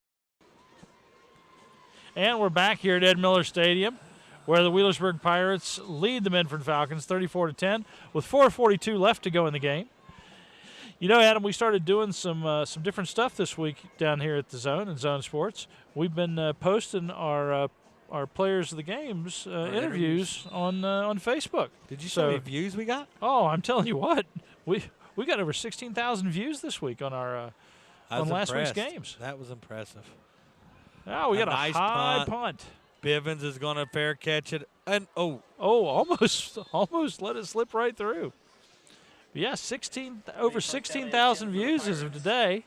And we're back here at Ed Miller Stadium, where the Wheelersburg Pirates lead the Minford Falcons 34-10 with 4:42 left to go in the game. You know, Adam, we started doing some different stuff this week down here at the Zone and Zone Sports. We've been posting our players of the games interviews on Facebook. Did you see how many views we got? Oh, I'm telling you what, we got over 16,000 views this week on our on last week's games. That was impressive. Oh, we got a nice high punt. Bivens is going to fair catch it, and almost let it slip right through. Yeah, over 16,000 views as of today.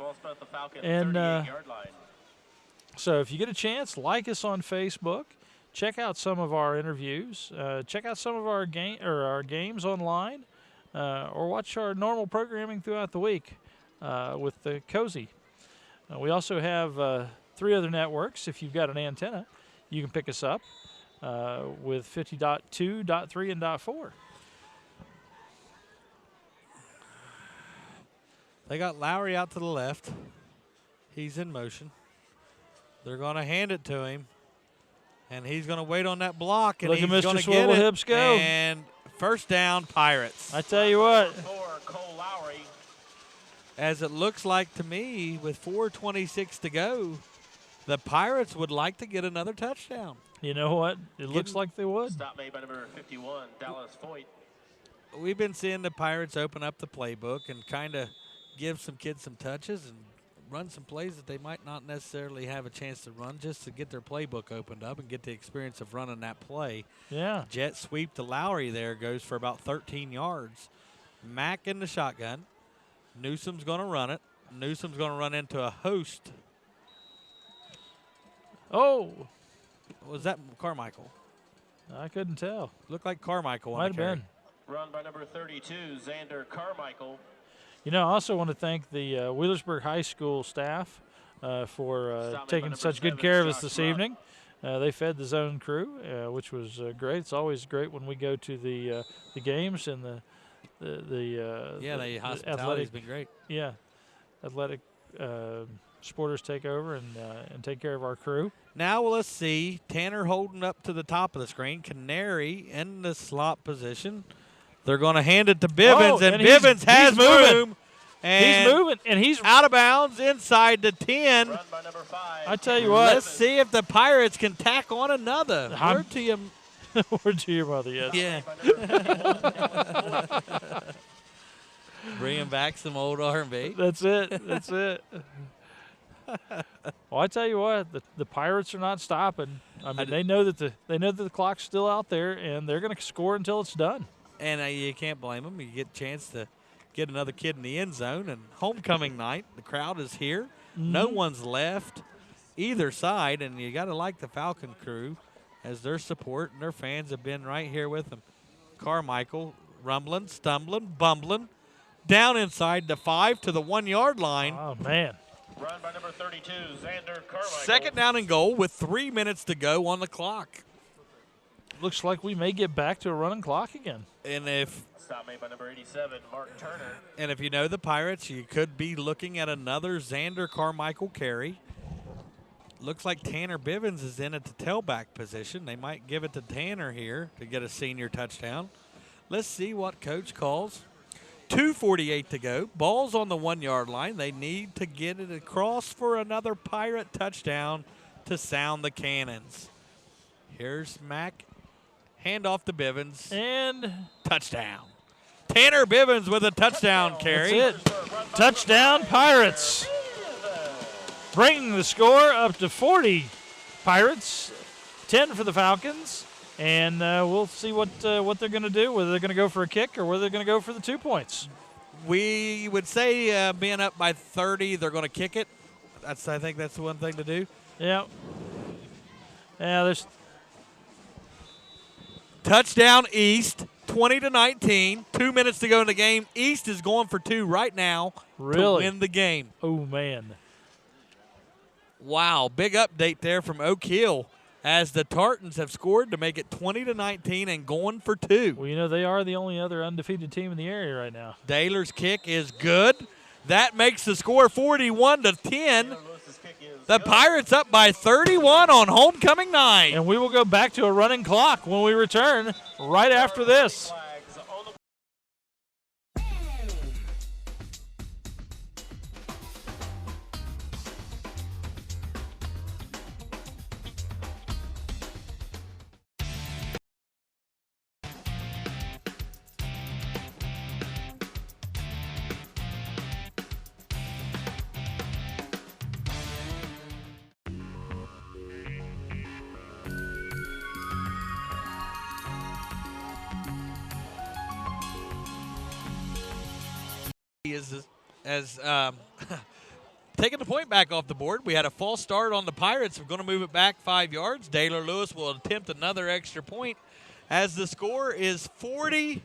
And so if you get a chance, like us on Facebook, check out some of our interviews, check out some of our games online, or watch our normal programming throughout the week with the Cozy. We also have 3 other networks. If you've got an antenna, you can pick us up with 50.2, .3, and .4. They got Lowry out to the left. He's in motion. They're going to hand it to him, and he's going to wait on that block, and Look at he's Mr. going to get Swivel it. Hips go. And first down, Pirates. I tell you what. As it looks like to me, with 4:26 to go, the Pirates would like to get another touchdown. You know what? It looks like they would. Stop made by number 51, Dallas Foyt. We've been seeing the Pirates open up the playbook and kind of give some kids some touches and run some plays that they might not necessarily have a chance to run, just to get their playbook opened up and get the experience of running that play. Yeah. Jet sweep to Lowry there, goes for about 13 yards. Mack in the shotgun. Newsom's going to run it. Newsom's going to run into a host. Oh. Was that Carmichael? I couldn't tell. Looked like Carmichael on Might the have carry. been. Run by number 32, Xander Carmichael. You know, I also want to thank the Wheelersburg High School staff for taking such good care of us this evening. They fed the zone crew, which was great. It's always great when we go to the games and the hospitality's athletic, been great. Yeah, athletic supporters take over and take care of our crew. Now let's see. Tanner holding up to the top of the screen. Canary in the slot position. They're going to hand it to Bivens, and Bivens has room. And he's moving, and he's out of bounds inside the 10. I tell you what. Let's see if the Pirates can tack on another. Word to you. Word to your mother, yes. Yeah. Bringing back some old R&B. That's it. That's it. Well, I tell you what, the Pirates are not stopping. I mean, they know that the clock's still out there, and they're going to score until it's done. And you can't blame them. You get a chance to get another kid in the end zone. And homecoming night, the crowd is here. Mm-hmm. No one's left either side, and you got to like the Falcon crew as their support and their fans have been right here with them. Carmichael rumbling, stumbling, bumbling, down inside the 5 to the 1 yard line. Oh, man. Run by number 32, Xander Carmichael. Second down and goal with 3 minutes to go on the clock. Looks like we may get back to a running clock again. And if stop made by number 87, Mark Turner. And if you know the Pirates, you could be looking at another Xander Carmichael carry. Looks like Tanner Bivens is in at the tailback position. They might give it to Tanner here to get a senior touchdown. Let's see what coach calls. 2:48 to go. Ball's on the 1 yard line. They need to get it across for another Pirate touchdown to sound the cannons. Here's Mack. Hand off to Bivens. And touchdown. Tanner Bivens with a touchdown carry. That's it. Touchdown Pirates. Bringing the score up to 40 Pirates, 10 for the Falcons. And we'll see what they're going to do, whether they're going to go for a kick or whether they're going to go for the 2 points. We would say being up by 30, they're going to kick it. I think that's the one thing to do. Yeah. Yeah, there's touchdown East, 20-19. 2 minutes to go in the game. East is going for 2 right now to win the game. Oh, man. Wow, big update there from Oak Hill as the Tartans have scored to make it 20-19 and going for 2. Well, you know, they are the only other undefeated team in the area right now. Daylor's kick is good. That makes the score 41-10. The Pirates up by 31 on homecoming night. And we will go back to a running clock when we return right after this. As taking the point back off the board. We had a false start on the Pirates. We're going to move it back 5 yards. Daylor Lewis will attempt another extra point as the score is 40-10.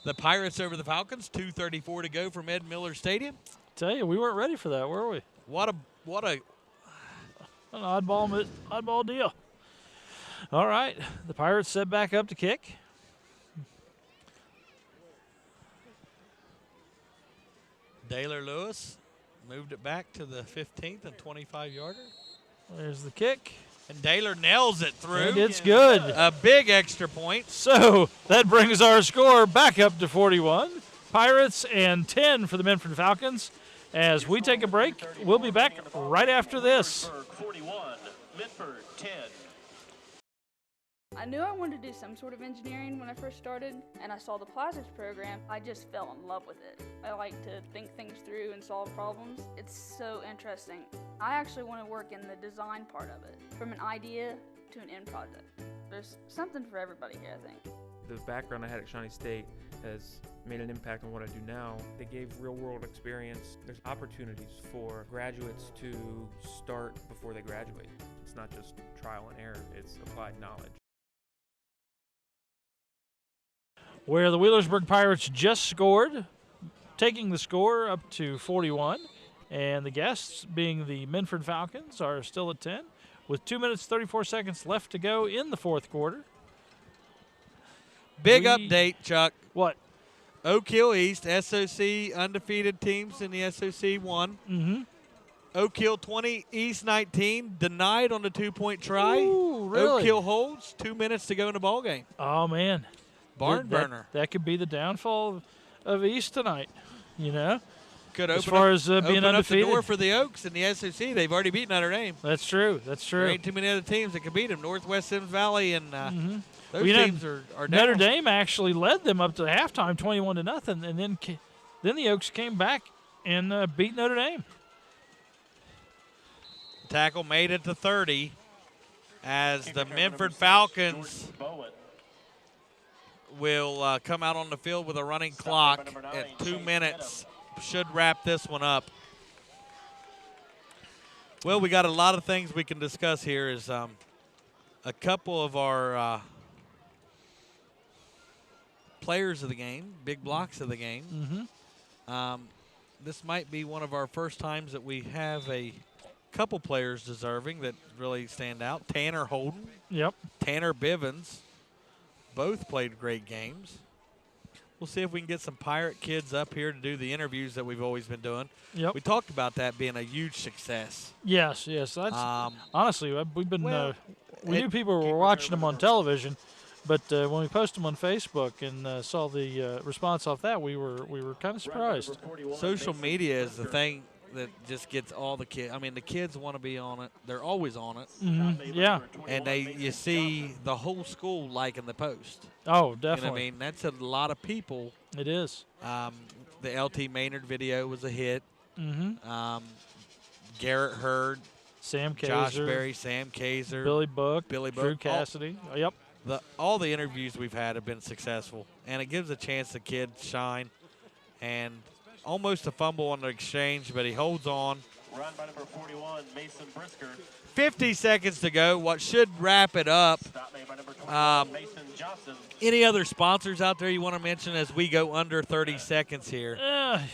The Pirates over the Falcons, 2:34 to go from Ed Miller Stadium. Tell you, we weren't ready for that, were we? What a an oddball deal. All right, the Pirates set back up to kick. Daylor Lewis moved it back to the 15th and 25-yarder. There's the kick. And Daylor nails it through. And it's good. A big extra point. So that brings our score back up to 41. Pirates and 10 for the Minford Falcons. As we take a break, we'll be back right after this. 41, Minford 10. I knew I wanted to do some sort of engineering when I first started, and I saw the plastics program. I just fell in love with it. I like to think things through and solve problems. It's so interesting. I actually want to work in the design part of it, from an idea to an end project. There's something for everybody here, I think. The background I had at Shawnee State has made an impact on what I do now. They gave real-world experience. There's opportunities for graduates to start before they graduate. It's not just trial and error, it's applied knowledge. Where the Wheelersburg Pirates just scored, taking the score up to 41. And the guests, being the Minford Falcons, are still at 10 with 2 minutes 34 seconds left to go in the fourth quarter. Big update, Chuck. What? Oak Hill East, SOC undefeated teams in the SOC 1. Mm-hmm. Oak Hill 20, East 19, denied on the 2-point try. Ooh, really? Oak Hill holds, 2 minutes to go in the ball game. Oh, man. Barn burner. That could be the downfall of East tonight, you know? Could as far as being open undefeated. up the door for the Oaks in the SOC. They've already beaten Notre Dame. That's true. That's true. There ain't too many other teams that can beat them. Northwest Sims Valley and those Well, you know, teams are down. Notre Dame actually led them up to halftime 21-0, and then the Oaks came back and beat Notre Dame. Tackle made it to 30 as the Minford Falcons will come out on the field with a running clock at 2 minutes. Should wrap this one up. Well, we got a lot of things we can discuss here. Is a couple of our players of the game, big blocks of the game. Mm-hmm. This might be one of our first times that we have a couple players deserving that really stand out. Tanner Holden. Yep. Tanner Bivens. Both played great games. We'll see if we can get some Pirate kids up here to do the interviews that we've always been doing. Yep. We talked about that being a huge success. Yes. That's honestly, we've been we knew people were watching them on television, but when we posted them on Facebook and saw the response off that, we were kind of surprised. Social media is the thing that just gets all the kids. I mean, the kids want to be on it. They're always on it. Mm-hmm. Yeah. And you see the whole school liking the post. Oh, You know what definitely. I mean? That's a lot of people. It is. The LT Maynard video was a hit. Mm-hmm. Garrett Hurd. Sam Kaiser. Josh Berry, Sam Kaiser. Billy Book. Drew Cassidy. Yep. All the interviews we've had have been successful, and it gives a chance the kid shine. And almost a fumble on the exchange, but he holds on. Run by number 41, Mason Brisker. 50 seconds to go. What should wrap it up. Stop made by number 21, Mason Johnson. Any other sponsors out there you want to mention as we go under 30 seconds here?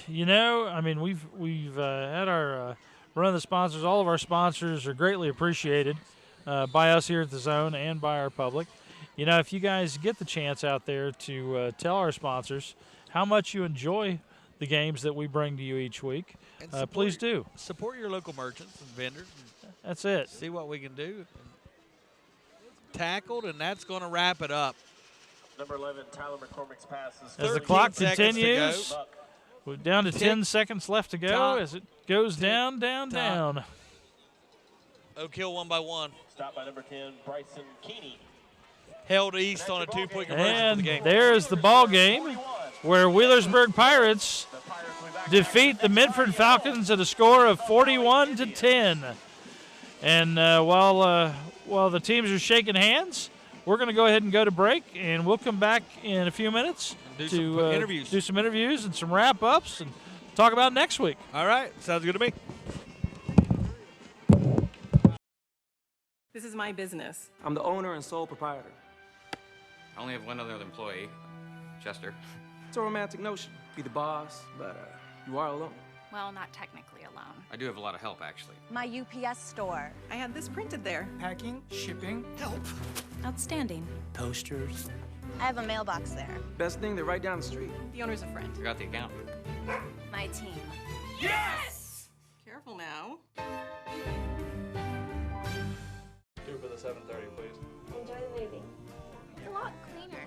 You know, I mean, we've had our run of the sponsors. All of our sponsors are greatly appreciated by us here at the Zone and by our public. You know, if you guys get the chance out there to tell our sponsors how much you enjoy the games that we bring to you each week, please do. Support your local merchants and vendors. That's it. See what we can do. Tackled, and that's going to wrap it up. Number 11, Tyler McCormick's pass is As the clock continues, we're down to 10 seconds left to go as it goes down. Oak Hill 1 by 1. Stop by number 10, Bryson Keeney. Held East on a 2-point conversion And for the game. there's the ball game where Wheelersburg Pirates defeat the Minford Falcons at a score of 41-10. And while the teams are shaking hands, we're going to go ahead and go to break, and we'll come back in a few minutes do to some interviews. and some wrap-ups and talk about next week. All right. Sounds good to me. This is my business. I'm the owner and sole proprietor. I only have one other employee, Chester. It's a romantic notion. Be the boss, but you are alone. Well, not technically alone. I do have a lot of help, actually. My UPS store. I had this printed there. Packing, shipping, help. Outstanding. Toasters. I have a mailbox there. Best thing, they're right down the street. The owner's a friend. Forgot the account. My team. Yes! Careful now. Do for the 7:30, please. Enjoy the movie. It's a lot cleaner.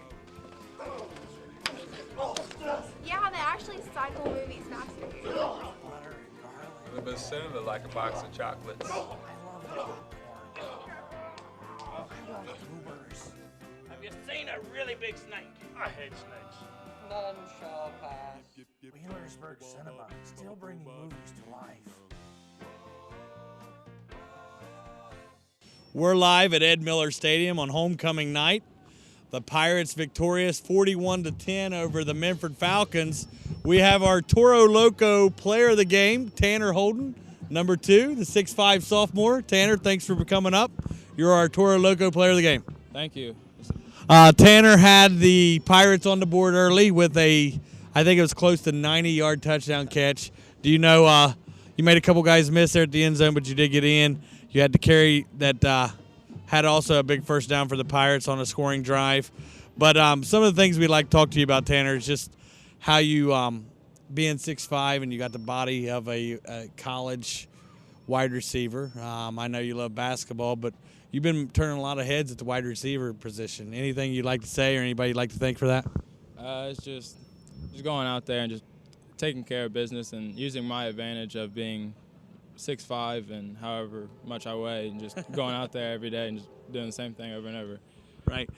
Yeah, they actually cycle movies faster here. The bassoon is like a box of chocolates. Have you seen a really big snake? I hate snakes. None shall pass. Wheelersburg Cinema, still bringing movies to life. We're live at Ed Miller Stadium on homecoming night. The Pirates victorious 41-10 over the Minford Falcons. We have our Toro Loco player of the game, Tanner Holden, number 2, the 6'5" sophomore. Tanner, thanks for coming up. You're our Toro Loco player of the game. Thank you. Tanner had the Pirates on the board early with I think it was close to 90-yard touchdown catch. Do you know You made a couple guys miss there at the end zone, but you did get in. You had to carry that. Had also a big first down for the Pirates on a scoring drive. But some of the things we'd like to talk to you about, Tanner, is just how you, being 6'5", and you got the body of a college wide receiver. I know you love basketball, but you've been turning a lot of heads at the wide receiver position. Anything you'd like to say or anybody you'd like to thank for that? It's just going out there and just taking care of business and using my advantage of being 6'5" and however much I weigh, and just going out there every day and just doing the same thing over and over. Right.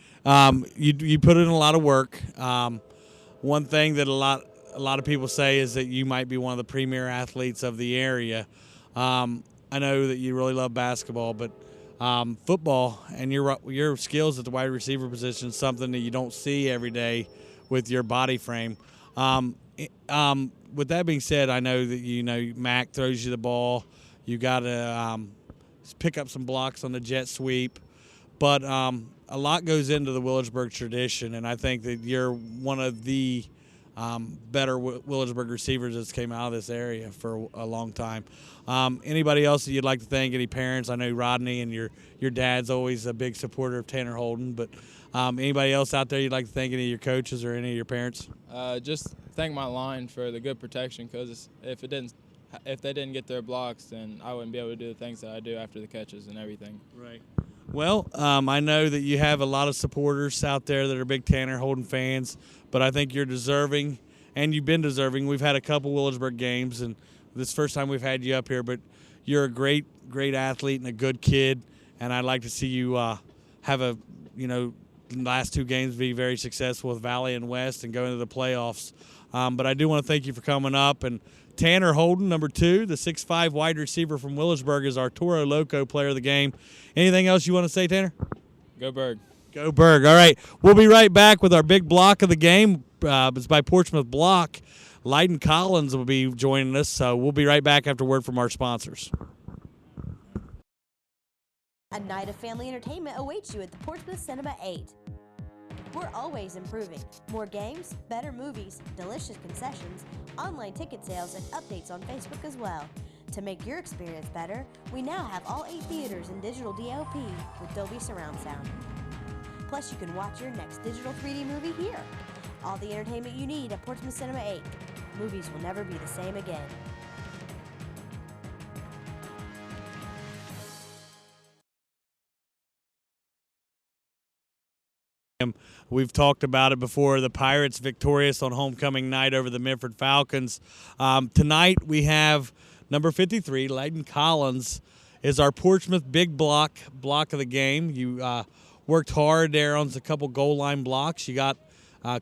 You put in a lot of work. One thing that a lot of people say is that you might be one of the premier athletes of the area. I know that you really love basketball, but football and your skills at the wide receiver position is something that you don't see every day with your body frame. With that being said, I know that Mac throws you the ball. You got to pick up some blocks on the jet sweep, but a lot goes into the Wheelersburg tradition, and I think that you're one of the better Wheelersburg receivers that's came out of this area for a long time. Anybody else that you'd like to thank? Any parents? I know Rodney and your dad's always a big supporter of Tanner Holden, but anybody else out there you'd like to thank? Any of your coaches or any of your parents? Just thank my line for the good protection, because if they didn't get their blocks, then I wouldn't be able to do the things that I do after the catches and everything. Right. Well, I know that you have a lot of supporters out there that are big Tanner Holden fans, but I think you're deserving, and you've been deserving. We've had a couple Wheelersburg games, and this is the first time we've had you up here, but you're a great athlete and a good kid, and I'd like to see you have last two games be very successful with Valley and West and go into the playoffs. But I do want to thank you for coming up. And Tanner Holden, number 2, the 6'5" wide receiver from Wheelersburg, is our Toro Loco player of the game. Anything else you want to say, Tanner? Go Berg. Go Berg. All right. We'll be right back with our big block of the game. It's by Portsmouth Block. Leyden Collins will be joining us, so we'll be right back after word from our sponsors. A night of family entertainment awaits you at the Portsmouth Cinema 8. We're always improving. More games, better movies, delicious concessions, online ticket sales, and updates on Facebook as well. To make your experience better, we now have all 8 theaters in digital DLP with Dolby Surround Sound. Plus, you can watch your next digital 3D movie here. All the entertainment you need at Portsmouth Cinema 8. Movies will never be the same again. We've talked about it before. The Pirates victorious on homecoming night over the Minford Falcons. Tonight we have number 53, Leyden Collins, is our Portsmouth big block of the game. You worked hard there on a couple goal line blocks. You got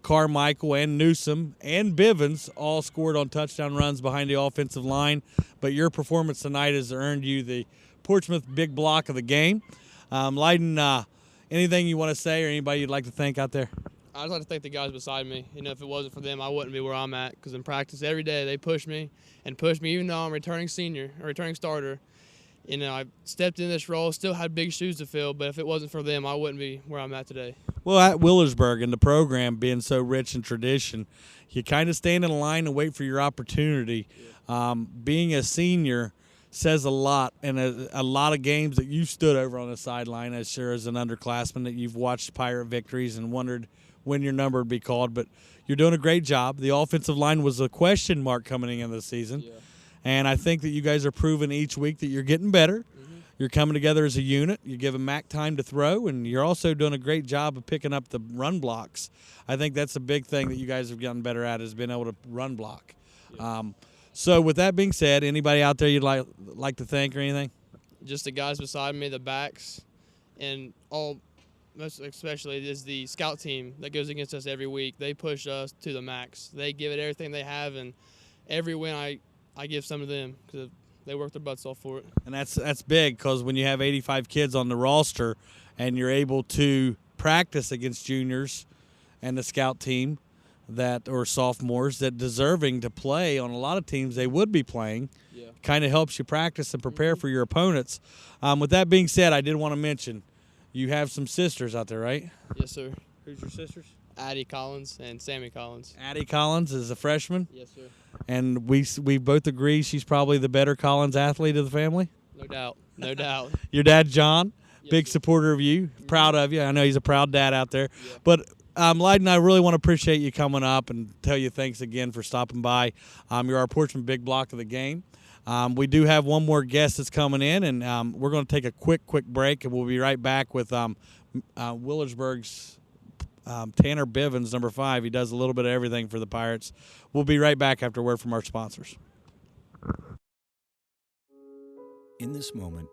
Carmichael and Newsom and Bivens all scored on touchdown runs behind the offensive line. But your performance tonight has earned you the Portsmouth big block of the game. Leyden, anything you want to say or anybody you'd like to thank out there? I'd just like to thank the guys beside me. If it wasn't for them, I wouldn't be where I'm at, because in practice every day they push me, even though I'm a returning starter. I stepped in this role, still had big shoes to fill, but if it wasn't for them, I wouldn't be where I'm at today. Well, at Wheelersburg and the program being so rich in tradition, you kind of stand in line and wait for your opportunity. Yeah. Being a senior says a lot, and a lot of games that you stood over on the sideline as sure as an underclassman that you've watched Pirate victories and wondered when your number would be called. But you're doing a great job. The offensive line was a question mark coming into the season. Yeah. And I think that you guys are proving each week that you're getting better. Mm-hmm. You're coming together as a unit. You're giving Mac time to throw, and you're also doing a great job of picking up the run blocks. I think that's a big thing that you guys have gotten better at, is being able to run block. Yeah. So with that being said, anybody out there you'd like to thank or anything? Just the guys beside me, the backs, and most especially is the scout team that goes against us every week. They push us to the max. They give it everything they have, and every win I give some of them, because they work their butts off for it. And that's big, because when you have 85 kids on the roster and you're able to practice against juniors and the scout team or sophomores that deserving to play on a lot of teams they would be playing, yeah, kind of helps you practice and prepare for your opponents. With that being said, I did want to mention you have some sisters out there, right? Yes, sir. Who's your sisters? Addie Collins and Sammy Collins. Addie Collins is a freshman. Yes, sir. And we both agree she's probably the better Collins athlete of the family. No doubt. No doubt. Your dad, John, big supporter of you, proud of you. I know he's a proud dad out there. But Lyden, I really want to appreciate you coming up and tell you thanks again for stopping by. You're our Portsmouth Big Block of the game. We do have one more guest that's coming in, and we're going to take a quick break, and we'll be right back with Wheelersburg's Tanner Bivens, number 5. He does a little bit of everything for the Pirates. We'll be right back after a word from our sponsors. In this moment,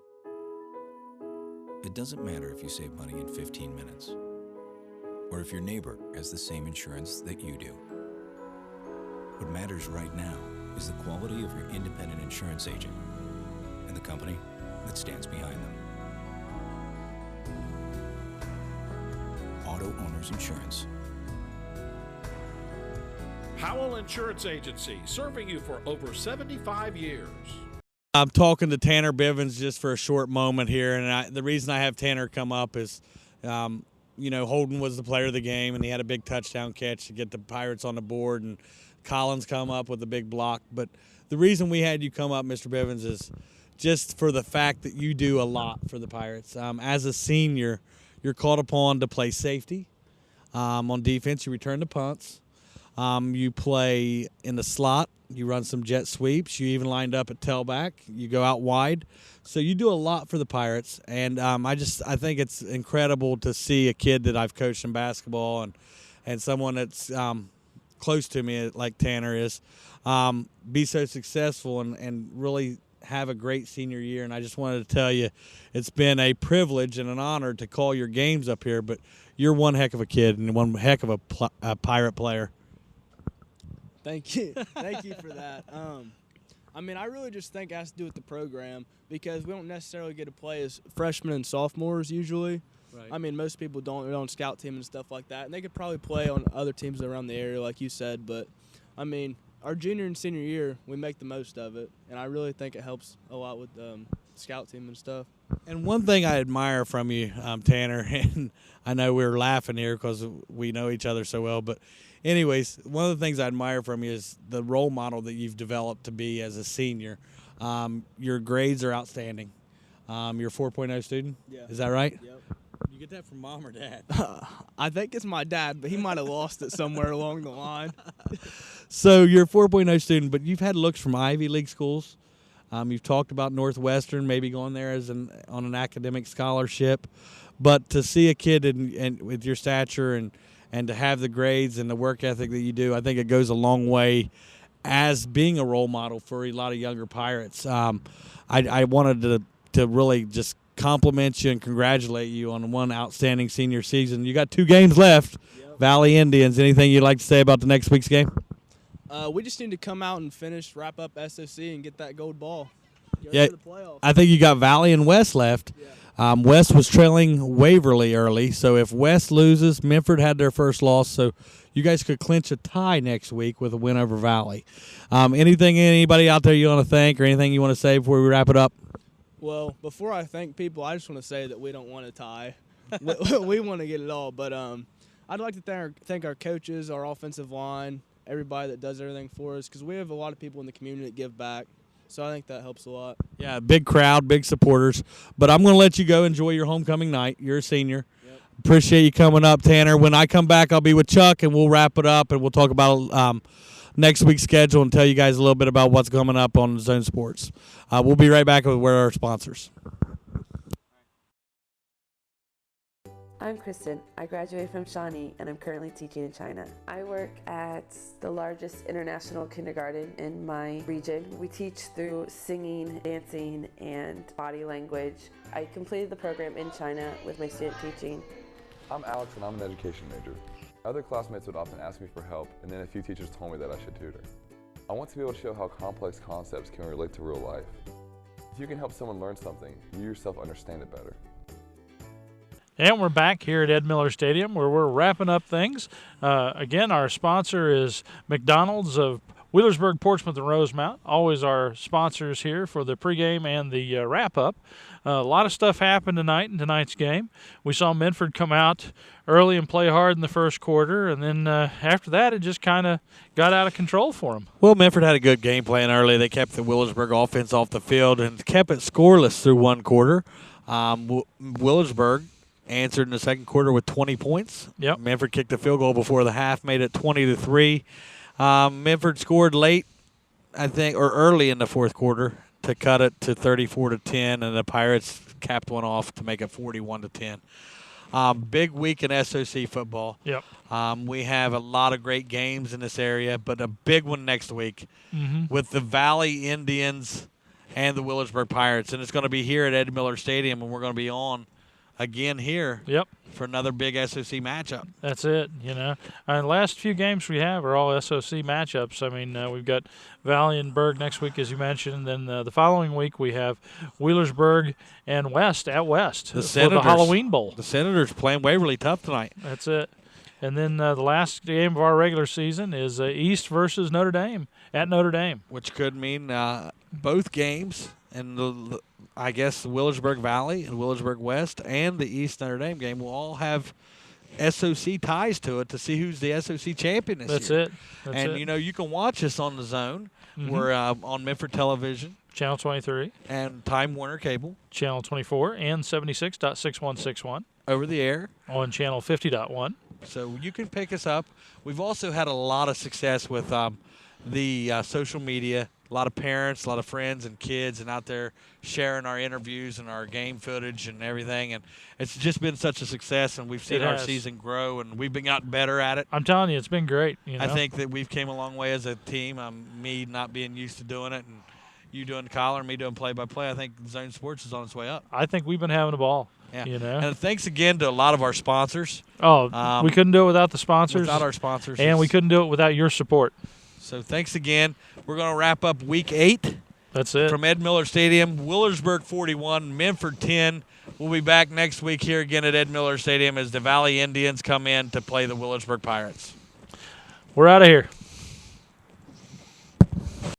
it doesn't matter if you save money in 15 minutes or if your neighbor has the same insurance that you do. What matters right now is the quality of your independent insurance agent and the company that stands behind them. Auto Owners Insurance. Howell Insurance Agency, serving you for over 75 years. I'm talking to Tanner Bivens just for a short moment here, and the reason I have Tanner come up is, Holden was the player of the game, and he had a big touchdown catch to get the Pirates on the board, and Collins come up with a big block. But the reason we had you come up, Mr. Bivens, is just for the fact that you do a lot for the Pirates. As a senior, you're called upon to play safety. On defense, you return the punts. You play in the slot. You run some jet sweeps. You even lined up at tailback. You go out wide. So you do a lot for the Pirates. And I think it's incredible to see a kid that I've coached in basketball and someone that's close to me like Tanner is be so successful and really have a great senior year. And I just wanted to tell you it's been a privilege and an honor to call your games up here. But you're one heck of a kid and one heck of a Pirate player. Thank you. Thank you for that. I really just think it has to do with the program because we don't necessarily get to play as freshmen and sophomores usually. Right. Most people don't. They're on scout team and stuff like that, and they could probably play on other teams around the area like you said. But, our junior and senior year, we make the most of it, and I really think it helps a lot with scout team and stuff. And one thing I admire from you, Tanner, and I know we're laughing here because we know each other so well, but anyways, one of the things I admire from you is the role model that you've developed to be as a senior. Your grades are outstanding. You're a 4.0 student? Yeah. Is that right? Yep. You get that from mom or dad? I think it's my dad, but he might have lost it somewhere along the line. So you're a 4.0 student, but you've had looks from Ivy League schools. You've talked about Northwestern, maybe going there on an academic scholarship. But to see a kid and with your stature and to have the grades and the work ethic that you do, I think it goes a long way as being a role model for a lot of younger Pirates. I wanted to really just compliment you and congratulate you on one outstanding senior season. You got 2 games left. Yep. Valley Indians. Anything you'd like to say about the next week's game? We just need to come out and wrap up SOC and get that gold ball. Yeah, I think you got Valley and West left. Yeah. West was trailing Waverly early, so if West loses, Minford had their first loss, so you guys could clinch a tie next week with a win over Valley. Anybody out there you want to thank or anything you want to say before we wrap it up? Well, before I thank people, I just want to say that we don't want to tie. We want to get it all, but I'd like to thank our coaches, our offensive line, everybody that does everything for us because we have a lot of people in the community that give back. So I think that helps a lot. Yeah, big crowd, big supporters. But I'm going to let you go enjoy your homecoming night. You're a senior. Yep. Appreciate you coming up, Tanner. When I come back, I'll be with Chuck, and we'll wrap it up, and we'll talk about next week's schedule and tell you guys a little bit about what's coming up on Zone Sports. We'll be right back with our sponsors. I'm Kristen. I graduated from Shawnee and I'm currently teaching in China. I work at the largest international kindergarten in my region. We teach through singing, dancing, and body language. I completed the program in China with my student teaching. I'm Alex and I'm an education major. Other classmates would often ask me for help, and then a few teachers told me that I should tutor. I want to be able to show how complex concepts can relate to real life. If you can help someone learn something, you yourself understand it better. And we're back here at Ed Miller Stadium where we're wrapping up things. Again, our sponsor is McDonald's of Wheelersburg, Portsmouth, and Rosemount, always our sponsors here for the pregame and the wrap-up. A lot of stuff happened tonight in tonight's game. We saw Minford come out early and play hard in the first quarter, and then after that it just kind of got out of control for them. Well, Minford had a good game plan early. They kept the Wheelersburg offense off the field and kept it scoreless through one quarter. Wheelersburg answered in the second quarter with 20 points. Yep. Minford kicked a field goal before the half, made it 20-3. Minford scored late, I think, or early in the fourth quarter to cut it to 34-10, and the Pirates capped one off to make it 41-10. Big week in SOC football. Yep. We have a lot of great games in this area, but a big one next week with the Valley Indians and the Wheelersburg Pirates, and it's going to be here at Ed Miller Stadium, and we're going to be on again here. Yep. For another big SOC matchup. That's it, And the last few games we have are all SOC matchups. I mean, we've got Valley and Berg next week, as you mentioned. Then the following week we have Wheelersburg and West at West for the Halloween Bowl. The Senators playing Waverly tough tonight. That's it. And then the last game of our regular season is East versus Notre Dame at Notre Dame. Which could mean both games and I guess the Wheelersburg Valley and Wheelersburg West and the East Notre Dame game will all have SOC ties to it to see who's the SOC champion this year. That's it. it. You can watch us on the Zone. We're on Minford Television. Channel 23. And Time Warner Cable. Channel 24 and 76.6161. Over the air. On Channel 50.1. So you can pick us up. We've also had a lot of success with the social media. A lot of parents, a lot of friends and kids, and out there sharing our interviews and our game footage and everything. And it's just been such a success, and we've seen our season grow, and we've been gotten better at it. I'm telling you, it's been great. I think that we've came a long way as a team. Me not being used to doing it, and you doing the collar, and me doing play-by-play. I think Zone Sports is on its way up. I think we've been having a ball. Yeah. And thanks again to a lot of our sponsors. Oh, we couldn't do it without the sponsors. Without our sponsors. And we couldn't do it without your support. So thanks again. We're going to wrap up Week 8. That's it. From Ed Miller Stadium, Wheelersburg 41, Minford 10. We'll be back next week here again at Ed Miller Stadium as the Valley Indians come in to play the Wheelersburg Pirates. We're out of here.